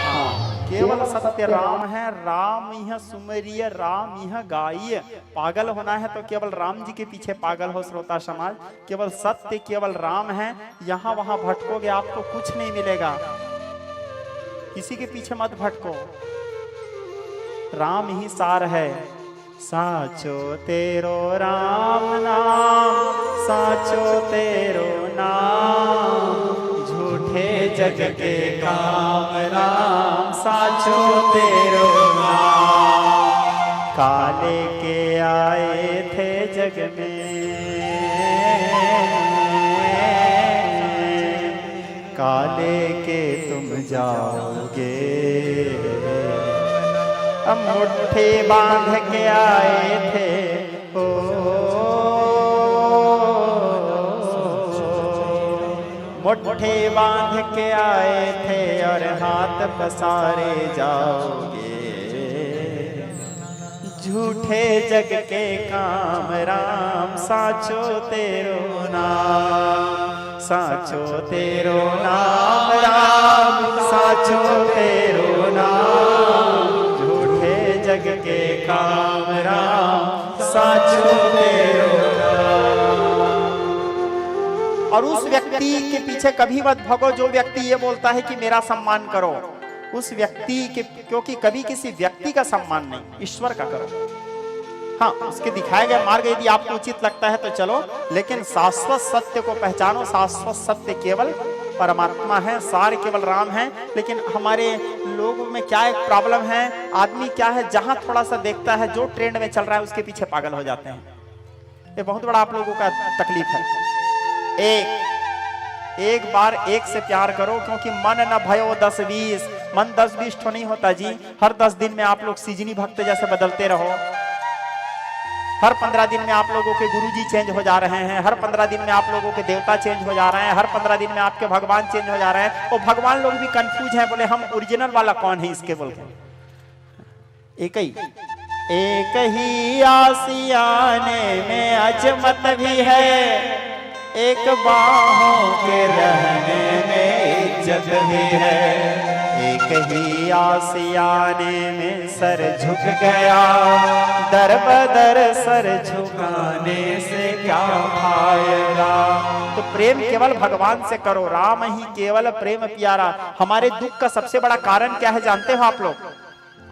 हाँ, केवल सत्य राम है। राम यह सुमरिय, राम यह गाइय। पागल होना है तो केवल राम जी के पीछे पागल हो श्रोता समाज। केवल सत्य केवल राम है। यहाँ वहां भटकोगे आपको कुछ नहीं मिलेगा। किसी के पीछे मत भटको, राम ही सार है। साचो तेरो राम नाम, साचो तेरो नाम, झूठे जग के काम राम, साचो तेरो नाम। काले के आए थे जग में, काले के तुम जाओगे। अब मुट्ठी बांध के आए थे, ओ मुट्ठी बांध के आए थे और हाथ पसारे जाओगे। झूठे जग के काम राम, साचो तेरो नाम, साचो तेरो नाम राम, साचो तेरो नाम। जग के काम राम, साचो तेरो नाम। और उस व्यक्ति व्यक्ति के पीछे कभी मत भागो जो व्यक्ति ये बोलता है कि मेरा सम्मान करो। उस व्यक्ति के, क्योंकि कभी किसी व्यक्ति का सम्मान नहीं, ईश्वर का करो। हाँ, उसके दिखाए गए मार्ग यदि आपको उचित लगता है तो चलो, लेकिन शाश्वत सत्य को पहचानो। शाश्वत सत्य केवल परमात्मा है, सार केवल राम है। लेकिन हमारे लोगों में क्या एक प्रॉब्लम है, आदमी क्या है, जहां थोड़ा सा देखता है जो ट्रेंड में चल रहा है उसके पीछे पागल हो जाते हैं। ये बहुत बड़ा आप लोगों का तकलीफ है। एक बार एक से प्यार करो, क्योंकि मन न भयो 10-20, मन 10-20 तो नहीं होता जी। हर 10 दिन में आप लोग सीजनी भक्त जैसे बदलते रहो। हर 15 दिन में आप लोगों के गुरुजी चेंज हो जा रहे हैं, हर 15 दिन में आप लोगों के देवता चेंज हो जा रहे हैं, हर 15 दिन में आपके भगवान चेंज हो जा रहे हैं। और भगवान लोग भी कंफ्यूज हैं, बोले हम ओरिजिनल वाला कौन है इसके, बोल के एक ही आसियाने में अजमत भी है, एक बाहों के रहने में इज्जत भी है। एक ही आसियाने में सर झुक गया, दर बदर सर झुकाने से क्या फायदा। तो प्रेम केवल भगवान से करो, राम ही केवल प्रेम प्यारा। हमारे दुख का सबसे बड़ा कारण क्या है जानते हो आप लोग?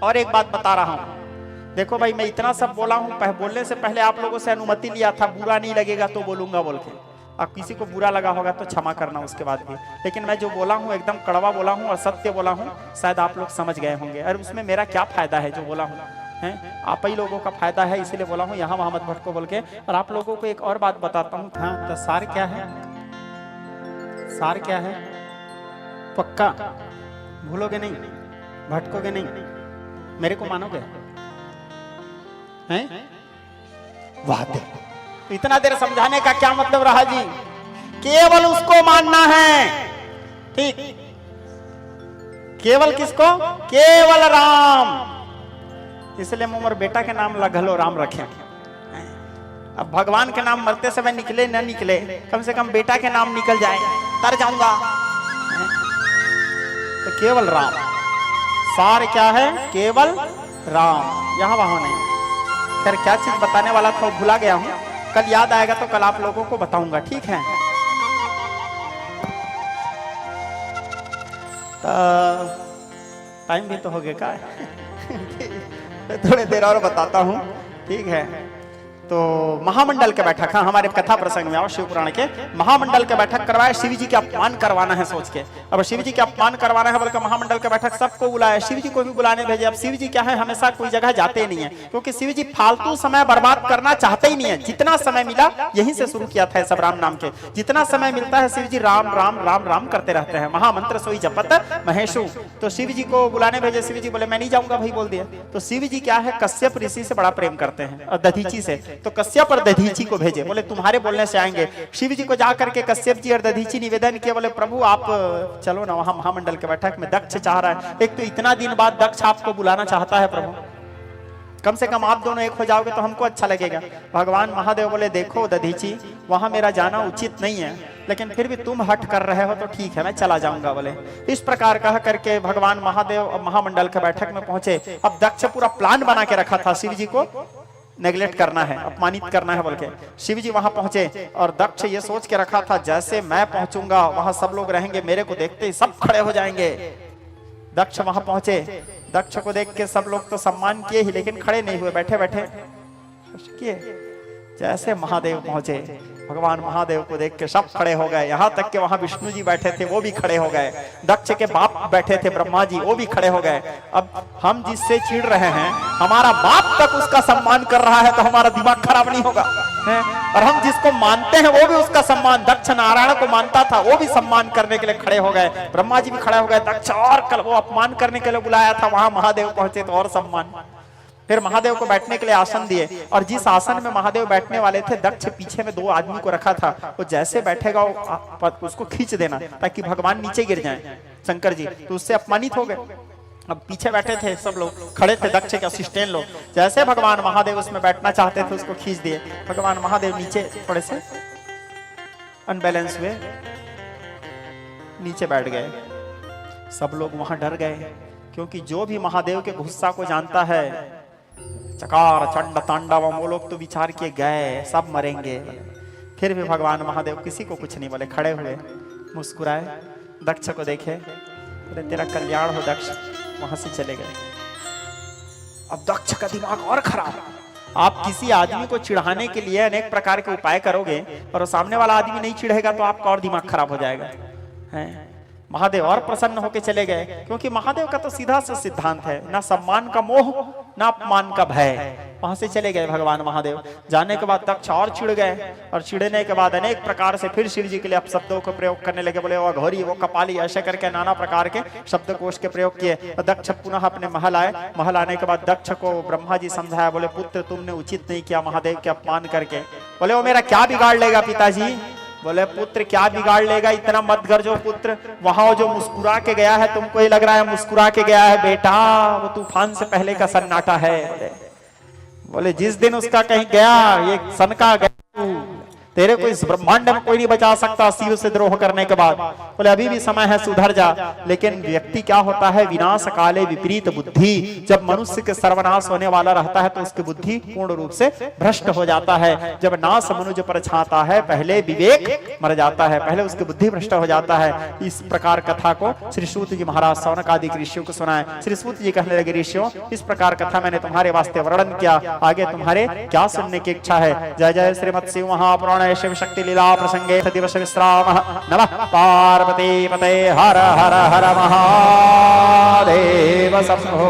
और एक बात बता रहा हूं, देखो भाई, मैं इतना सब बोला हूं, बोलने से पहले आप लोगों से अनुमति लिया था, बुरा नहीं लगेगा तो बोलूंगा बोल के। अब किसी को बुरा लगा होगा तो क्षमा करना उसके बाद भी, लेकिन मैं जो बोला हूं एकदम कड़वा बोला हूं और सत्य बोला हूं। शायद आप लोग समझ गए होंगे, अरे उसमें मेरा क्या फायदा है जो बोला हूं, हैं आप ही लोगों का फायदा है, इसलिए बोला हूं यहाँ वहां मत भटको बोल के। और आप लोगों को एक और बात बताता हूँ। हाँ, तो सार क्या है? सार क्या है? पक्का भूलोगे नहीं, भटकोगे नहीं, मेरे को मानोगे? हैं? वाह, तो इतना देर समझाने का क्या मतलब रहा जी? केवल उसको मानना है, ठीक? केवल किसको? केवल राम। इसलिए उमर बेटा के नाम लगलो राम रखे। अब भगवान के नाम मरते समय निकले न निकले, कम से कम बेटा के नाम निकल जाए, तर जाऊंगा। तो केवल राम, सार क्या है? केवल राम, यहां वहां नहीं। खैर क्या चीज बताने वाला था भुला गया हूं, कल याद आएगा तो कल आप लोगों को बताऊंगा, ठीक है? टाइम भी तो हो गया का थोड़ी देर और बताता हूं, ठीक है? तो महामंडल के बैठक, हाँ हमारे कथा प्रसंग में आओ, शिव पुराण के महामंडल के बैठक करवाए, शिव जी के अपमान करवाना है सोच के। अब शिव जी के अपमान करवाना है बोलकर महामंडल के बैठक सबको बुलाया, शिव जी को भी बुलाने भेजे। अब शिव जी क्या है, हमेशा कोई जगह जाते नहीं है, क्योंकि शिव जी फालतू समय बर्बाद करना चाहते ही नहीं है। जितना समय मिला यहीं से शुरू किया था सब राम नाम के, जितना समय मिलता है शिव जी राम राम राम राम करते रहते हैं। महामंत्र सोई जपत महेशु। तो शिव जी को बुलाने भेजे, शिव जी बोले मैं नहीं जाऊंगा भाई, बोल दिया। तो शिव जी क्या है, कश्यप ऋषि से बड़ा प्रेम करते हैं और दधीची से, तो कश्यप और दधीची को भेजे, बोले तुम्हारे बोलने से आएंगे। शिव जी को जाकर के कश्यप जी और दधीची निवेदन किया, बोले प्रभु आप चलो ना वहां महामंडल के बैठक में, दक्ष चाह रहा है। एक तो इतना दिन बाद दक्ष आपको बुलाना चाहता है, प्रभु कम से कम आप दोनों एक हो जाओगे तो हमको अच्छा लगेगा। भगवान महादेव बोले देखो दधीची, वहां मेरा जाना उचित नहीं है, लेकिन फिर भी तुम हट कर रहे हो तो ठीक है मैं चला जाऊंगा। बोले इस प्रकार कह करके भगवान महादेव महामंडल के बैठक में पहुंचे। अब दक्ष पूरा प्लान बना के रखा था शिव जी को नेगलेक्ट करना है, अपमानित करना है बोल के। शिव जी वहां पहुंचे और दक्ष ये सोच के रखा था जैसे मैं पहुंचूंगा वहां सब लोग रहेंगे, मेरे को देखते ही सब खड़े हो जाएंगे। दक्ष वहां पहुंचे, दक्ष को देख के सब लोग तो सम्मान किए ही, लेकिन खड़े नहीं हुए, बैठे बैठे किए। जैसे महादेव पहुंचे, भगवान महादेव को देख के सब खड़े हो गए, यहाँ तक कि वहां विष्णु जी बैठे थे वो भी खड़े हो गए, दक्ष के बाप बैठे थे ब्रह्मा जी वो भी खड़े हो गए। अब हम जिससे चिढ़ रहे हैं, हमारा बाप तक उसका सम्मान कर रहा है तो हमारा दिमाग खराब नहीं होगा है? और हम जिसको मानते हैं वो भी उसका सम्मान, दक्ष नारायण को मानता था वो भी सम्मान करने के लिए खड़े हो गए, ब्रह्मा जी भी खड़े हो गए। दक्ष और कल वो अपमान करने के लिए बुलाया था, वहां महादेव पहुंचे तो और सम्मान। फिर महादेव को बैठने के लिए आसन दिए, और जिस आसन में महादेव बैठने वाले थे दक्ष पीछे में 2 आदमी को रखा था, वो जैसे बैठेगा उसको खींच देना ताकि भगवान नीचे गिर जाएं शंकर जी, तो उससे अपमानित हो गए। अब पीछे बैठे थे सब लोग, खड़े थे दक्ष के असिस्टेंट लोग, जैसे भगवान महादेव उसमें बैठना चाहते थे उसको खींच दिए। भगवान महादेव नीचे थोड़े से अनबैलेंस हुए, नीचे बैठ गए। सब लोग वहां डर गए, क्योंकि जो भी महादेव के गुस्सा को जानता है, चकार चंड तांडव, वो लोग तो विचार किए गए सब मरेंगे। फिर भी भगवान महादेव किसी को कुछ नहीं बोले, खड़े हुए मुस्कुराए, दक्ष को देखे, बोले तेरा कल्याण हो दक्ष, वहां से चले गए। अब दक्ष का दिमाग और खराब। आप किसी आदमी को चिढ़ाने के लिए अनेक प्रकार के उपाय करोगे और वो सामने वाला आदमी नहीं चिढ़ेगा तो आपका और दिमाग खराब हो जाएगा। हैं? महादेव और प्रसन्न होकर चले गए, क्योंकि महादेव का तो सीधा सा सिद्धांत है, ना सम्मान का मोह ना अपमान का भय। वहां से चले गए भगवान महादेव। जाने के बाद दक्ष और चिढ़ गए, और चिढ़ने के बाद अनेक प्रकार से फिर शिव जी के लिए अपशब्दों को प्रयोग करने लगे। बोले वो अघोरी, वो कपाली, ऐसे करके नाना प्रकार के शब्दकोश के प्रयोग किए। और दक्ष पुनः अपने महल आए। महल आने के बाद दक्ष को ब्रह्मा जी समझाया, बोले पुत्र तुमने उचित नहीं किया महादेव के अपमान करके। बोले वो मेरा क्या बिगाड़ लेगा पिताजी? बोले पुत्र क्या बिगाड़ लेगा, इतना मत गरजो पुत्र। वहां जो मुस्कुरा के गया है, तुमको ही लग रहा है मुस्कुरा के गया है बेटा, वो तूफान से पहले का सन्नाटा है। बोले जिस दिन उसका कहीं गया, ये सनका गया, तेरे को इस ब्रह्मांड में कोई नहीं बचा सकता शिव से द्रोह करने के बाद। बोले अभी भी समय है, सुधर जा। लेकिन व्यक्ति क्या होता है, विनाश काले विपरीत बुद्धि। जब मनुष्य के सर्वनाश होने वाला रहता है तो उसकी बुद्धि पूर्ण रूप से भ्रष्ट हो जाता है। जब नाश मनुज पर छाता है, पहले विवेक मर जाता है, पहले उसकी बुद्धि भ्रष्ट हो जाता है। इस प्रकार कथा को श्री सूत जी महाराज सौनक आदि ऋषियों को सुनाए। श्री सूत जी कहने लगे, ऋषियों इस प्रकार कथा मैंने तुम्हारे वास्ते वर्णन किया, आगे तुम्हारे क्या सुनने की इच्छा है? जय जय श्रीमत् शिव महापुराण शिव शक्ति लीला प्रसंगे दिवस विश्राम। नमः पार्वती पते हर हर हर महादेव शंभो।